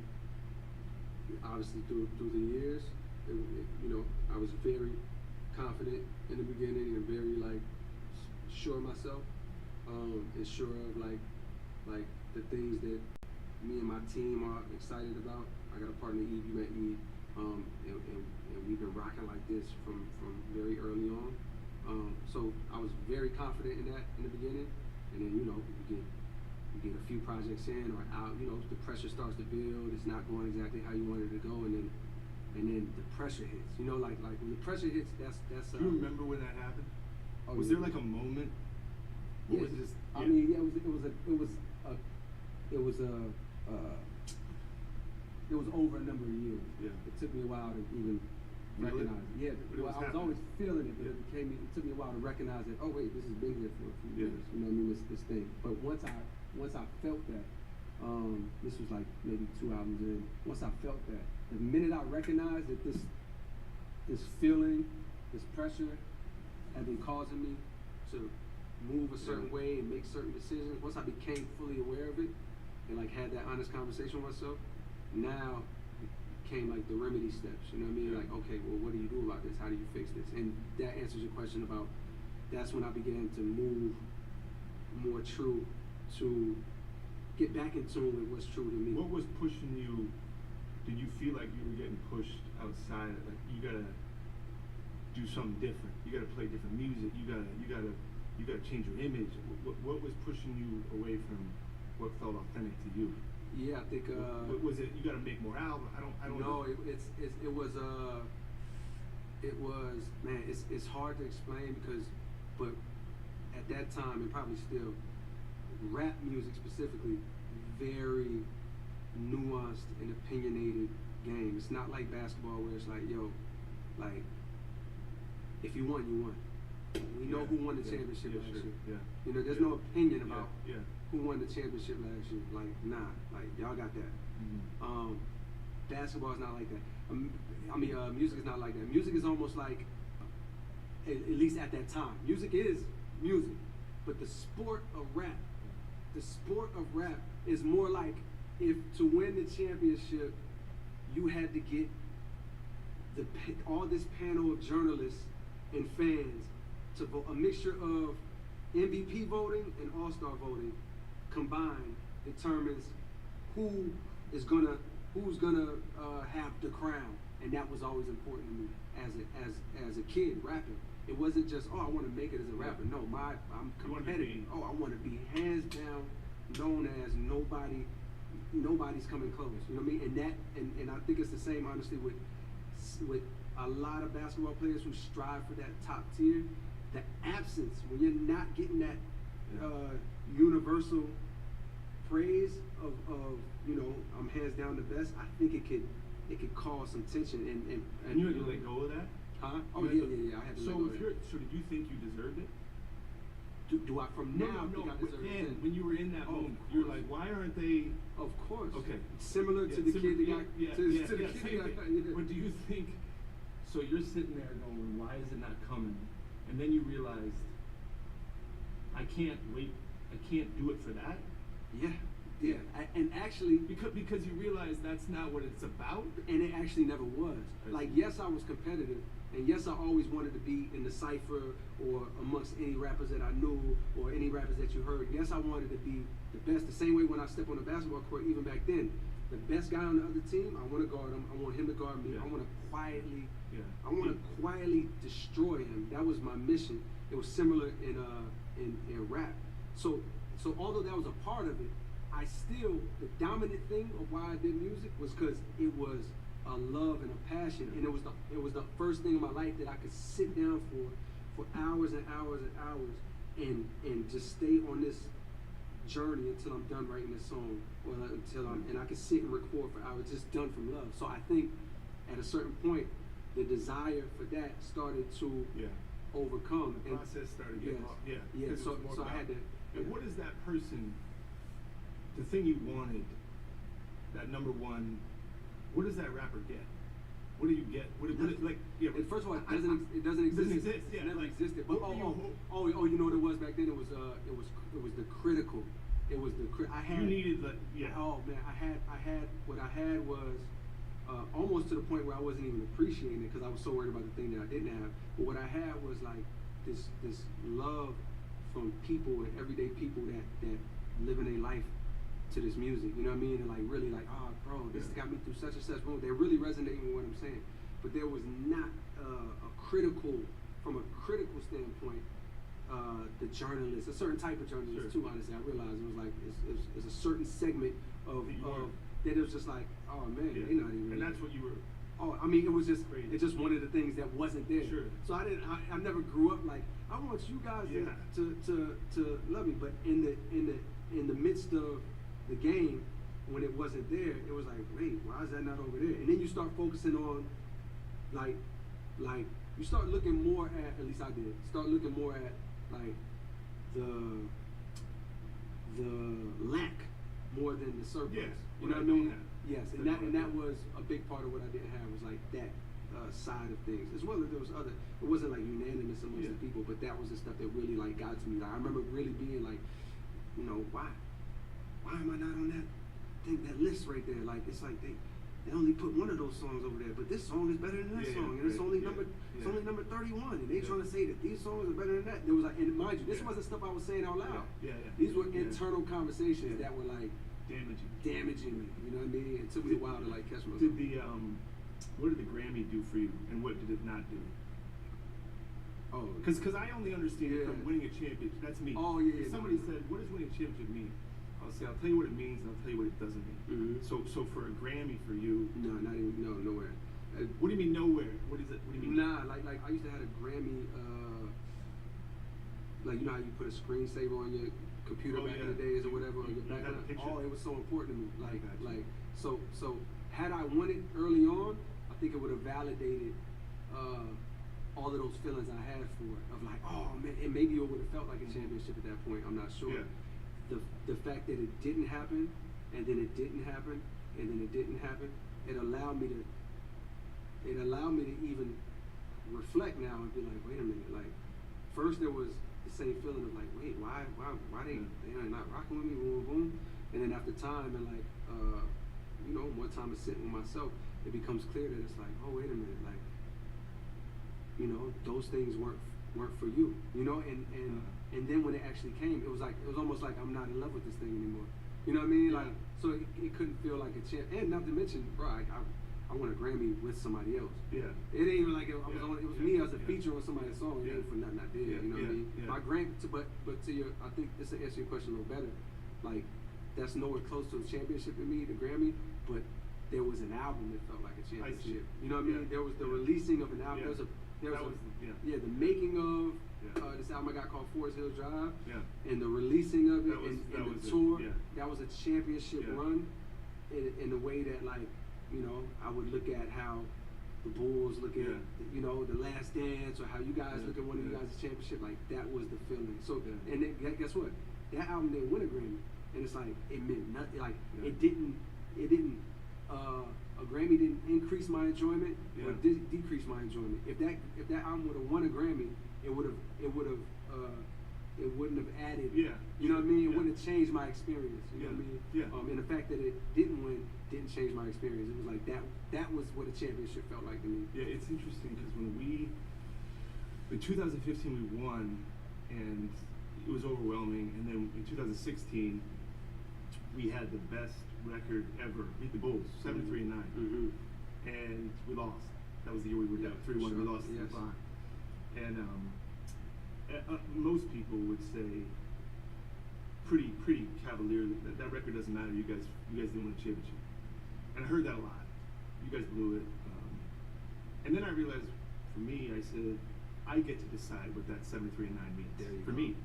obviously, through the years. You know, I was very confident in the beginning and very, like, sure of myself, and sure of, like the things that me and my team are excited about. I got a partner, Eve, you met Eve, and we've been rocking like this from very early on. So I was very confident in that in the beginning, and then, you know, you get a few projects in or out, you know, the pressure starts to build, it's not going exactly how you wanted it to go, and then the pressure hits. You know, like when the pressure hits, that's Do you remember when that happened? Oh, Was yeah. there like a moment? Yeah, Or was it just, I mean, yeah, it was over a number of years. Yeah. It took me a while to even Really? recognize it. Yeah, But it well, was I was happening. always feeling it, but Yeah. it took me a while to recognize that, oh wait, this has been here for a few Yeah. years. You know what I mean? This thing. But once I felt that, this was like maybe 2 albums in. Once I felt that, the minute I recognized that this feeling, this pressure had been causing me to move a certain way and make certain decisions, once I became fully aware of it and like had that honest conversation with myself, now came like the remedy steps, you know what I mean? Yeah. Like, okay, well, what do you do about this? How do you fix this? And that answers your question about, that's when I began to move more true to get back in tune with what's true to me. What was pushing you? Did you feel like you were getting pushed outside? Like, you gotta do something different. You gotta play different music. You gotta change your image. What was pushing you away from what felt authentic to you? Yeah, I think. What was it? You gotta make more albums. I don't know. No, it was man. It's hard to explain but at that time and probably still, rap music specifically, very nuanced and opinionated game. It's not like basketball where it's like, yo, like, if you won, you won. We know who won the championship last year. Yeah. You know, there's no opinion about Yeah. who won the championship last year. Like, nah, like y'all got that. Mm-hmm. Basketball is not like that. Music is not like that. Music is almost like, at least at that time, music is music. But the sport of rap is more like, if to win the championship, you had to get all this panel of journalists and fans to vote, a mixture of MVP voting and All-Star voting combined determines who's gonna have the crown, and that was always important to me as a kid rapping. It wasn't just, oh, I want to make it as a rapper. No, I'm competitive. Oh, I want to be hands down known as nobody's coming close. You know what I mean? And I think it's the same, honestly, with a lot of basketball players who strive for that top tier. The absence, when you're not getting that universal praise of you know, I'm hands down the best, I think it could cause some tension and you had to let go of that? Huh? Oh yeah. I had to let go of that. So did you think you deserved it? Do I from now think I deserve it? When you were in that moment, you're like, why aren't they? Of course. Okay. Similar to the kid that got But do you think? So you're sitting there going, why is it not coming? And then you realize, I can't wait. I can't do it for that. Yeah. And actually, because you realize that's not what it's about. And it actually never was. Like, yes, I was competitive, And yes, I always wanted to be in the cypher or amongst any rappers that I knew or any rappers that you heard. Yes, I wanted to be the best. The same way when I step on the basketball court, even back then, the best guy on the other team, I want to guard him. I want him to guard me. I want to quietly, quietly destroy him. That was my mission. It was similar in rap. So although that was a part of it, I still, the dominant thing of why I did music was because it was a love and a passion, and it was the first thing in my life that I could sit down for hours and hours and hours and just stay on this journey until I'm done writing this song, or and I could sit and record for hours, just done from love. So I think at a certain point, the desire for that started to overcome. The process started getting off. Yeah. Yeah. So I had to. And what is that person? The thing you wanted, that number one. What does that rapper get? What do you get? What like? Yeah. And first of all, it doesn't exist. Yeah, it never like, existed. But you know what it was back then? It was the critical. It was the I had. You needed the Oh man, I had what I had was almost to the point where I wasn't even appreciating it because I was so worried about the thing that I didn't have. But what I had was like this love from people and everyday people that live in their life to this music, you know what I mean? And like really like, oh bro, this got me through such and such. Boom, they're really resonating with what I'm saying. But there was not from a critical standpoint, the journalists, a certain type of journalist too. Honestly, I realized it was like it's a certain segment of that it was just like, oh man, they're not even. And that's what you were. Oh, I mean, it was just it's just one of the things that wasn't there. Sure. So I never grew up like I want you guys to love me. But in the midst of the game, when it wasn't there, it was like, wait, why is that not over there? And then you start focusing on like you start looking more at least I did, start looking more at like the lack more than the surplus. Yes, you know what I mean? Yes, and that was a big part of what I didn't have was like that side of things, as well as there was other. It wasn't like unanimous amongst the people, but that was the stuff that really like got to me. Like I remember really being like, you know, why am I not on that list right there? Like it's like they only put one of those songs over there, but this song is better than that song, and it's only number 31, and they trying to say that these songs are better than that. There was like, and mind you, this wasn't stuff I was saying out loud. These were internal conversations that were like damaging me. You know what I mean? It took me a while to like catch myself. What did the Grammy do for you, and what did it not do? Oh, because I only understand it from winning a championship. That's me. Oh yeah. Somebody said, "What does winning a championship mean?" I'll say, "I'll tell you what it means, and I'll tell you what it doesn't mean." So for a Grammy for you, nowhere. What do you mean nowhere? What is it? What do you mean? Nah, like I used to have a Grammy. Like you know how you put a screensaver on your computer back in the days or whatever, or your background. Oh, it was so important to me. Like so had I won it early on, I think it would have validated all of those feelings I had for it. Of like, oh man, and maybe it would have felt like a championship at that point. I'm not sure. The fact that it didn't happen, and then it didn't happen, and then it didn't happen, it allowed me to even reflect now and be like, wait a minute, like first there was the same feeling of like, wait, why they not rocking with me, boom, boom, and then after time and like you know, more time of sitting with myself, it becomes clear that it's like, oh wait a minute, like, you know, those things weren't for you, you know, and then when it actually came, it was almost like I'm not in love with this thing anymore. You know what I mean? Like, so it couldn't feel like a champ. And not to mention, bro, I won a Grammy with somebody else. Yeah. It ain't even like it was me as a feature on somebody's song. It ain't for nothing I did. You know what I mean? My Grammy, but to your, I think this will answer your question a little better. Like, that's nowhere close to a championship to me, the Grammy, but there was an album that felt like a championship. You know what I mean? There was the releasing of an album. There was the making of this album I got called Forest Hill Drive, and the releasing of it, and the tour. That was a championship run in the way that, like, you know, I would look at how the Bulls look at, you know, the Last Dance, or how you guys look at one of you guys' championship. Like, that was the feeling. So, and then, guess what? That album didn't win a Grammy, and it's like it meant nothing. Like it didn't. A Grammy didn't increase my enjoyment or decrease my enjoyment. If that album would have won a Grammy, it would have it wouldn't have added. Yeah. You know what I mean? It Yeah. wouldn't have changed my experience. You know what I mean? Yeah. And the fact that it didn't win didn't change my experience. It was like that was what a championship felt like to me. Yeah, it's interesting because in 2015 we won, and it was overwhelming. And then in 2016, we had the best record ever. Beat the Bulls, 73-9, and we lost. That was the year we were down 3-1. We lost in the bond. And most people would say, pretty cavalier, that record doesn't matter. You guys didn't win a championship. And I heard that a lot. You guys blew it. And then I realized, for me, I said, I get to decide what that 73-9 means. For me,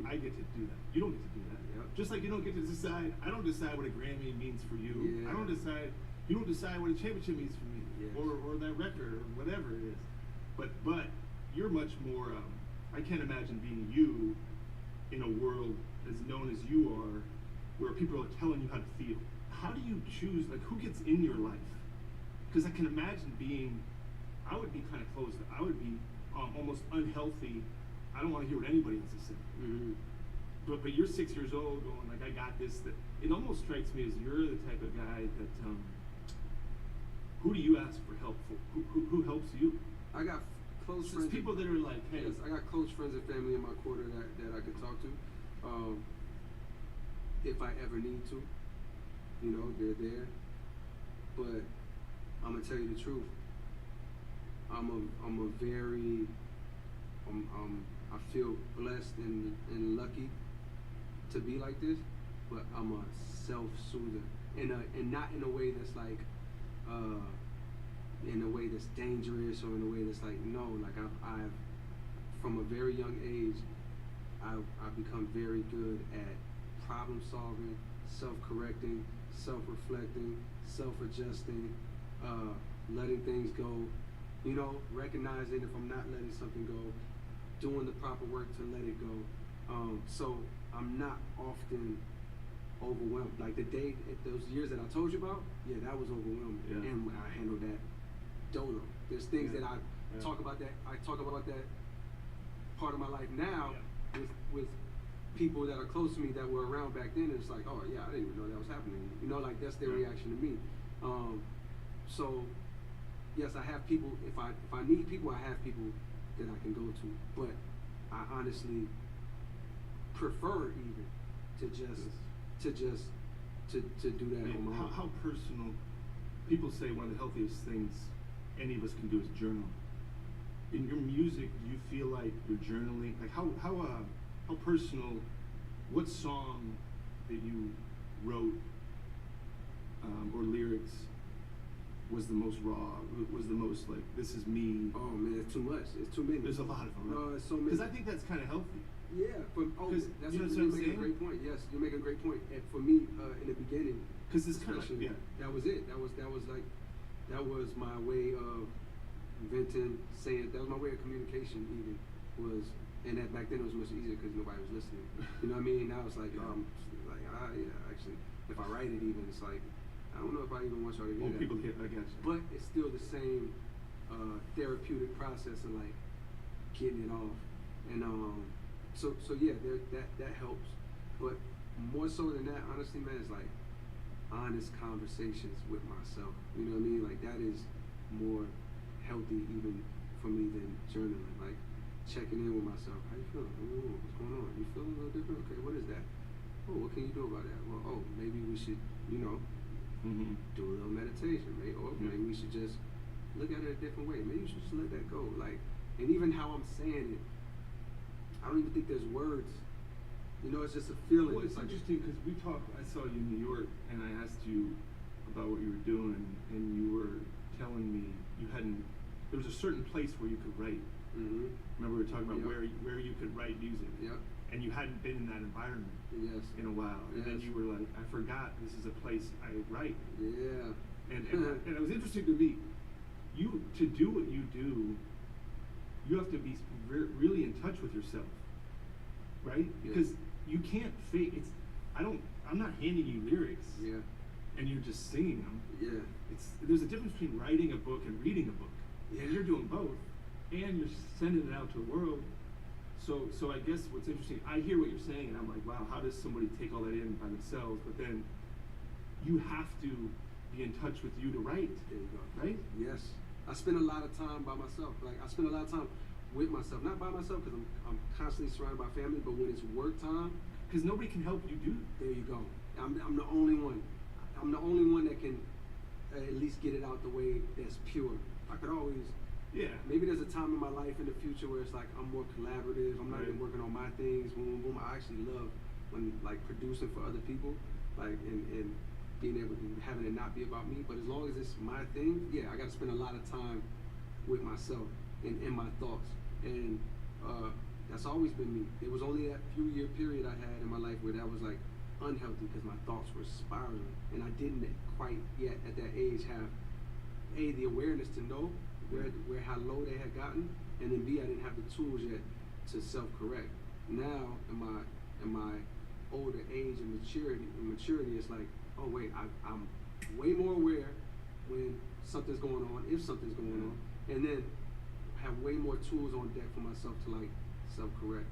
I get to do that. You don't get to do that. Just like you don't get to decide. I don't decide what a Grammy means for you. I don't decide. You don't decide what a championship means for me, or that record, or whatever it is. But you're much more. I can't imagine being you in a world as known as you are, where people are telling you how to feel. How do you choose? Like, who gets in your life? Because I can imagine I would be kind of closed. I would be almost unhealthy. I don't want to hear what anybody has to say. But you're 6 years old, going like, I got this. That it almost strikes me as you're the type of guy that. Who do you ask for help for? Who helps you? I got close friends. People that are like, hey. Yes, I got close friends and family in my quarter that I could talk to. If I ever need to, they're there. But I'm gonna tell you the truth. I feel blessed and lucky to be like this, but I'm a self-soother, and not in a way that's like, in a way that's dangerous, or in a way that's like, no, like I've from a very young age, I've become very good at problem solving, self-correcting, self-reflecting, self-adjusting, letting things go, recognizing if I'm not letting something go, doing the proper work to let it go. So I'm not often overwhelmed. Like those years that I told you about, that was overwhelming. Yeah. And I handled that dolo. There's things that I talk about that part of my life now with people that are close to me that were around back then. And it's like, oh yeah, I didn't even know that was happening. Like that's their reaction to me. So yes, I have people. If I need people, I have people that I can go to. But I honestly prefer even to do that on my own. How personal? People say one of the healthiest things any of us can do is journal. In your music, do you feel like you're journaling? Like how personal? What song that you wrote or lyrics was the most raw? Was the most like, this is me? Oh man, it's too much. It's too many. There's a lot of them. No, it's so many. Because I think that's kind of healthy. Yeah, that's you know you're making a great point. Yes, you're making a great point. And for me, in the beginning, because it's kind of that was it. That was my way of venting, saying. That was my way of communication. Even was, and that back then it was much easier because nobody was listening. You know what I mean? Now it's like, actually, if I write it, even it's like, I don't know if I even want y'all to hear that. People hear, I guess. But it's still the same therapeutic process of like getting it off, and so yeah, that helps. But more so than that, honestly, man, it's like honest conversations with myself. You know what I mean? Like that is more healthy even for me than journaling. Like checking in with myself. How you feeling? Oh, what's going on? You feeling a little different? Okay, what is that? Oh, what can you do about that? Well, maybe we should, do a little meditation, maybe, or maybe we should just look at it a different way. Maybe you should just let that go. Like, and even how I'm saying it, I don't even think there's words. It's just a feeling. Well, it's interesting because we talked. I saw you in New York, and I asked you about what you were doing, and you were telling me you hadn't. There was a certain place where you could write. Remember we were talking about where you could write music. Yeah. And you hadn't been in that environment in a while. And then you were like, I forgot this is a place I write. Yeah. And it was interesting to me. To do what you do, you have to be really in touch with yourself, right? Because you can't fake. I'm not handing you lyrics. Yeah. And you're just singing them. Yeah. There's a difference between writing a book and reading a book. Yeah. And you're doing both, and you're sending it out to the world. So I guess what's interesting, I hear what you're saying, and I'm like, wow, how does somebody take all that in by themselves? But then you have to be in touch with you to write. There you go. Right? Yes. I spend a lot of time by myself. Like, I spend a lot of time with myself, not by myself because I'm constantly surrounded by family, but when it's work time, because nobody can help you do. There you go. I'm the only one. I'm the only one that can at least get it out the way that's pure. I could always. Yeah. Maybe there's a time in my life in the future where it's like I'm more collaborative. I'm not even working on my things. Boom, boom, boom. I actually love when like producing for other people, like and being able to having it not be about me. But as long as it's my thing, yeah, I got to spend a lot of time with myself and in my thoughts. And that's always been me. There was only that few year period I had in my life where that was like unhealthy because my thoughts were spiraling, and I didn't quite yet at that age have the awareness to know where how low they had gotten, and then B, I didn't have the tools yet to self-correct. Now in my older age and maturity, it's like, oh wait, I'm way more aware when something's going on, if something's going on, and then have way more tools on deck for myself to like self-correct.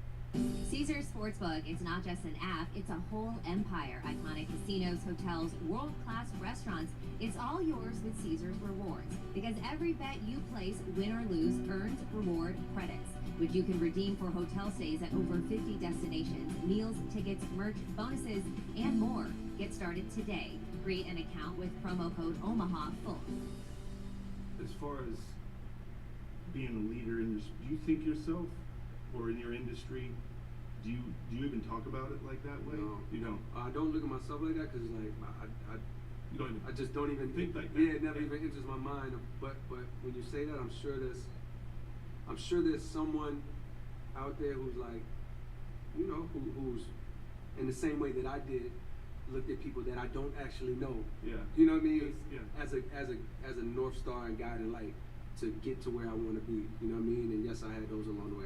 Caesars Sportsbook is not just an app, it's a whole empire. Iconic casinos, hotels, world-class restaurants. It's all yours with Caesars Rewards. Because every bet you place, win or lose, earns reward credits, which you can redeem for hotel stays at over 50 destinations, meals, tickets, merch, bonuses, and more. Get started today. Create an account with promo code OMAHA-FULL. As far as being a leader in this, do you think yourself, or in your industry, do you even talk about it like that way? No. You don't. I don't look at myself like that because like you don't even. I just don't even think like that. Yeah, it never even enters my mind. But when you say that, I'm sure there's someone out there who's like, you know, who's in the same way that I did, looked at people that I don't actually know. Yeah. You know what I mean? Yeah. As a North Star and guiding light to get to where I want to be. You know what I mean? And yes, I had those along the way.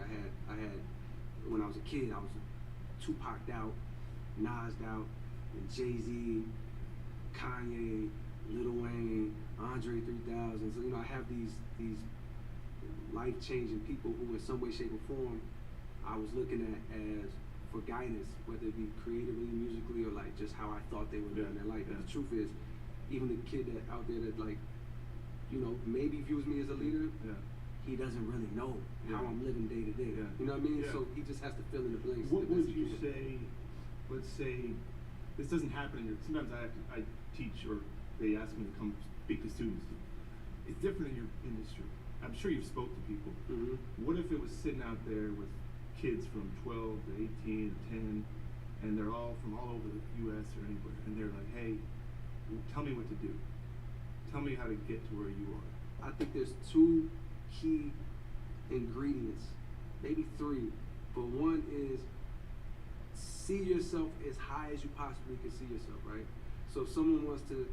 I had when I was a kid, I was Tupac'd out, Nas'd out, and Jay-Z, Kanye, Lil Wayne, Andre 3000. So, you know, I have these life-changing people who in some way, shape, or form I was looking at as for guidance, whether it be creatively, musically, or like just how I thought they were living their life. And the truth is, even the kid that out there that like, you know, maybe views me as a leader, he doesn't really know how I'm living day to day. You know what I mean? So he just has to fill in the blanks. What would you say, let's say, this doesn't happen in your, sometimes I teach or they ask me to come speak to students. It's different in your industry. I'm sure you've spoke to people. Mm-hmm. What if it was sitting out there with kids from 12 to 18 to 10, and they're all from all over the U.S. or anywhere, and they're like, hey, tell me what to do. Tell me how to get to where you are. I think there's two key ingredients, maybe three, but one is see yourself as high as you possibly can see yourself, right? So if someone wants to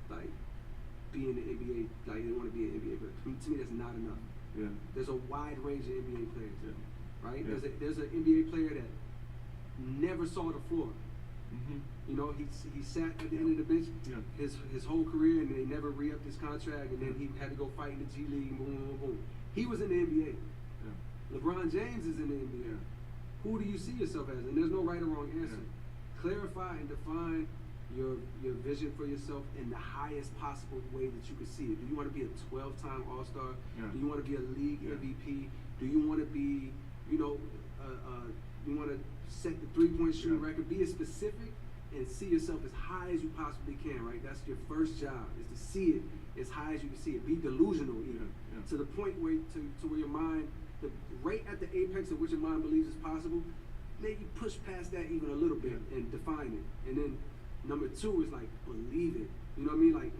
like be in the NBA, like they want to be an NBA player, to me that's not enough. Yeah. There's a wide range of NBA players, right? Yeah. There's an NBA player that never saw the floor. Mm-hmm. You know, he sat at the end of the bench his whole career, and they never re-upped his contract, and then he had to go fight in the G League, boom, boom, boom. He was in the NBA. LeBron James is in the NBA. Who do you see yourself as? And there's no right or wrong answer. Clarify and define your vision for yourself in the highest possible way that you can see it. Do you want to be a 12-time All-Star? Do you want to be a league MVP? Do you want to be, you know, you want to set the three-point shooting record? Be as specific and see yourself as high as you possibly can, right? That's your first job, is to see it as high as you can see it. Be delusional even, to the point where to where your mind, right at the apex of what your mind believes is possible, maybe push past that even a little bit and define it. And then number two is like believe it. You know what I mean? Like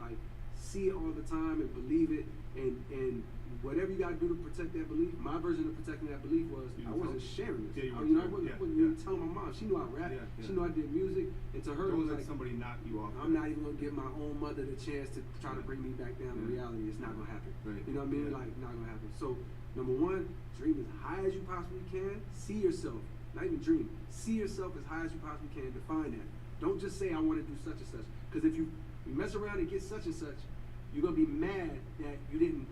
see it all the time and believe it, and whatever you gotta do to protect that belief. My version of protecting that belief was I wasn't sharing it. I wasn't telling my mom. She knew I rap. She knew I did music, and to her it Don't was let like somebody knock you off. I'm not even gonna give my own mother the chance to try to bring me back down to reality. It's not gonna happen. You know what I mean? Like not gonna happen. So number one, dream as high as you possibly can. See yourself. Not even dream. See yourself as high as you possibly can. Define that. Don't just say I want to do such and such. Because if you mess around and get such and such, you're gonna be mad that you didn't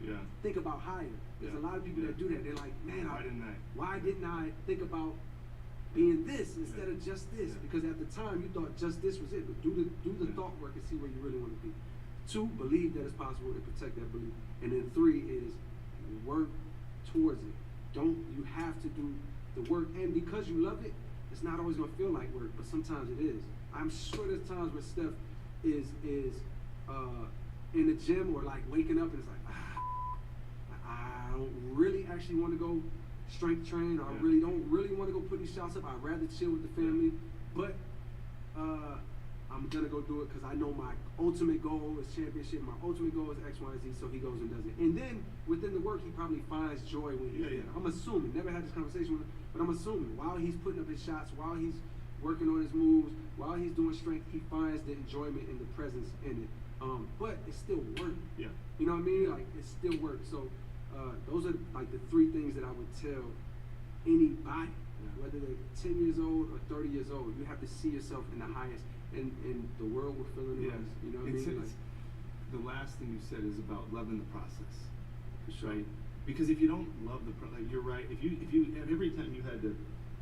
Yeah. think about higher. There's a lot of people that do that. They're like, man, why didn't I think about being this instead of just this? Because at the time you thought just this was it. But do the thought work and see where you really want to be. 2, believe that it's possible and protect that belief. And then 3 is work towards it. You have to do the work, and because you love it, it's not always gonna feel like work, but sometimes it is. I'm sure there's times where Steph is in the gym or like waking up and it's like, I don't really actually want to go strength train, or I really don't want to go put these shots up. I'd rather chill with the family, but I'm gonna go do it because I know my ultimate goal is championship. My ultimate goal is X, Y, and Z. So he goes and does it. And then within the work, he probably finds joy when he's there. I'm assuming. Never had this conversation with him, but I'm assuming while he's putting up his shots, while he's working on his moves, while he's doing strength, he finds the enjoyment and the presence in it. But it's still work. Yeah. You know what I mean? Like it's still work. So those are like the 3 things that I would tell anybody, whether they're 10 years old or 30 years old. You have to see yourself in the highest. And the world will fill in the rest. You know what I mean? The last thing you said is about loving the process, right? Because if you don't love the process, like you're right. If you every time you had to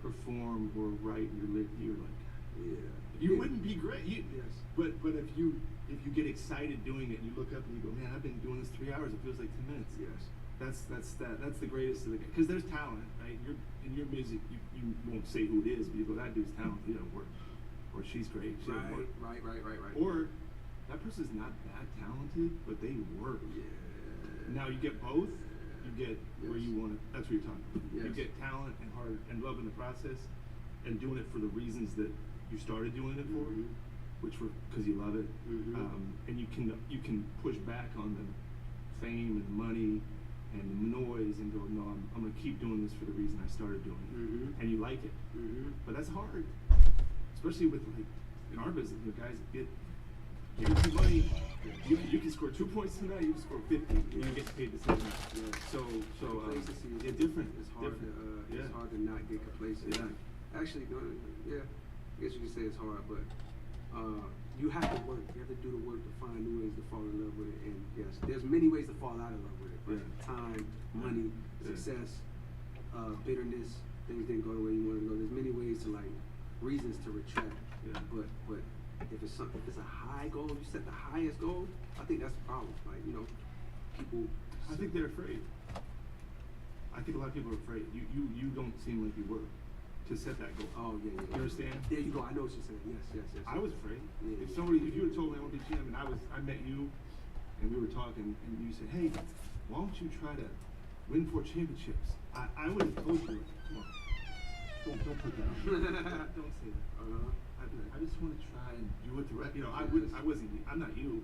perform or write your lit, you're like, you wouldn't be great. But if you get excited doing it, and you look up and you go, man, I've been doing this 3 hours. It feels like 10 minutes. That's the greatest of the, because there's talent, right? In your music, you won't say who it is, but you go, that dude's talented. He doesn't work. Or she's great. She doesn't work. Right. Or that person's not that talented, but they work. Now you get both. You get where you want it. That's what you're talking about. You get talent and heart and love in the process, and doing it for the reasons that you started doing it for, which were because you love it. And you can push back on the fame and money and the noise and go, no, I'm going to keep doing this for the reason I started doing it. And you like it. But that's hard. Especially with, like, in our business, the guys get guaranteed money. You can score 2 points tonight, you can score 50, and you get paid the same amount. So Complacency is different. It's hard it's hard to not get complacent. Actually, I guess you could say it's hard, but you have to work. You have to do the work to find new ways to fall in love with it. And yes, there's many ways to fall out of love with it. But time, money, success, bitterness, things didn't go the way you wanted to go. There's many ways to reasons to retract. But if it's a high goal, you set the highest goal, I think that's a problem. Like, people. I think they're afraid. I think a lot of people are afraid. You don't seem like you were to set that goal. Oh yeah. You understand? There you go. I know what you're saying. Yes. I was afraid. If you had told me I want to be GM, and I met you, and we were talking, and you said, hey, why don't you try to win 4 championships? I would have told you, come on. Don't put that on. Don't say that. I'd be like, I just want to try and do it the right. I'm not you.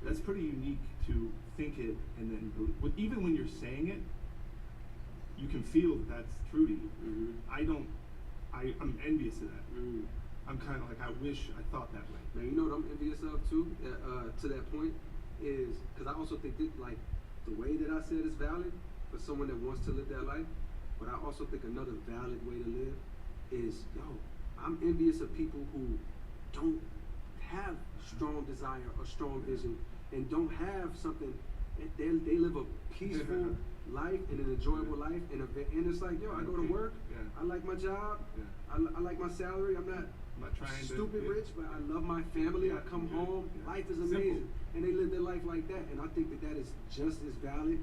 That's pretty unique to think it and then believe. Even when you're saying it, you can feel that that's true to you. I'm envious of that. I'm kind of like, I wish I thought that way. Now, you know what I'm envious of too, to that point, is because I also think that, like, the way that I said is valid for someone that wants to live that life. But I also think another valid way to live is, I'm envious of people who don't have strong desire or strong vision and don't have something. They live a peaceful life and an enjoyable life, and it's like, I go to work, I like my job, I like my salary. I'm not trying stupid rich, but I love my family. I come home, life is amazing, and they live their life like that. And I think that is just as valid.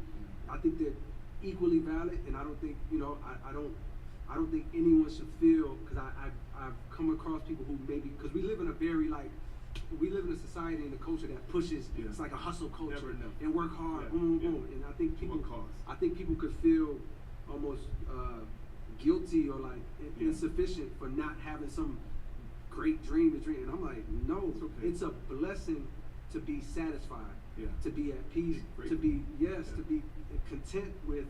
I think they're equally valid, and I don't think I don't think anyone should feel, because I've come across people who maybe, because we live in a a society and a culture that pushes. It's like a hustle culture and work hard, and I think people could feel almost guilty or like insufficient for not having some great dream to dream. And I'm like, no, it's a blessing to be satisfied, to be at peace, to be content with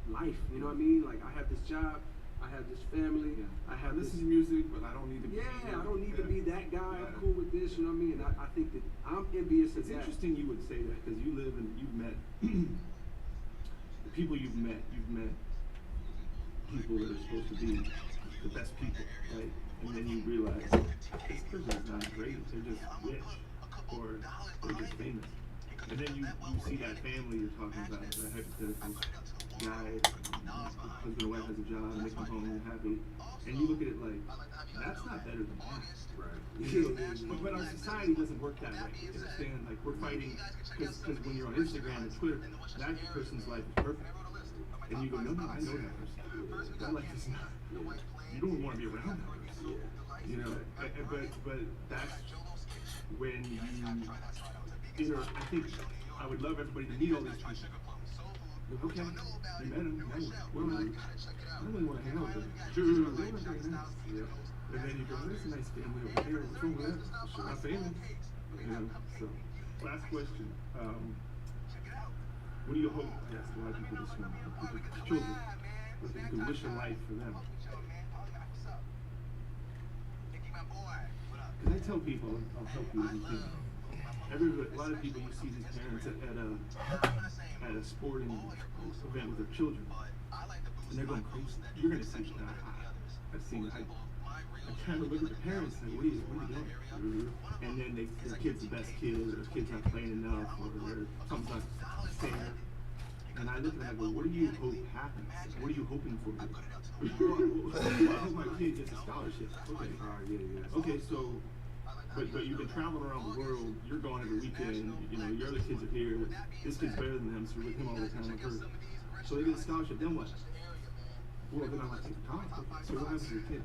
life. You know what I mean? Like, I have this job, I have this family, I have this is music, but I don't need to be. I don't need to be that guy. I'm cool with this. You know what I mean? And I think that I'm envious of that. It's interesting you would say that, because you live and you've met the people you've met people that are supposed to be the best people, right? And then you realize this person's not great. They're just rich, or they're just famous. And then you see that family you're talking about, that hypothetical guy, husband and wife has a job, and they come home and they're happy. And you look at it like, that's not better than that. Right. But our society doesn't work that way. You understand? Like, we're fighting, because when you're on Instagram and Twitter, that person's life is perfect. And you go, no, I know that person. That life is not. You don't want to be around that person. You know, but that's when you I think I would love everybody to meet all these people. Okay, you met him, nice. Well, I don't really want to hang out with them. Sure, they were very nice. Yeah. And then you go, there's a nice family over here. What's wrong with that? Our family. You know, so, last question. What do you hope, I asked a lot of people this morning, with children, what you could wish in life for them? Because I tell people, I'll help you if you think. A lot of people, you see these parents at a sporting event with their children, and they're going crazy. You're going to see, I've seen it. I kind of look at the parents and say, what are you doing? And then their kid's the best kid, or their kid's not playing enough, or something's not fair. And I look at them and I go, what do you hope happens? What are you hoping for? Well, I hope my kid gets a scholarship. Okay. Okay, so, but you've been traveling around the world, you're going every weekend, you know, your other kids are here, this kid's better than them, so you're with him all the time, like her. So they get a scholarship, then what? Well, then I'm like, take the college. So what happens to your kid?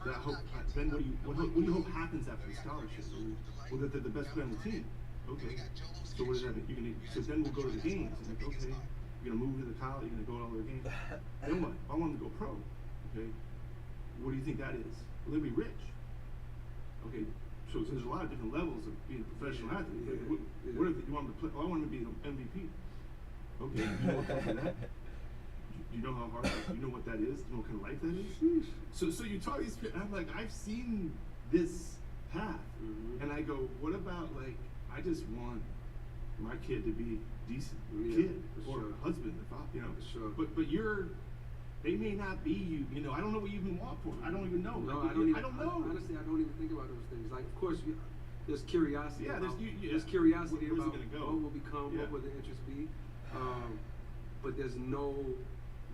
That hope, then what do you hope happens after the scholarship? Well, that they're the best player on the team. Okay. So what does that mean? So then we'll go to the games. And like, okay, you're gonna move to the college, you're gonna go to all their games. Then what? I want them to go pro. Okay. What do you think that is? Well, they'll be rich. Okay. So there's a lot of different levels of being a professional athlete. What if you want them to play? Oh, I want them to be the MVP. Okay. You know what comes with that? You know how hard, you know what that is? You know what kind of life that is? So you talk these people, I'm like, I've seen this path. And I go, what about, like, I just want my kid to be a decent kid or a husband, if I, you know. But they may not be you know, I don't know what you even want for them. I don't even know. No, like, I don't know. Honestly, I don't even think about those things. Like, of course, there's curiosity. Yeah, there's curiosity about go? What will become, what will the interest be. But there's no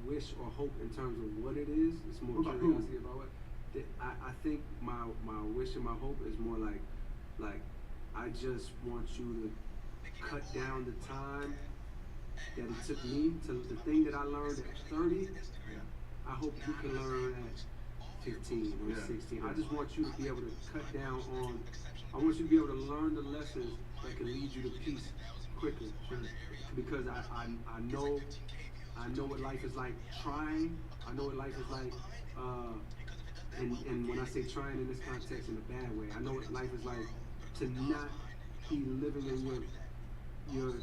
wish or hope in terms of what it is. It's more curiosity about what. I think my wish and my hope is more like I just want you to cut down the time that it took me to the thing that I learned at 30. I hope you can learn at 15 or 16. I just want you to be able to cut down on. I want you to be able to learn the lessons that can lead you to peace quicker. Because I know what life is like trying. I know what life is like, and when I say trying in this context in a bad way, I know what life is like to not be living in your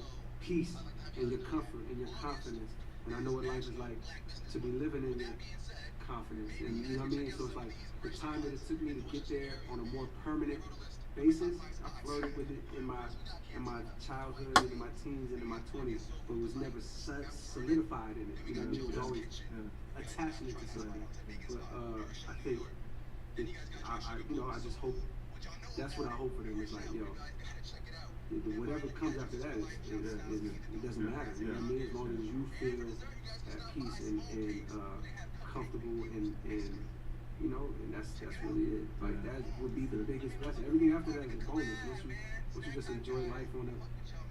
peace and your comfort and your confidence. And I know what life is like to be living in your confidence. And you know what I mean? So it's like the time that it took me to get there on a more permanent basis, I flirted with it in my childhood and in my teens and in my 20s, but it was never solidified in it. You know what I mean? It was always attaching it to something. But I think I just hope that's what I hope for them. It's like, yo, whatever comes after that, it doesn't matter. You know what I mean? As long as you feel at peace and comfortable and you know, and that's really it. Like that would be the biggest blessing. Everything after that is a bonus. Once you just enjoy life on a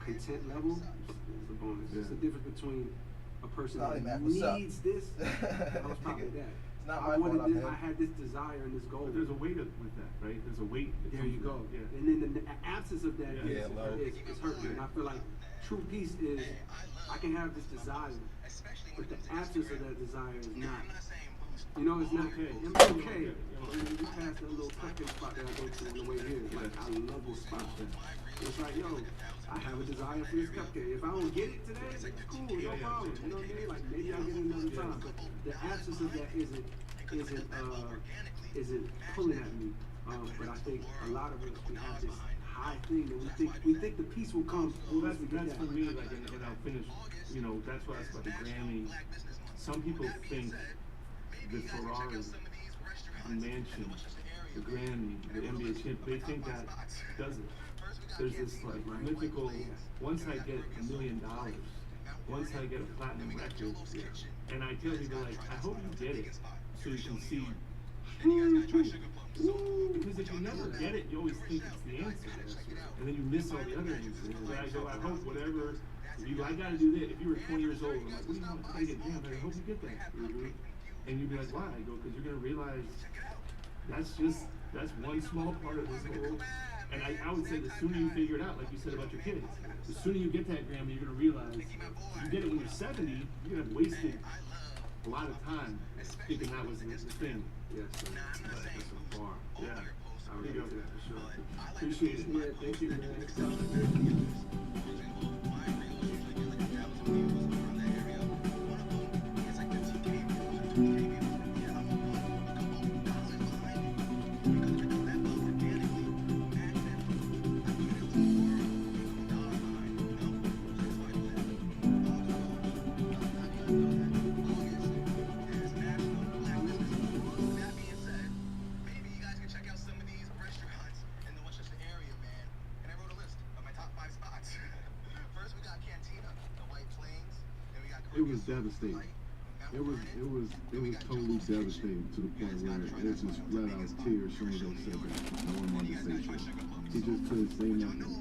content level, it's a bonus. It's the difference between a person that needs this. I was probably that. I wanted this. I had this desire and this goal. But there's a weight with that, right? There's a weight. There you go. Yeah. And then the absence of that is hurting. And I feel like true peace is I can have this desire, but the absence of that desire is not. You know, it's not okay. It's okay. You pass that little cupcake spot that I go to on the way here. Like, I love this spot. It's like, yo, I have a desire for this cupcake. If I don't get it today, it's cool, no problem. You know what I mean? Like, maybe I'll get it another time. But the absence of that isn't pulling at me. But I think a lot of us, we have this high thing that we think the peace will come. Well, that's for me. Like, and I'll finish. You know, that's what I was about the Grammy. Some people think the Ferrari, the mansion, the Grammy, the NBA chip, they think that does it. there's this like mythical, once I get $1 million, once I get a platinum record, and I tell people like, I hope you get it so you can see. Because if you never get it, you always think it's the answer, and then you miss all the other answers. And I go, I hope whatever I gotta do this. If you were 20 years old, I'm like, what do you want to get? Yeah, I hope you get that. And you'd be like, why? I go, because you're gonna realize that's one small part of this whole. And I would say the sooner you figure it out, like you said about your kids, the sooner you get that, Grandma, you're gonna realize. If you get it when you're 70, you're gonna have wasted a lot of time thinking that was the thing. Yes, that's so far. Yeah. There you go. For sure. Appreciate it. Yeah, thank you, man. It was devastating. It was totally devastating to the point where it just let out tears as soon as they said that. No one wanted to say shit. He just couldn't say nothing.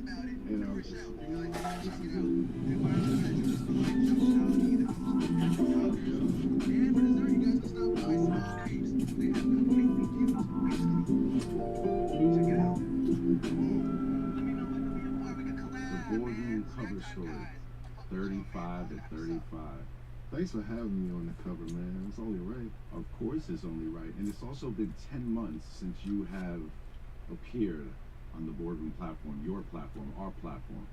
And I was just, this is The Boardroom Cover Story, 35 to 35. Thanks for having me on the cover, man. It's only right. Of course it's only right. And it's also been 10 months since you have appeared on the Boardroom platform, your platform, our platform.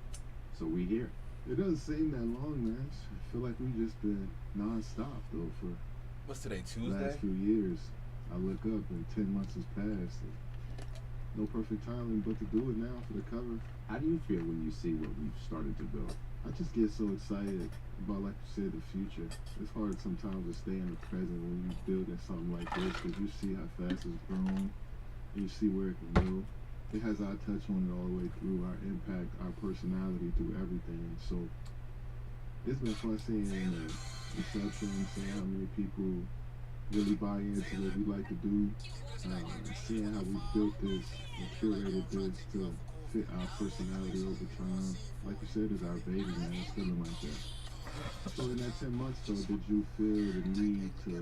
So we here. It doesn't seem that long, man. I feel like we just been non-stop, though, for what's today, the Tuesday? last few years. I look up and 10 months has passed. No perfect timing, but to do it now for the cover. How do you feel when you see what we've started to build? I just get so excited about, like you said, the future. It's hard sometimes to stay in the present when you're building something like this, because you see how fast it's grown, and you see where it can go. It has our touch on it all the way through, our impact, our personality through everything. So it's been fun seeing the reception, seeing how many people really buy into what we like to do, seeing how we built this and curated this to fit our personality over time. Like you said, it's our baby, man. It's feeling like that. So in that 10 months, though, did you feel the need to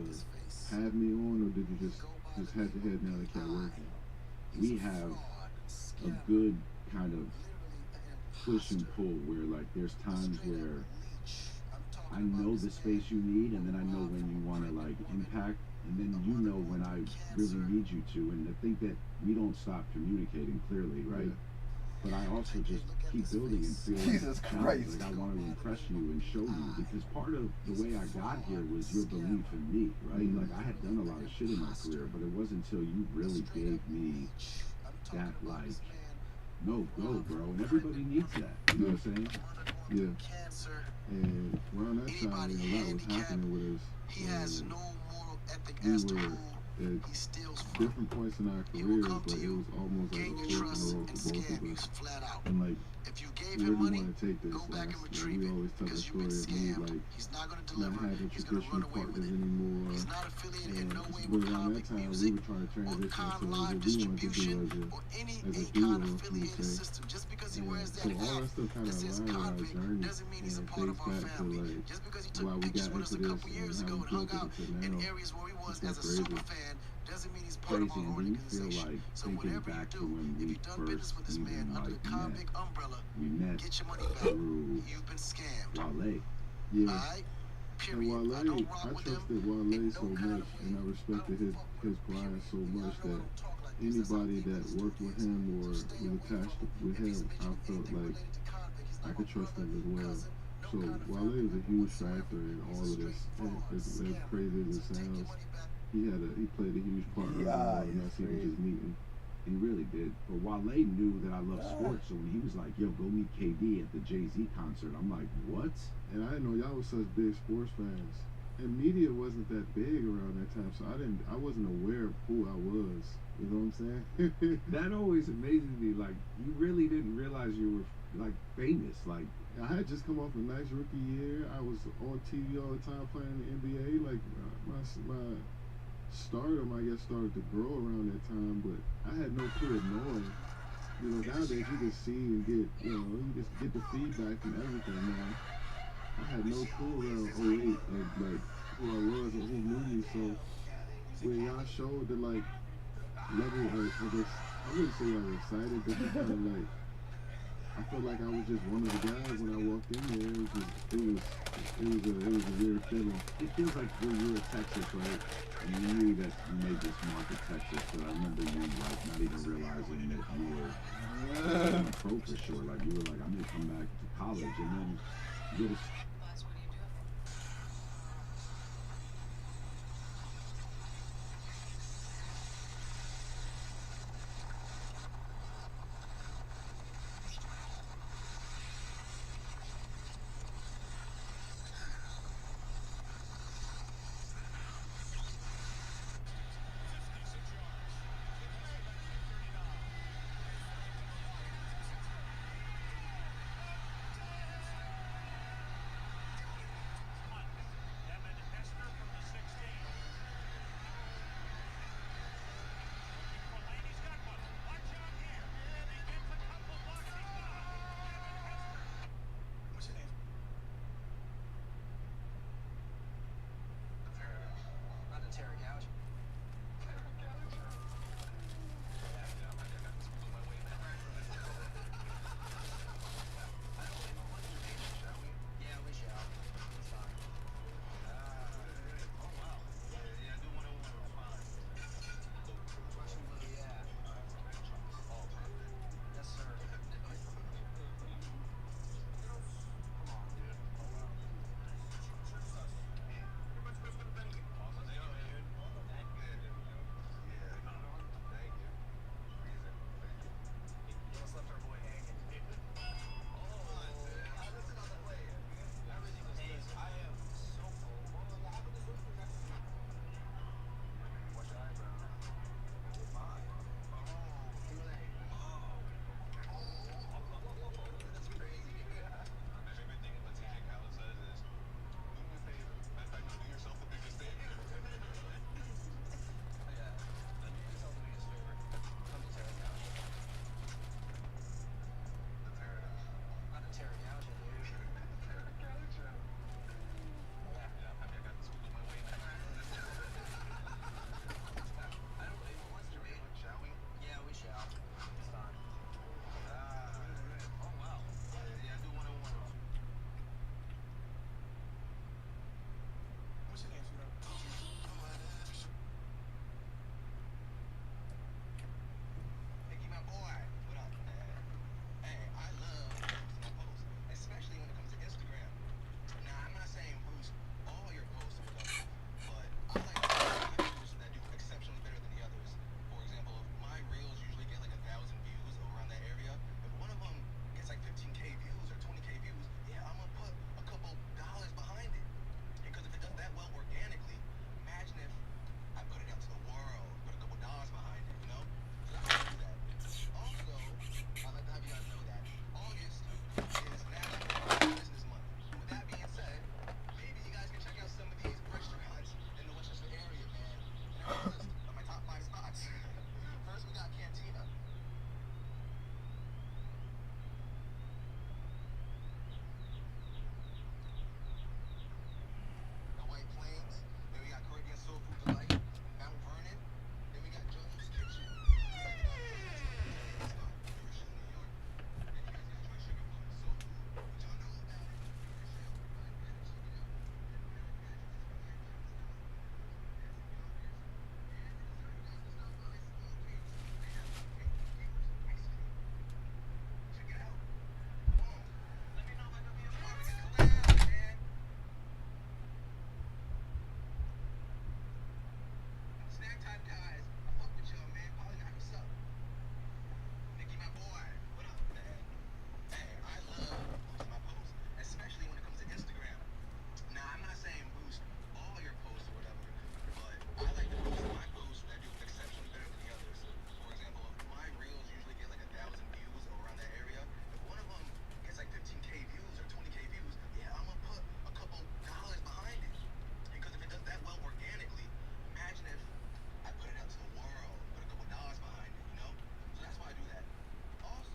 have me on, or did you just had your head down and kept working? We have a good kind of push and pull where, like, there's times where I know the space you need, and then I know when you want to, like, impact, and then you know when I really need you to, and to think that we don't stop communicating clearly, right? Yeah. But I also just keep building and feel Jesus Christ. like I want to impress you and show you, because part of the way I got here was your belief in me, right? Like, I had done a lot of shit in my career, but it wasn't until you really gave me that, like, no, go, bro. And everybody needs that. You know what I'm saying? Yeah. And around that time, a lot was happening with us. We were at different points in our careers, but it was almost like a fork in the road for both of us. And like, where do you want to take this? We always tell the story of me, like, not having traditional partners anymore. And but around that time, we were trying to transition to what we wanted to do as a duo, we would say. And so all that stuff kind of aligned with our journey, and it dates back to like why we got into this and how we built it to now. It's so crazy. Crazy, and do you feel like thinking back to when we first even like met through Wale? Yeah. And Wale, I trusted Wale so much, and I respected his grind so much that anybody that worked with him or was attached with him, I felt like I could trust them as well. So Wale is a huge factor in all of this. As crazy as it sounds, he played a huge part in us even just meeting. He really did. But Wale knew that I love sports, so when he was like, yo, go meet KD at the Jay-Z concert, I'm like, what? And I didn't know y'all was such big sports fans. And media wasn't that big around that time, so I wasn't aware of who I was You know what I'm saying? That always amazes me. Like, you really didn't realize you were like famous. Like, I had just come off a nice rookie year. I was on TV all the time playing in the NBA. Like my stardom, I guess, started to grow around that time. But I had no clue of knowing. You know, nowadays you can see and get, you know, you just get the feedback and everything now. I had no clue around '08 of like who I was and who knew me. So when y'all showed the like level of this, I wouldn't say I was excited, but just kind of like, I felt like I was just one of the guys when I walked in there. It was a weird feeling. it feels like when you were in Texas, right? And you knew that you made this mark in Texas, but I remember you like not even realizing that you were a pro for sure. Like, you were like, I'm gonna come back to college, and then you just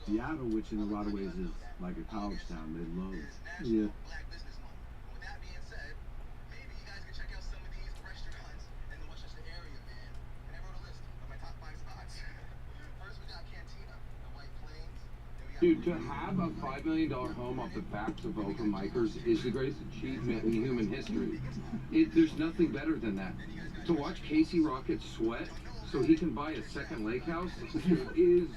Seattle, which in a lot of ways is like a college town, they love. Yeah. Dude, to have a $5 million home off the backs of open micers is the greatest achievement in human history. There's nothing better than that. To watch Casey Rocket sweat so he can buy a second lake house is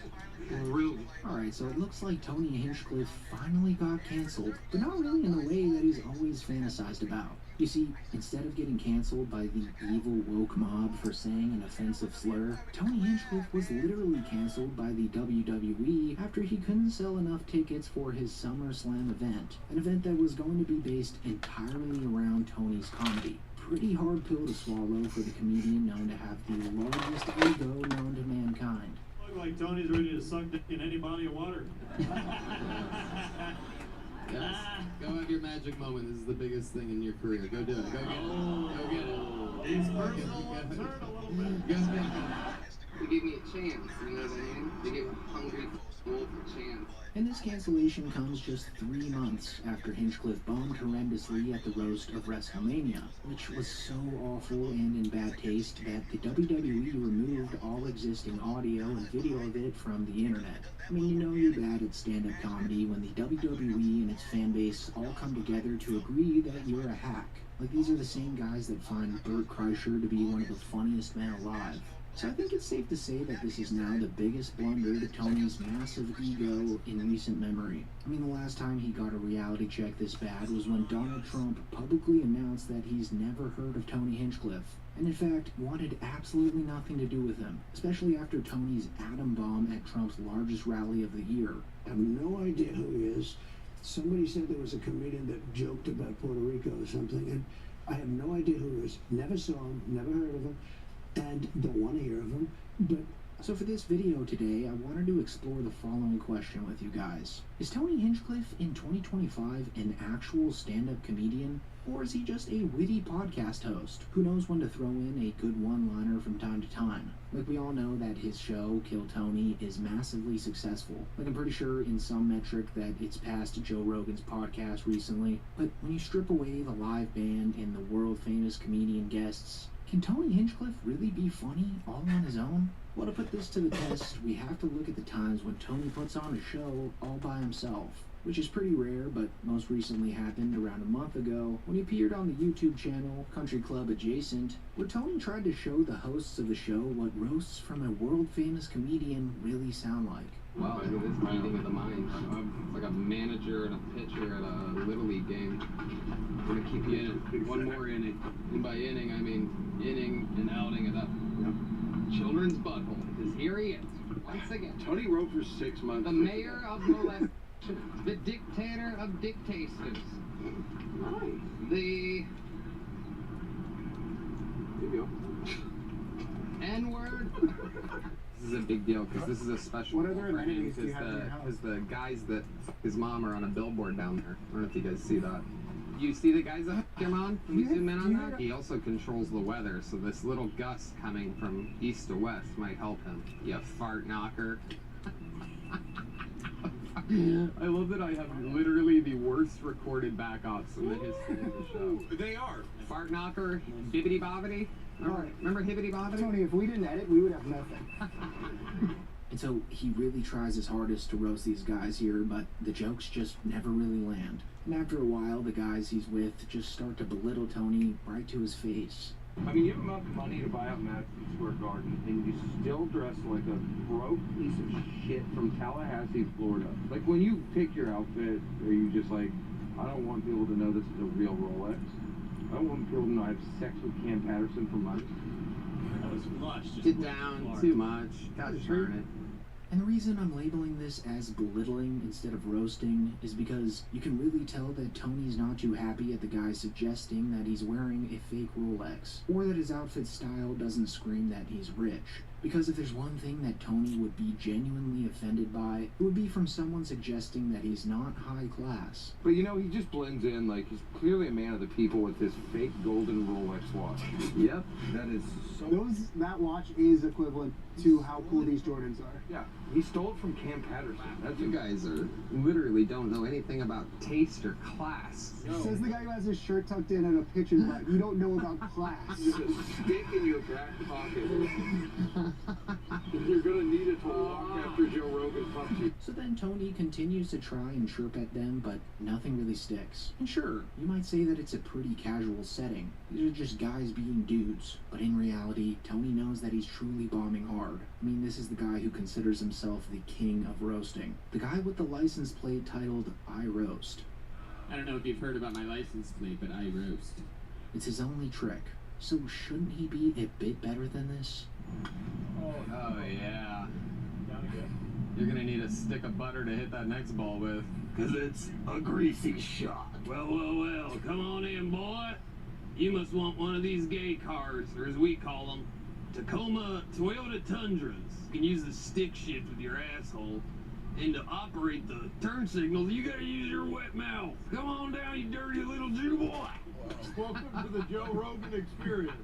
brilliant. Alright, so it looks like Tony Hinchcliffe finally got canceled, but not really in the way that he's always fantasized about. You see, instead of getting canceled by the evil woke mob for saying an offensive slur, Tony Hinchcliffe was literally canceled by the WWE after he couldn't sell enough tickets for his SummerSlam event, an event that was going to be based entirely around Tony's comedy. Pretty hard pill to swallow for the comedian known to have the largest ego known to mankind. Look like Tony's ready to suck dick in any body of water. Yes. Go have your magic moment. This is the biggest thing in your career. Go do it. Go get it. Go get it. He's personal and turn a little bit. Go get it. They gave me a chance, you know what I mean? They gave a hungry wolf a chance. And this cancellation comes just 3 months after Hinchcliffe bombed horrendously at the roast of WrestleMania, which was so awful and in bad taste that the WWE removed all existing audio and video of it from the internet. I mean, you know you're bad at stand-up comedy when the WWE and its fan base all come together to agree that you're a hack. Like, these are the same guys that find Bert Kreischer to be one of the funniest men alive. So I think it's safe to say that this is now the biggest blunder to Tony's massive ego in recent memory. I mean, the last time he got a reality check this bad was when Donald Trump publicly announced that he's never heard of Tony Hinchcliffe, and in fact wanted absolutely nothing to do with him, especially after Tony's atom bomb at Trump's largest rally of the year. I have no idea who he is. Somebody said there was a comedian that joked about Puerto Rico or something, and I have no idea who he is. Never saw him, never heard of him, and don't want to hear of him, but... So for this video today, I wanted to explore the following question with you guys. Is Tony Hinchcliffe in 2025 an actual stand-up comedian? Or is he just a witty podcast host who knows when to throw in a good one-liner from time to time? Like, we all know that his show, Kill Tony, is massively successful. Like, I'm pretty sure in some metric that it's passed Joe Rogan's podcast recently. But when you strip away the live band and the world-famous comedian guests, can Tony Hinchcliffe really be funny all on his own? Well, to put this to the test, we have to look at the times when Tony puts on a show all by himself, which is pretty rare, but most recently happened around a month ago when he appeared on the YouTube channel Country Club Adjacent, where Tony tried to show the hosts of the show what roasts from a world-famous comedian really sound like. Wow, look at this meeting of the minds. It's like a manager and a pitcher at a Little League game. We're gonna keep you in it. One more inning. And by inning, I mean inning and outing it up. Children's butthole. Because here he is. Once again. Tony wrote for 6 months. The mayor of molestation. The dictator of dictators. The... There you go. N-word. This is a big deal because this is a special What other for him amenities do you have in your house? because the guys that his mom are on a billboard down there. I don't know if you guys see that. You see the guys up your mom? Can you zoom in on that? He also controls the weather, so this little gust coming from east to west might help him. You fart knocker. I love that I have literally the worst recorded backups in the history of the show. They are. Fart knocker, bibbity bobbity. Remember hibbity bobbity? Tony, if we didn't edit, we would have nothing. And so he really tries his hardest to roast these guys here, but the jokes just never really land. And after a while, the guys he's with just start to belittle Tony right to his face. I mean, you have enough money to buy out Madison Square Garden, and you still dress like a broke piece of shit from Tallahassee, Florida. Like, when you pick your outfit, are you just like, I don't want people to know this is a real Rolex? I don't want people to know I have sex with Cam Patterson for money. That was much. Get down, too much. Gosh darn it. And the reason I'm labeling this as belittling instead of roasting is because you can really tell that Tony's not too happy at the guy suggesting that he's wearing a fake Rolex, or that his outfit style doesn't scream that he's rich. Because if there's one thing that Tony would be genuinely offended by, it would be from someone suggesting that he's not high class. But you know, he just blends in, like, he's clearly a man of the people with this fake golden Rolex watch. Yep, that is so... That watch is equivalent to how cool these Jordans are. Yeah, he stole it from Cam Patterson. That's You guys are literally don't know anything about taste or class. Says the guy who has his shirt tucked in and a pitching button. You don't know about class. There's a stick in your back pocket. You're gonna need it to walk after Joe Rogan fucks you. So then Tony continues to try and chirp at them, but nothing really sticks. And sure, you might say that it's a pretty casual setting. These are just guys being dudes. But in reality, Tony knows that he's truly bombing hard. I mean, this is the guy who considers himself the king of roasting. The guy with the license plate titled I Roast. I don't know if you've heard about my license plate, but I roast. It's his only trick. So shouldn't he be a bit better than this? Oh yeah. You're gonna need a stick of butter to hit that next ball with. 'Cause it's a greasy shot. Well, come on in, boy. You must want one of these gay cars, or as we call them, Tacoma Toyota Tundras. You can use the stick shift with your asshole. And to operate the turn signals, you gotta use your wet mouth. Come on down, you dirty little Jew boy. Welcome to the Joe Rogan experience.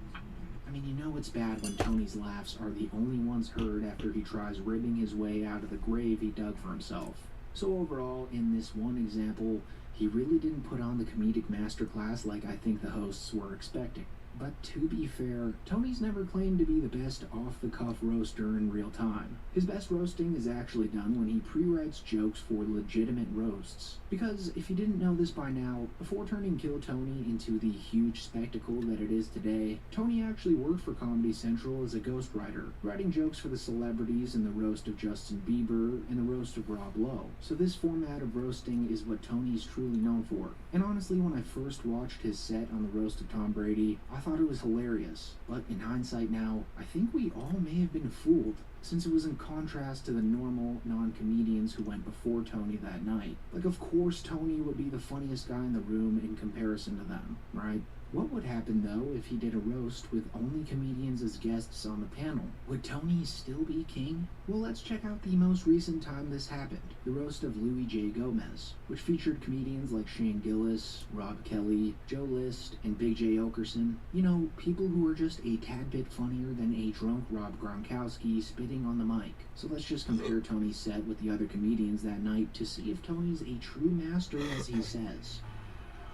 I mean, you know it's bad when Tony's laughs are the only ones heard after he tries ribbing his way out of the grave he dug for himself. So overall, in this one example, he really didn't put on the comedic masterclass like I think the hosts were expecting. But to be fair, Tony's never claimed to be the best off-the-cuff roaster in real time. His best roasting is actually done when he pre-writes jokes for legitimate roasts. Because, if you didn't know this by now, before turning Kill Tony into the huge spectacle that it is today, Tony actually worked for Comedy Central as a ghostwriter, writing jokes for the celebrities in the roast of Justin Bieber and the roast of Rob Lowe. So this format of roasting is what Tony's truly known for. And honestly, when I first watched his set on the roast of Tom Brady, I thought it was hilarious, but in hindsight now, I think we all may have been fooled, since it was in contrast to the normal non-comedians who went before Tony that night. Like, of course Tony would be the funniest guy in the room in comparison to them, right? What would happen, though, if he did a roast with only comedians as guests on the panel? Would Tony still be king? Well, let's check out the most recent time this happened, the roast of Louis J. Gomez, which featured comedians like Shane Gillis, Rob Kelly, Joe List, and Big J. Okerson. You know, people who are just a tad bit funnier than a drunk Rob Gronkowski spitting on the mic. So let's just compare Tony's set with the other comedians that night to see if Tony's a true master as he says.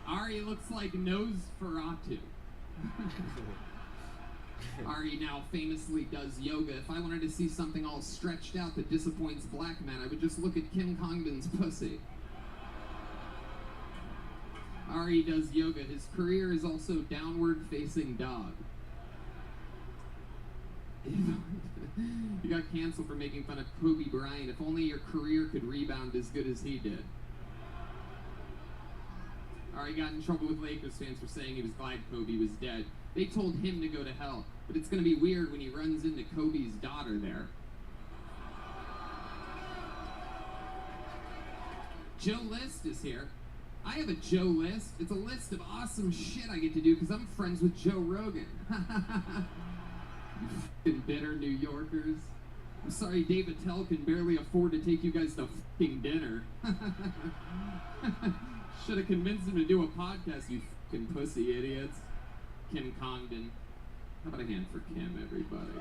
Ari looks like Nosferatu. Ari now famously does yoga. If I wanted to see something all stretched out that disappoints black men, I would just look at Kim Congdon's pussy. Ari does yoga. His career is also downward-facing dog. You got canceled for making fun of Kobe Bryant. If only your career could rebound as good as he did. Ari got in trouble with Lakers fans for saying he was glad Kobe was dead. They told him to go to hell, but it's going to be weird when he runs into Kobe's daughter there. Joe List is here. I have a Joe List. It's a list of awesome shit I get to do because I'm friends with Joe Rogan. You fucking bitter New Yorkers. I'm sorry Dave Attell can barely afford to take you guys to fucking dinner. Should have convinced him to do a podcast, you fucking pussy idiots. Kim Congdon. How about a hand for Kim, everybody?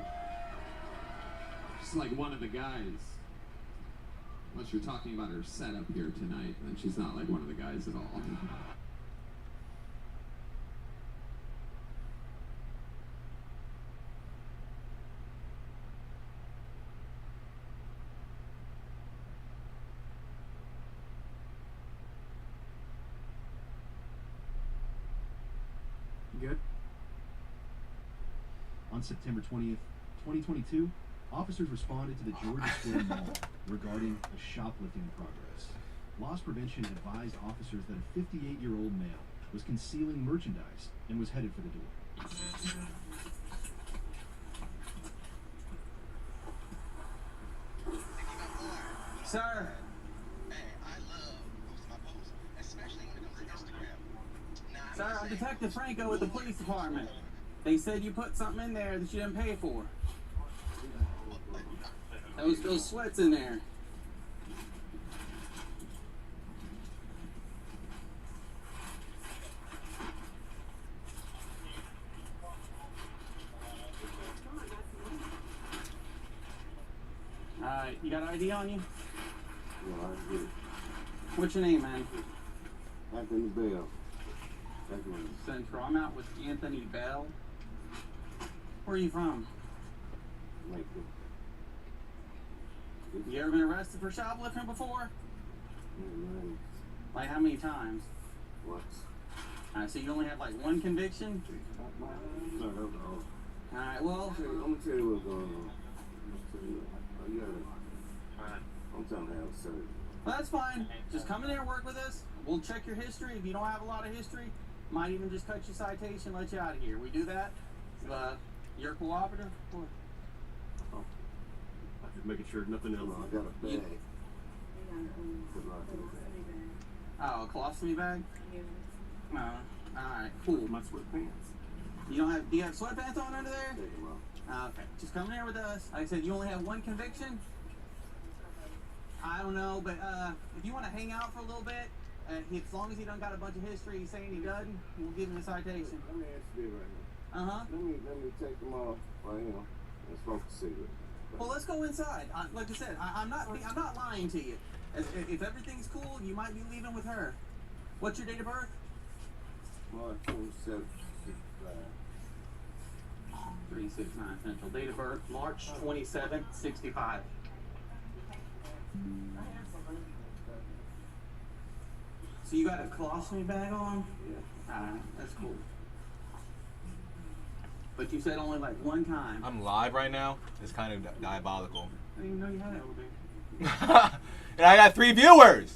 She's like one of the guys. Unless you're talking about her setup here tonight, then she's not like one of the guys at all. Good. On September 20th, 2022, officers responded to the Georgia Square Mall regarding a shoplifting progress. Loss prevention advised officers that a 58-year-old male was concealing merchandise and was headed for the door. Sir. Sir, I'm Detective Franco with the police department. They said you put something in there that you didn't pay for. Those sweats in there. Alright, you got ID on you? Yeah, I get it. What's your name, man? Anthony Bell. Central. I'm out with Anthony Bell. Where are you from? Lincoln. You ever been arrested for shoplifting before? Man. Like how many times? What? Alright, so you only have like one conviction? No, that's all. Alright, well. I'm gonna tell you what's going on. I'm trying to have a surgery. Well, that's fine. Just come in there and work with us. We'll check your history. If you don't have a lot of history, might even just cut your citation, let you out of here. We do that. You're cooperative? What? I'm just making sure nothing else. I got a bag. Oh, a colostomy bag? No. Alright, cool. My sweatpants. Do you have sweatpants on under there? Okay. Just come in there with us. Like I said, you only have one conviction? I don't know, but if you want to hang out for a little bit, as long as he done got a bunch of history, he's saying he doesn't, we'll give him a citation. Let me ask you right now. Uh-huh. Let me take them off right here and smoke a cigarette. Well, let's go inside. Like I said, I'm not lying to you. If everything's cool, you might be leaving with her. What's your date of birth? March 27, 369 Central. Date of birth, March 27, 65. So you got a colostomy bag on? Yeah. Alright, that's cool. But you said only like one time. I'm live right now. It's kind of diabolical. I didn't even know you had Adobe. And I got 3 viewers.